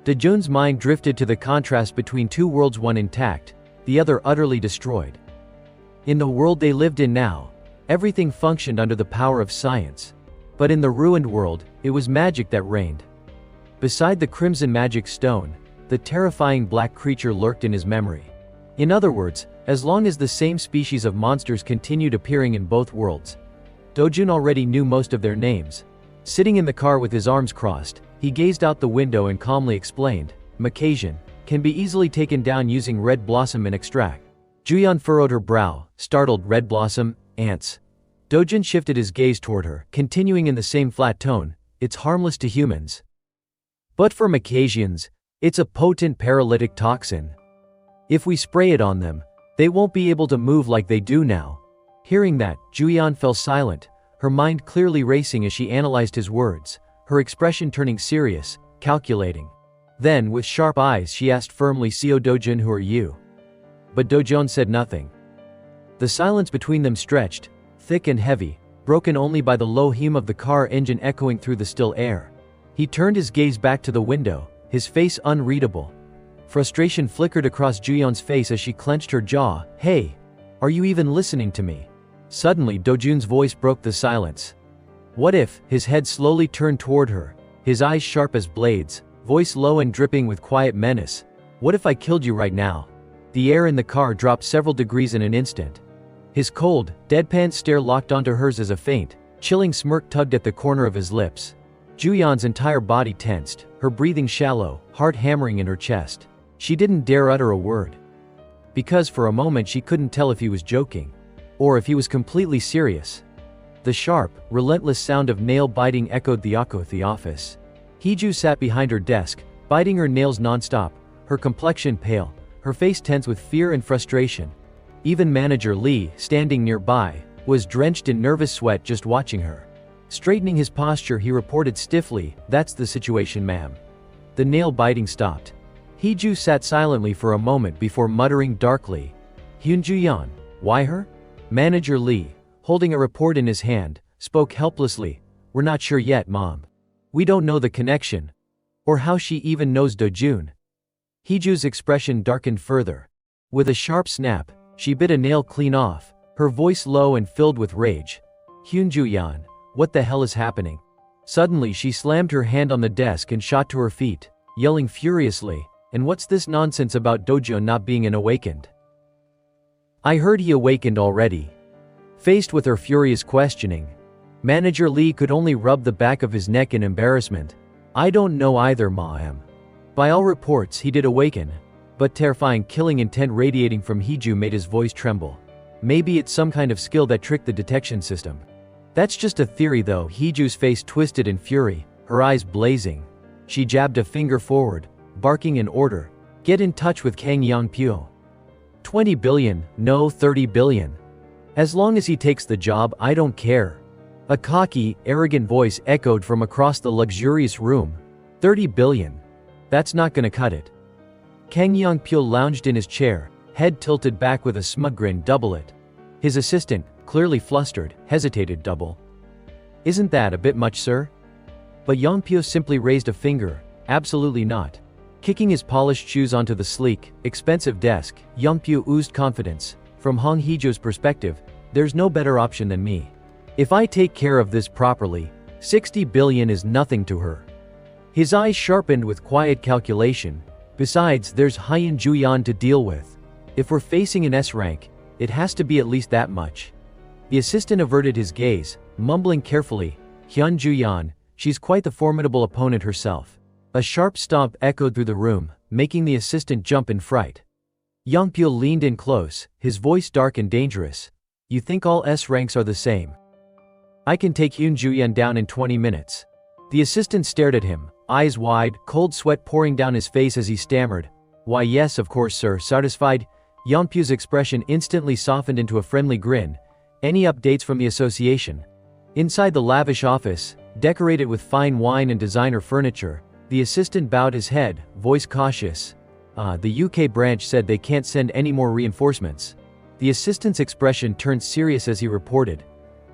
Dojun's mind drifted to the contrast between two worlds, one intact, the other utterly destroyed. In the world they lived in now, everything functioned under the power of science. But in the ruined world, it was magic that reigned. Beside the crimson magic stone, the terrifying black creature lurked in his memory. In other words, as long as the same species of monsters continued appearing in both worlds, Dojun already knew most of their names. Sitting in the car with his arms crossed, he gazed out the window and calmly explained, "Macassian can be easily taken down using red blossom and extract." Juyeon furrowed her brow, startled. "Red blossom, ants." Dojun shifted his gaze toward her, continuing in the same flat tone, "It's harmless to humans. But for Macassians, it's a potent paralytic toxin. If we spray it on them, they won't be able to move like they do now." Hearing that, Juyeon fell silent, her mind clearly racing as she analyzed his words, her expression turning serious, calculating. Then, with sharp eyes, she asked firmly, "Seo Dojun, who are you?" But Dojun said nothing. The silence between them stretched, thick and heavy, broken only by the low hum of the car engine echoing through the still air. He turned his gaze back to the window, his face unreadable. Frustration flickered across Juyeon's face as she clenched her jaw. "Hey, are you even listening to me?" Suddenly Dojun's voice broke the silence. "What if?" His head slowly turned toward her, his eyes sharp as blades, voice low and dripping with quiet menace. "What if I killed you right now?" The air in the car dropped several degrees in an instant. His cold, deadpan stare locked onto hers as a faint, chilling smirk tugged at the corner of his lips. Juyeon's entire body tensed, her breathing shallow, heart hammering in her chest. She didn't dare utter a word. Because for a moment she couldn't tell if he was joking, or if he was completely serious. The sharp, relentless sound of nail biting echoed the office. Heejoo sat behind her desk, biting her nails nonstop, her complexion pale, her face tense with fear and frustration. Even manager Lee, standing nearby, was drenched in nervous sweat just watching her. Straightening his posture, he reported stiffly, "That's the situation, ma'am." The nail biting stopped. Heejoo sat silently for a moment before muttering darkly, "Hyun Juyeon, why her?" Manager Lee, holding a report in his hand, spoke helplessly, "We're not sure yet, Mom. We don't know the connection. Or how she even knows Dojun." Heejoo's expression darkened further. With a sharp snap, she bit a nail clean off, her voice low and filled with rage. "Hyun Juyeon, what the hell is happening?" Suddenly she slammed her hand on the desk and shot to her feet, yelling furiously, "And what's this nonsense about Dojun not being an awakened? I heard he awakened already." Faced with her furious questioning, Manager Lee could only rub the back of his neck in embarrassment. "I don't know either, ma'am. By all reports he did awaken, but terrifying killing intent radiating from Heejoo made his voice tremble. Maybe it's some kind of skill that tricked the detection system." "That's just a theory though." Heejoo's face twisted in fury, her eyes blazing. She jabbed a finger forward, barking an order, "Get in touch with Kang Yang-pyo. 20 billion, no 30 billion. As long as he takes the job, I don't care." A cocky, arrogant voice echoed from across the luxurious room. 30 billion. That's not gonna cut it. Kang Yang-pyo lounged in his chair, head tilted back with a smug grin. "Double it." His assistant, clearly flustered, hesitated. "Double? Isn't that a bit much, sir?" But Yang-pyo simply raised a finger, Absolutely not. Kicking his polished shoes onto the sleek, expensive desk, Youngpyo oozed confidence. From Hong Heejo's perspective, there's no better option than me. If I take care of this properly, 60 billion is nothing to her. His eyes sharpened with quiet calculation. Besides, there's Hyun Juyan to deal with. If we're facing an S rank, it has to be at least that much. The assistant averted his gaze, mumbling carefully, Hyun Juyan, she's quite the formidable opponent herself. A sharp stomp echoed through the room, making the assistant jump in fright. Youngpyo leaned in close, his voice dark and dangerous. You think all S ranks are the same? I can take Hyun Juyan down in 20 minutes. The assistant stared at him, eyes wide, cold sweat pouring down his face as he stammered. Why yes, of course sir. Satisfied, Youngpyo's expression instantly softened into a friendly grin. Any updates from the association? Inside the lavish office, decorated with fine wine and designer furniture, the assistant bowed his head, voice cautious. The UK branch said they can't send any more reinforcements. The assistant's expression turned serious as he reported.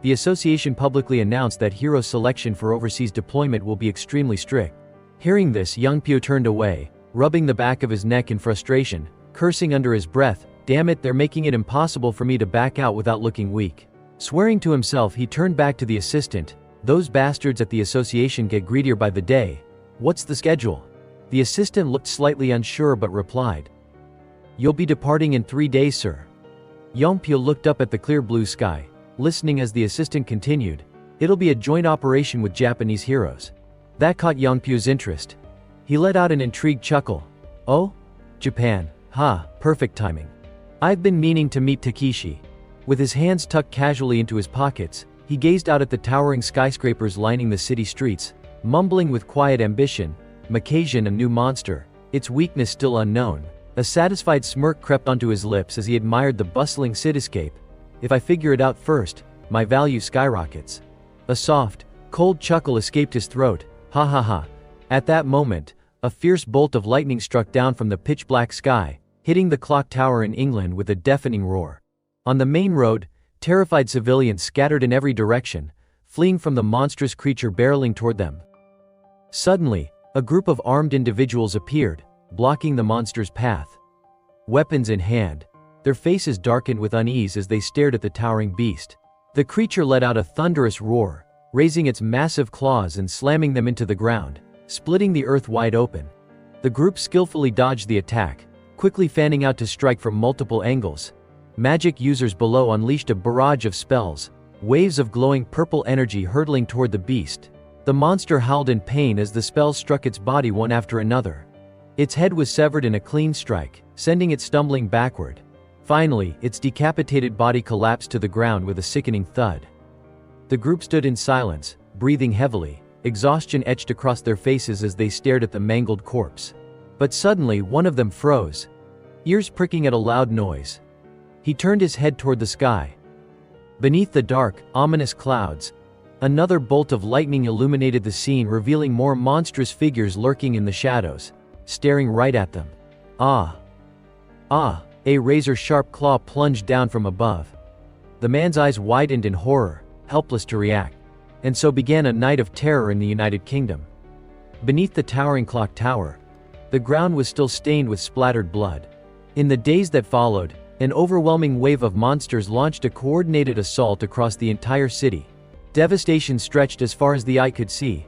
The association publicly announced that hero selection for overseas deployment will be extremely strict. Hearing this, Youngpyo turned away, rubbing the back of his neck in frustration, cursing under his breath, damn it, they're making it impossible for me to back out without looking weak. Swearing to himself, he turned back to the assistant. Those bastards at the association get greedier by the day. What's the schedule? The assistant looked slightly unsure but replied. You'll be departing in 3 days, sir. Youngpyo looked up at the clear blue sky, listening as the assistant continued. It'll be a joint operation with Japanese heroes. That caught Youngpyo's interest. He let out an intrigued chuckle. Oh? Japan. Ha, perfect timing. I've been meaning to meet Takeshi. With his hands tucked casually into his pockets, he gazed out at the towering skyscrapers lining the city streets, mumbling with quiet ambition, Macasian, a new monster, its weakness still unknown. A satisfied smirk crept onto his lips as he admired the bustling cityscape. If I figure it out first, my value skyrockets. A soft, cold chuckle escaped his throat. Ha ha ha. At that moment, a fierce bolt of lightning struck down from the pitch-black sky, hitting the clock tower in England with a deafening roar. On the main road, terrified civilians scattered in every direction, fleeing from the monstrous creature barreling toward them. Suddenly, a group of armed individuals appeared, blocking the monster's path. Weapons in hand, their faces darkened with unease as they stared at the towering beast. The creature let out a thunderous roar, raising its massive claws and slamming them into the ground, splitting the earth wide open. The group skillfully dodged the attack, quickly fanning out to strike from multiple angles. Magic users below unleashed a barrage of spells, waves of glowing purple energy hurtling toward the beast. The monster howled in pain as the spells struck its body one after another. Its head was severed in a clean strike, sending it stumbling backward. Finally, its decapitated body collapsed to the ground with a sickening thud. The group stood in silence, breathing heavily, exhaustion etched across their faces as they stared at the mangled corpse. But suddenly one of them froze, ears pricking at a loud noise. He turned his head toward the sky. Beneath the dark, ominous clouds, another bolt of lightning illuminated the scene, revealing more monstrous figures lurking in the shadows, staring right at them. Ah! A razor-sharp claw plunged down from above. The man's eyes widened in horror, helpless to react. And so began a night of terror in the United Kingdom. Beneath the towering clock tower, the ground was still stained with splattered blood. In the days that followed, an overwhelming wave of monsters launched a coordinated assault across the entire city. Devastation stretched as far as the eye could see.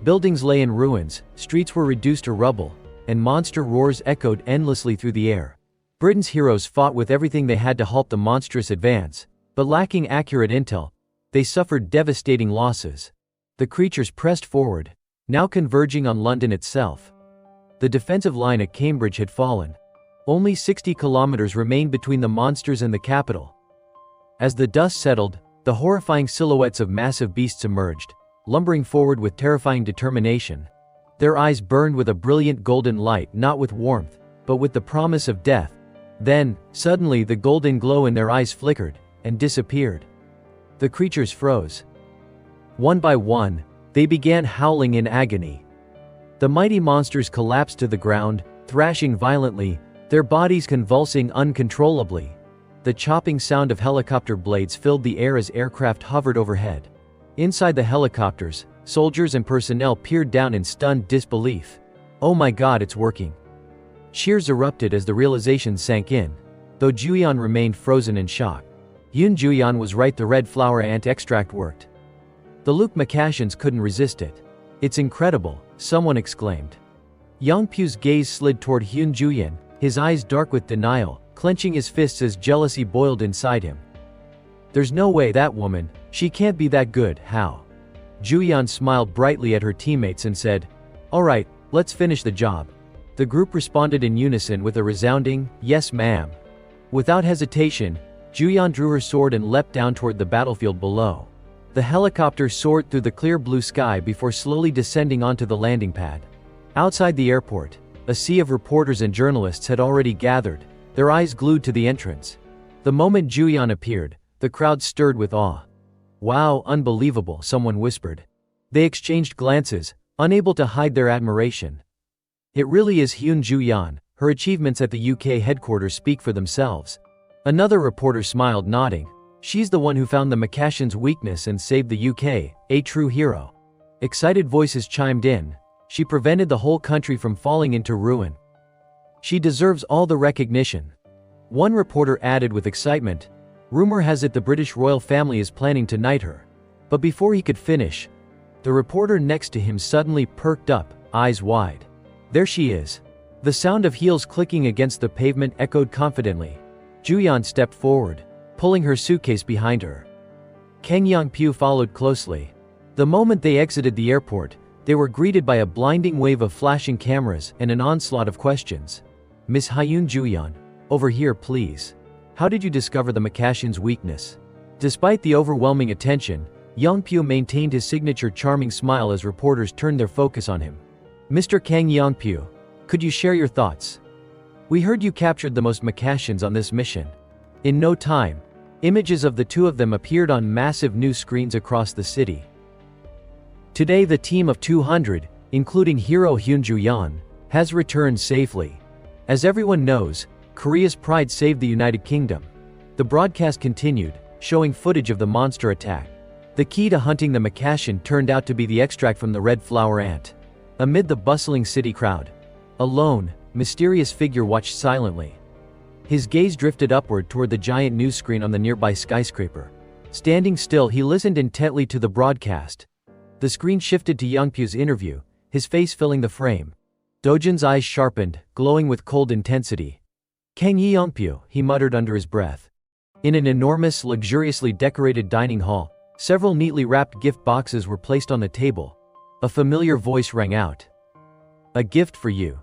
Buildings lay in ruins, streets were reduced to rubble, and monster roars echoed endlessly through the air. Britain's heroes fought with everything they had to halt the monstrous advance, but lacking accurate intel, they suffered devastating losses. The creatures pressed forward, now converging on London itself. The defensive line at Cambridge had fallen. Only 60 kilometers remained between the monsters and the capital. As the dust settled, the horrifying silhouettes of massive beasts emerged, lumbering forward with terrifying determination. Their eyes burned with a brilliant golden light, not with warmth, but with the promise of death. Then, suddenly the golden glow in their eyes flickered, and disappeared. The creatures froze. One by one, they began howling in agony. The mighty monsters collapsed to the ground, thrashing violently, their bodies convulsing uncontrollably. The chopping sound of helicopter blades filled the air as aircraft hovered overhead. Inside the helicopters, soldiers and personnel peered down in stunned disbelief. Oh my god, it's working. Cheers erupted as the realization sank in, though Juyeon remained frozen in shock. Yoon Juyeon was right, the red flower ant extract worked. The Luke Makashans couldn't resist it. It's incredible, someone exclaimed. Yongpyo's gaze slid toward Hyun Juyeon, his eyes dark with denial, clenching his fists as jealousy boiled inside him. There's no way, that woman, she can't be that good, how? Juyeon smiled brightly at her teammates and said, "Alright, let's finish the job." The group responded in unison with a resounding, "Yes ma'am." Without hesitation, Juyeon drew her sword and leapt down toward the battlefield below. The helicopter soared through the clear blue sky before slowly descending onto the landing pad. Outside the airport, a sea of reporters and journalists had already gathered, their eyes glued to the entrance. The moment Juyeon appeared, the crowd stirred with awe. "Wow, unbelievable," someone whispered. They exchanged glances, unable to hide their admiration. It really is Hyun Juyeon, her achievements at the UK headquarters speak for themselves. Another reporter smiled, nodding. She's the one who found the Makashans' weakness and saved the UK, a true hero. Excited voices chimed in. She prevented the whole country from falling into ruin. She deserves all the recognition. One reporter added with excitement. Rumor has it the British royal family is planning to knight her. But before he could finish, the reporter next to him suddenly perked up, eyes wide. There she is. The sound of heels clicking against the pavement echoed confidently. Juyeon stepped forward, pulling her suitcase behind her. Kang Yongpyo followed closely. The moment they exited the airport, they were greeted by a blinding wave of flashing cameras and an onslaught of questions. "Miss Hyun Juyeon, over here please. How did you discover the Makashans' weakness?" Despite the overwhelming attention, Yongpyo maintained his signature charming smile as reporters turned their focus on him. "Mr. Kang Yongpyo, could you share your thoughts? We heard you captured the most Makashans on this mission." In no time, images of the two of them appeared on massive new screens across the city. Today the team of 200, including hero Hyun Juyeon, has returned safely. As everyone knows, Korea's pride saved the United Kingdom. The broadcast continued, showing footage of the monster attack. The key to hunting the Makashan turned out to be the extract from the red flower ant. Amid the bustling city crowd, a lone, mysterious figure watched silently. His gaze drifted upward toward the giant news screen on the nearby skyscraper. Standing still, he listened intently to the broadcast. The screen shifted to Yongpyo's interview, his face filling the frame. Dojun's eyes sharpened, glowing with cold intensity. "Kang Yongpyo," he muttered under his breath. In an enormous, luxuriously decorated dining hall, several neatly wrapped gift boxes were placed on the table. A familiar voice rang out. "A gift for you."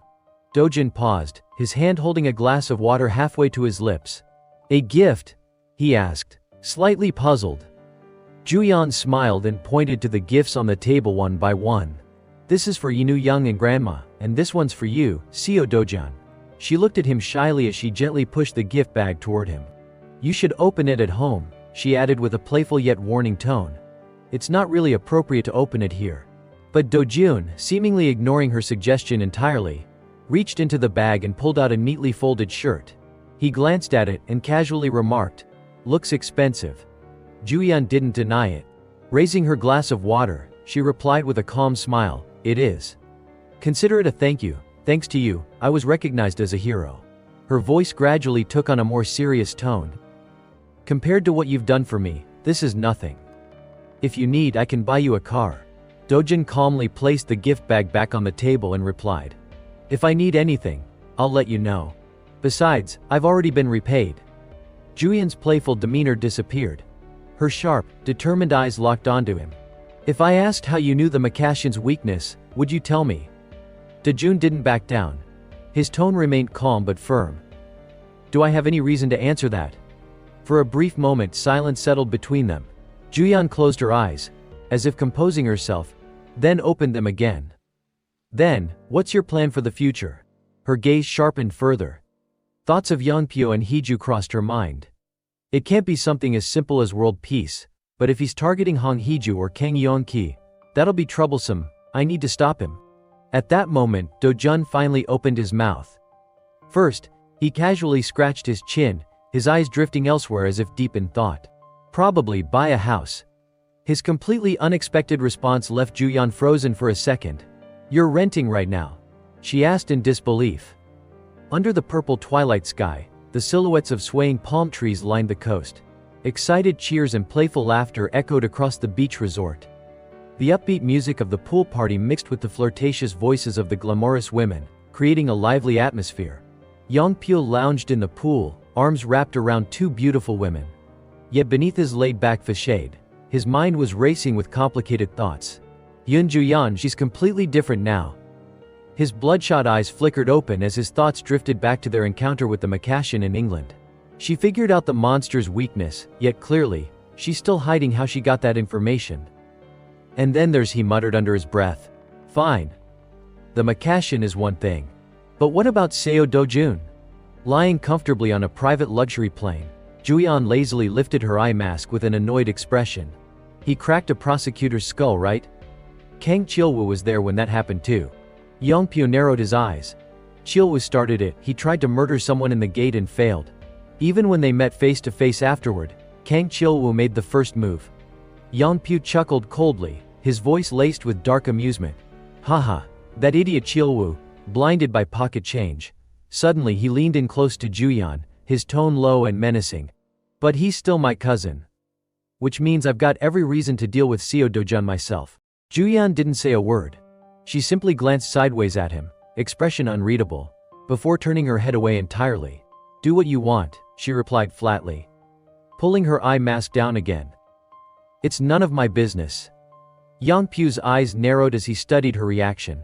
Dojun paused, his hand holding a glass of water halfway to his lips. "A gift?" he asked, slightly puzzled. Juyeon smiled and pointed to the gifts on the table one by one. "This is for Yinu Young and Grandma, and this one's for you, Seo Dojun." She looked at him shyly as she gently pushed the gift bag toward him. "You should open it at home," she added with a playful yet warning tone. "It's not really appropriate to open it here." But Dojun, seemingly ignoring her suggestion entirely, reached into the bag and pulled out a neatly folded shirt. He glanced at it and casually remarked, "Looks expensive." Juyeon didn't deny it. Raising her glass of water, she replied with a calm smile, "It is. Consider it a thank you. Thanks to you, I was recognized as a hero." Her voice gradually took on a more serious tone. "Compared to what you've done for me, this is nothing. If you need, I can buy you a car." Dojun calmly placed the gift bag back on the table and replied, "If I need anything, I'll let you know. Besides, I've already been repaid." Juyeon's playful demeanor disappeared. Her sharp, determined eyes locked onto him. "If I asked how you knew the Makashan's weakness, would you tell me?" Dojun didn't back down. His tone remained calm but firm. "Do I have any reason to answer that?" For a brief moment silence settled between them. Juyeon closed her eyes, as if composing herself, then opened them again. "Then, what's your plan for the future?" Her gaze sharpened further. Thoughts of Yongpyo and Heju crossed her mind. It can't be something as simple as world peace, but if he's targeting Hong Heju or Kang Yeonki, that'll be troublesome. I need to stop him. At that moment, Dojun finally opened his mouth. First, he casually scratched his chin, his eyes drifting elsewhere as if deep in thought. "Probably buy a house." His completely unexpected response left Juyeon frozen for a second. "You're renting right now?" she asked in disbelief. Under the purple twilight sky, the silhouettes of swaying palm trees lined the coast. Excited cheers and playful laughter echoed across the beach resort. The upbeat music of the pool party mixed with the flirtatious voices of the glamorous women, creating a lively atmosphere. Yongpyo lounged in the pool, arms wrapped around two beautiful women. Yet beneath his laid-back facade, his mind was racing with complicated thoughts. Yun Juyan, she's completely different now. His bloodshot eyes flickered open as his thoughts drifted back to their encounter with the Makashin in England. She figured out the monster's weakness, yet clearly, she's still hiding how she got that information. And then there's, he muttered under his breath. Fine. The Makashin is one thing. But what about Seo Dojun? Lying comfortably on a private luxury plane, Juyan lazily lifted her eye mask with an annoyed expression. He cracked a prosecutor's skull, right? Kang Chilwoo was there when that happened too. Yongpyo narrowed his eyes. Chilwoo started it, he tried to murder someone in the gate and failed. Even when they met face to face afterward, Kang Chilwoo made the first move. Yongpyo chuckled coldly, his voice laced with dark amusement. Haha, that idiot Chilwoo, blinded by pocket change. Suddenly he leaned in close to Juyan, his tone low and menacing. But he's still my cousin. Which means I've got every reason to deal with Seo Dojun myself. Juyan didn't say a word. She simply glanced sideways at him, expression unreadable, before turning her head away entirely. Do what you want, she replied flatly, pulling her eye mask down again. It's none of my business. Yongpyo's eyes narrowed as he studied her reaction.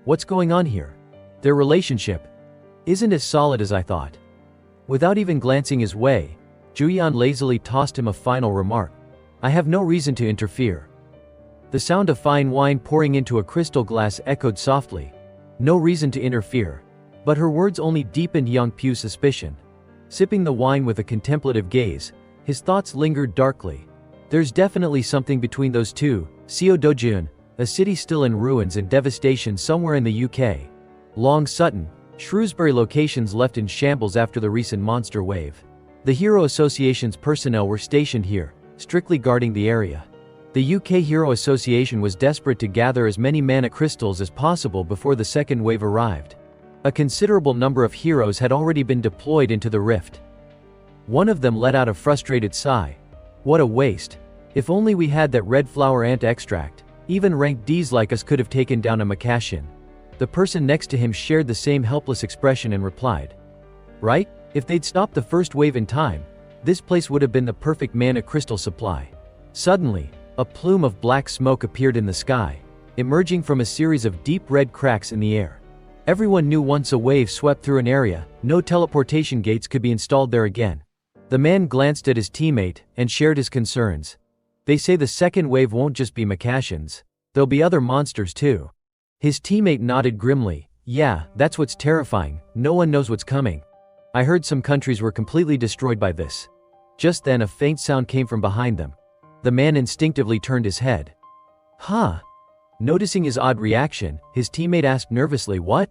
What's going on here? Their relationship isn't as solid as I thought. Without even glancing his way, Juyan lazily tossed him a final remark. I have no reason to interfere. The sound of fine wine pouring into a crystal glass echoed softly. No reason to interfere. But her words only deepened Yongpyo's suspicion. Sipping the wine with a contemplative gaze, his thoughts lingered darkly. There's definitely something between those two. Seo Dojun, a city still in ruins and devastation somewhere in the UK. Long Sutton, Shrewsbury locations left in shambles after the recent monster wave. The Hero Association's personnel were stationed here, strictly guarding the area. The UK Hero Association was desperate to gather as many mana crystals as possible before the second wave arrived. A considerable number of heroes had already been deployed into the rift. One of them let out a frustrated sigh. What a waste. If only we had that red flower ant extract. Even rank Ds like us could have taken down a Makashin. The person next to him shared the same helpless expression and replied. Right? If they'd stopped the first wave in time, this place would have been the perfect mana crystal supply. Suddenly, a plume of black smoke appeared in the sky, emerging from a series of deep red cracks in the air. Everyone knew once a wave swept through an area, no teleportation gates could be installed there again. The man glanced at his teammate and shared his concerns. They say the second wave won't just be Makashins. There'll be other monsters too. His teammate nodded grimly. Yeah, that's what's terrifying, no one knows what's coming. I heard some countries were completely destroyed by this. Just then a faint sound came from behind them. The man instinctively turned his head. Huh? Noticing his odd reaction, his teammate asked nervously, what?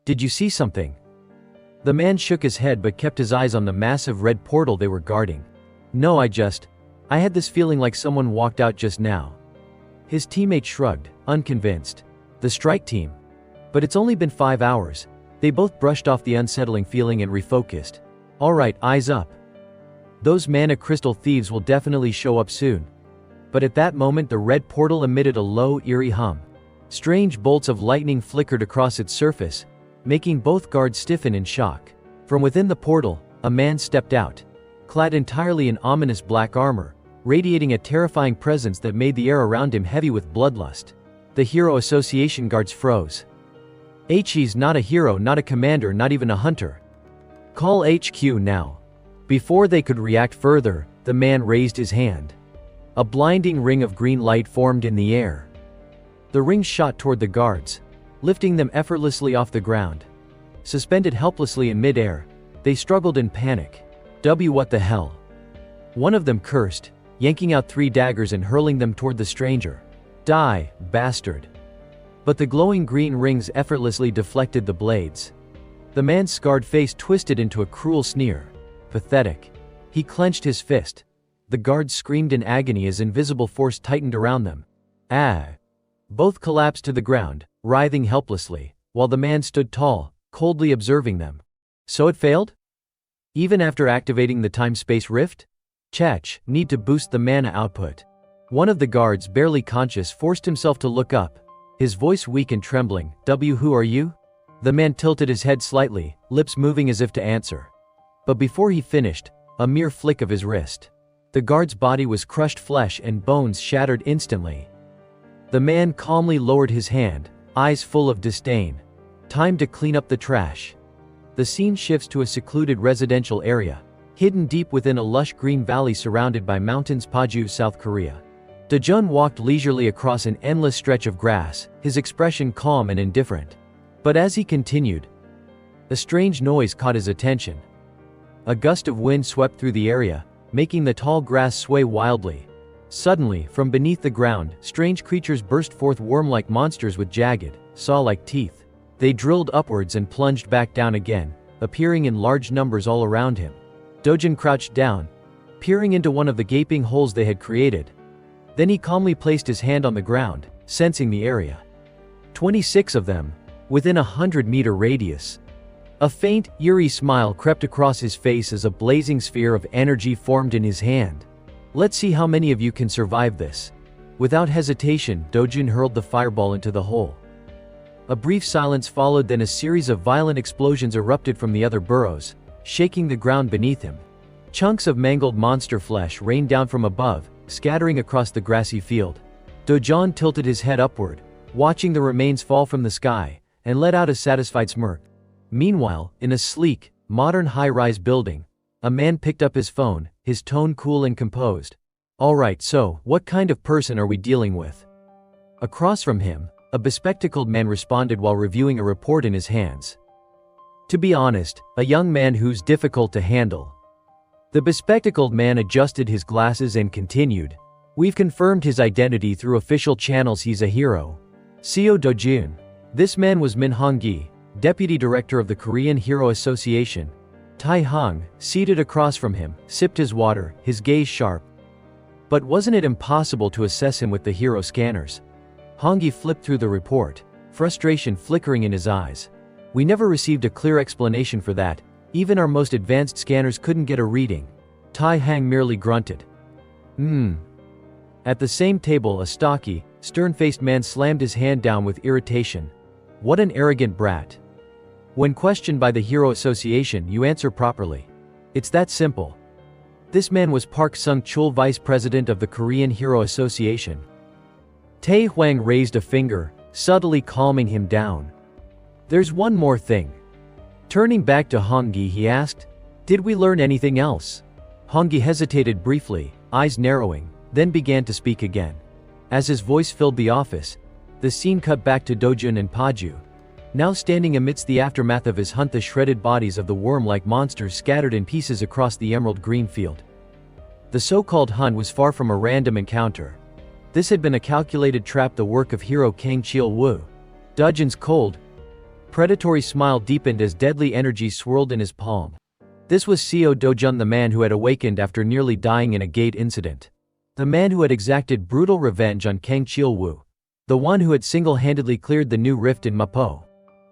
Did you see something? The man shook his head but kept his eyes on the massive red portal they were guarding. No, I had this feeling like someone walked out just now. His teammate shrugged, unconvinced. The strike team. But it's only been 5 hours. They both brushed off the unsettling feeling and refocused. Alright, eyes up. Those mana crystal thieves will definitely show up soon. But at that moment the red portal emitted a low, eerie hum. Strange bolts of lightning flickered across its surface, making both guards stiffen in shock. From within the portal, a man stepped out. Clad entirely in ominous black armor, radiating a terrifying presence that made the air around him heavy with bloodlust. The Hero Association guards froze. He's not a hero, not a commander, not even a hunter. Call HQ now. Before they could react further, the man raised his hand. A blinding ring of green light formed in the air. The ring shot toward the guards, lifting them effortlessly off the ground. Suspended helplessly in mid-air, they struggled in panic. What the hell? One of them cursed, yanking out 3 daggers and hurling them toward the stranger. Die, bastard. But the glowing green rings effortlessly deflected the blades. The man's scarred face twisted into a cruel sneer. Pathetic. He clenched his fist. The guards screamed in agony as invisible force tightened around them. Ah! Both collapsed to the ground, writhing helplessly, while the man stood tall, coldly observing them. So it failed? Even after activating the time-space rift? Chech, need to boost the mana output. One of the guards, barely conscious, forced himself to look up, his voice weak and trembling. Who are you? The man tilted his head slightly, lips moving as if to answer. But before he finished, a mere flick of his wrist. The guard's body was crushed, flesh and bones shattered instantly. The man calmly lowered his hand, eyes full of disdain. Time to clean up the trash. The scene shifts to a secluded residential area, hidden deep within a lush green valley surrounded by mountains. Paju, South Korea. Dojun walked leisurely across an endless stretch of grass, his expression calm and indifferent. But as he continued, a strange noise caught his attention. A gust of wind swept through the area, making the tall grass sway wildly. Suddenly, from beneath the ground, strange creatures burst forth, worm-like monsters with jagged, saw-like teeth. They drilled upwards and plunged back down again, appearing in large numbers all around him. Dojun crouched down, peering into one of the gaping holes they had created. Then he calmly placed his hand on the ground, sensing the area. 26 of them, within 100-meter radius. A faint, eerie smile crept across his face as a blazing sphere of energy formed in his hand. Let's see how many of you can survive this. Without hesitation, Dojun hurled the fireball into the hole. A brief silence followed, then a series of violent explosions erupted from the other burrows, shaking the ground beneath him. Chunks of mangled monster flesh rained down from above, scattering across the grassy field. Dojun tilted his head upward, watching the remains fall from the sky, and let out a satisfied smirk. Meanwhile, in a sleek, modern high-rise building, a man picked up his phone, his tone cool and composed. All right, so, what kind of person are we dealing with? Across from him, a bespectacled man responded while reviewing a report in his hands. To be honest, a young man who's difficult to handle. The bespectacled man adjusted his glasses and continued. We've confirmed his identity through official channels. He's a hero. Seo Dojun. This man was Min Honggi, deputy director of the Korean Hero Association. Tai Hong, seated across from him, sipped his water, his gaze sharp. But wasn't it impossible to assess him with the hero scanners? Honggi flipped through the report, frustration flickering in his eyes. We never received a clear explanation for that. Even our most advanced scanners couldn't get a reading. Tai Hong merely grunted. At the same table, a stocky, stern-faced man slammed his hand down with irritation. What an arrogant brat. When questioned by the Hero Association, you answer properly. It's that simple. This man was Park Sung-chul, vice president of the Korean Hero Association. Tae Hwang raised a finger, subtly calming him down. There's one more thing. Turning back to Honggi, he asked, did we learn anything else? Honggi hesitated briefly, eyes narrowing, then began to speak again. As his voice filled the office, the scene cut back to Dojun and Paju. Now standing amidst the aftermath of his hunt, the shredded bodies of the worm-like monsters scattered in pieces across the emerald green field. The so-called hunt was far from a random encounter. This had been a calculated trap, the work of hero Kang Chil-woo. Dojun's cold, predatory smile deepened as deadly energy swirled in his palm. This was Seo Dojun, the man who had awakened after nearly dying in a gate incident. The man who had exacted brutal revenge on Kang Chil-woo. The one who had single-handedly cleared the new rift in Mapo.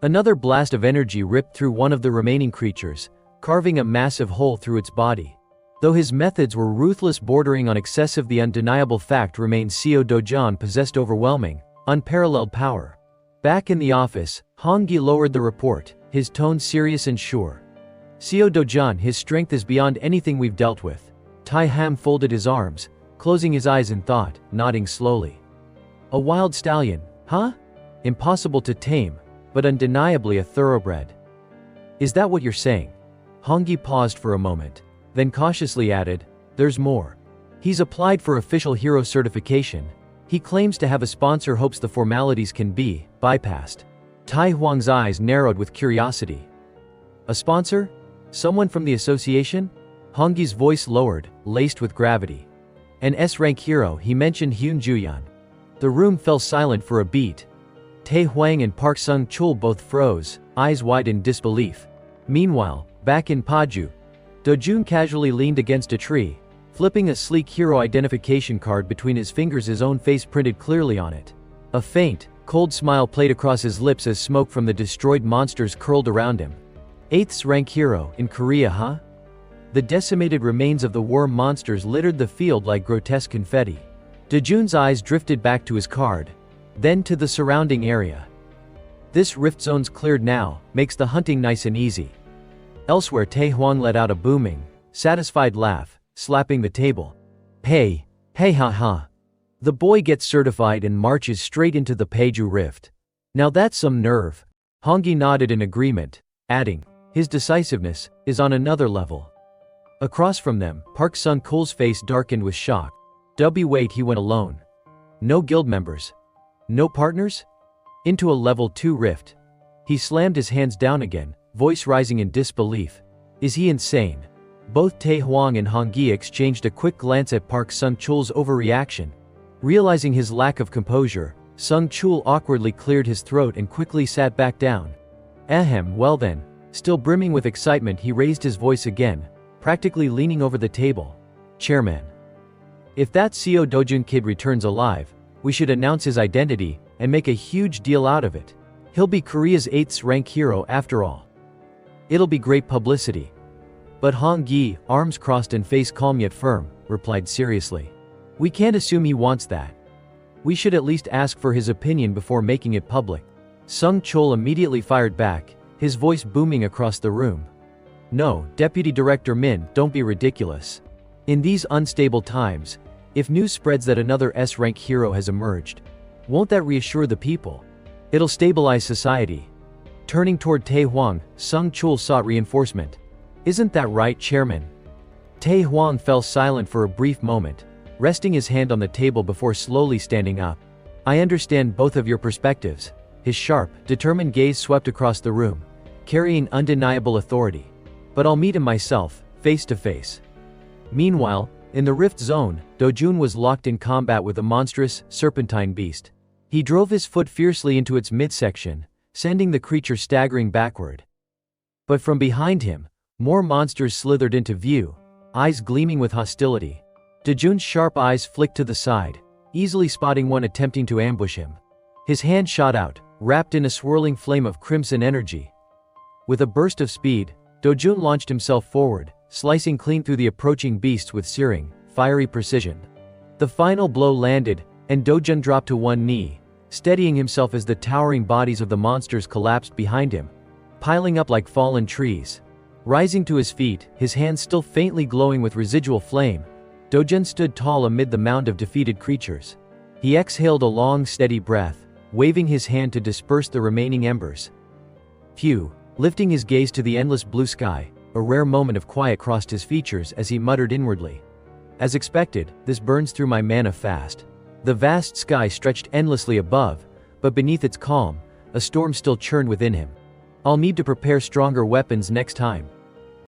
Another blast of energy ripped through one of the remaining creatures, carving a massive hole through its body. Though his methods were ruthless, bordering on excessive, the undeniable fact remained: Seo Dojun possessed overwhelming, unparalleled power. Back in the office, Honggi lowered the report, his tone serious and sure. Seo Dojun, his strength is beyond anything we've dealt with. Tai Ham folded his arms, closing his eyes in thought, nodding slowly. A wild stallion, huh? Impossible to tame, but undeniably a thoroughbred. Is that what you're saying? Honggi paused for a moment, then cautiously added, there's more. He's applied for official hero certification. He claims to have a sponsor, hopes the formalities can be bypassed. Tai Hwang's eyes narrowed with curiosity. A sponsor? Someone from the association? Honggi's voice lowered, laced with gravity. An S-rank hero, he mentioned Hyun Juyan. The room fell silent for a beat. Tae Hwang and Park Sung-chul both froze, eyes wide in disbelief. Meanwhile, back in Paju, Dojun casually leaned against a tree, flipping a sleek hero identification card between his fingers, his own face printed clearly on it. A faint, Cold smile played across his lips as smoke from the destroyed monsters curled around him. 8th rank hero in Korea, huh? The decimated remains of the worm monsters littered the field like grotesque confetti. Dojun's eyes drifted back to his card, then to the surrounding area. This rift zone's cleared now, makes the hunting nice and easy. Elsewhere, Tae-hwan let out a booming, satisfied laugh, slapping the table. Hey ha. The boy gets certified and marches straight into the Peju Rift. Now that's some nerve. Hongyi nodded in agreement, adding, his decisiveness is on another level. Across from them, Park Sun-kul's face darkened with shock. Wait, he went alone. No guild members. No partners? Into a level 2 rift. He slammed his hands down again, voice rising in disbelief. Is he insane? Both Tae-hwan and Hongyi exchanged a quick glance at Park Sun-chul's overreaction. Realizing his lack of composure, Sung-chul awkwardly cleared his throat and quickly sat back down. Ahem, well then. Still brimming with excitement, he raised his voice again, practically leaning over the table. Chairman. If that Seo Dojun kid returns alive, we should announce his identity and make a huge deal out of it. He'll be Korea's 8th rank hero after all. It'll be great publicity. But Hongyi, arms crossed and face calm yet firm, replied seriously. We can't assume he wants that. We should at least ask for his opinion before making it public. Sung-chul immediately fired back, his voice booming across the room. No, Deputy Director Min, don't be ridiculous. In these unstable times, if news spreads that another S-rank hero has emerged, won't that reassure the people? It'll stabilize society. Turning toward Tae-hwan, Sung-chul sought reinforcement. Isn't that right, Chairman? Tae-hwan fell silent for a brief moment, resting his hand on the table before slowly standing up. I understand both of your perspectives. His sharp, determined gaze swept across the room, carrying undeniable authority. But I'll meet him myself, face to face. Meanwhile, in the rift zone, Dojun was locked in combat with a monstrous, serpentine beast. He drove his foot fiercely into its midsection, sending the creature staggering backward. But from behind him, more monsters slithered into view, eyes gleaming with hostility. Dojun's sharp eyes flicked to the side, easily spotting one attempting to ambush him. His hand shot out, wrapped in a swirling flame of crimson energy. With a burst of speed, Dojun launched himself forward, slicing clean through the approaching beasts with searing, fiery precision. The final blow landed, and Dojun dropped to one knee, steadying himself as the towering bodies of the monsters collapsed behind him, piling up like fallen trees. Rising to his feet, his hands still faintly glowing with residual flame, Dojun stood tall amid the mound of defeated creatures. He exhaled a long, steady breath, waving his hand to disperse the remaining embers. Phew, lifting his gaze to the endless blue sky, a rare moment of quiet crossed his features as he muttered inwardly. As expected, this burns through my mana fast. The vast sky stretched endlessly above, but beneath its calm, a storm still churned within him. I'll need to prepare stronger weapons next time.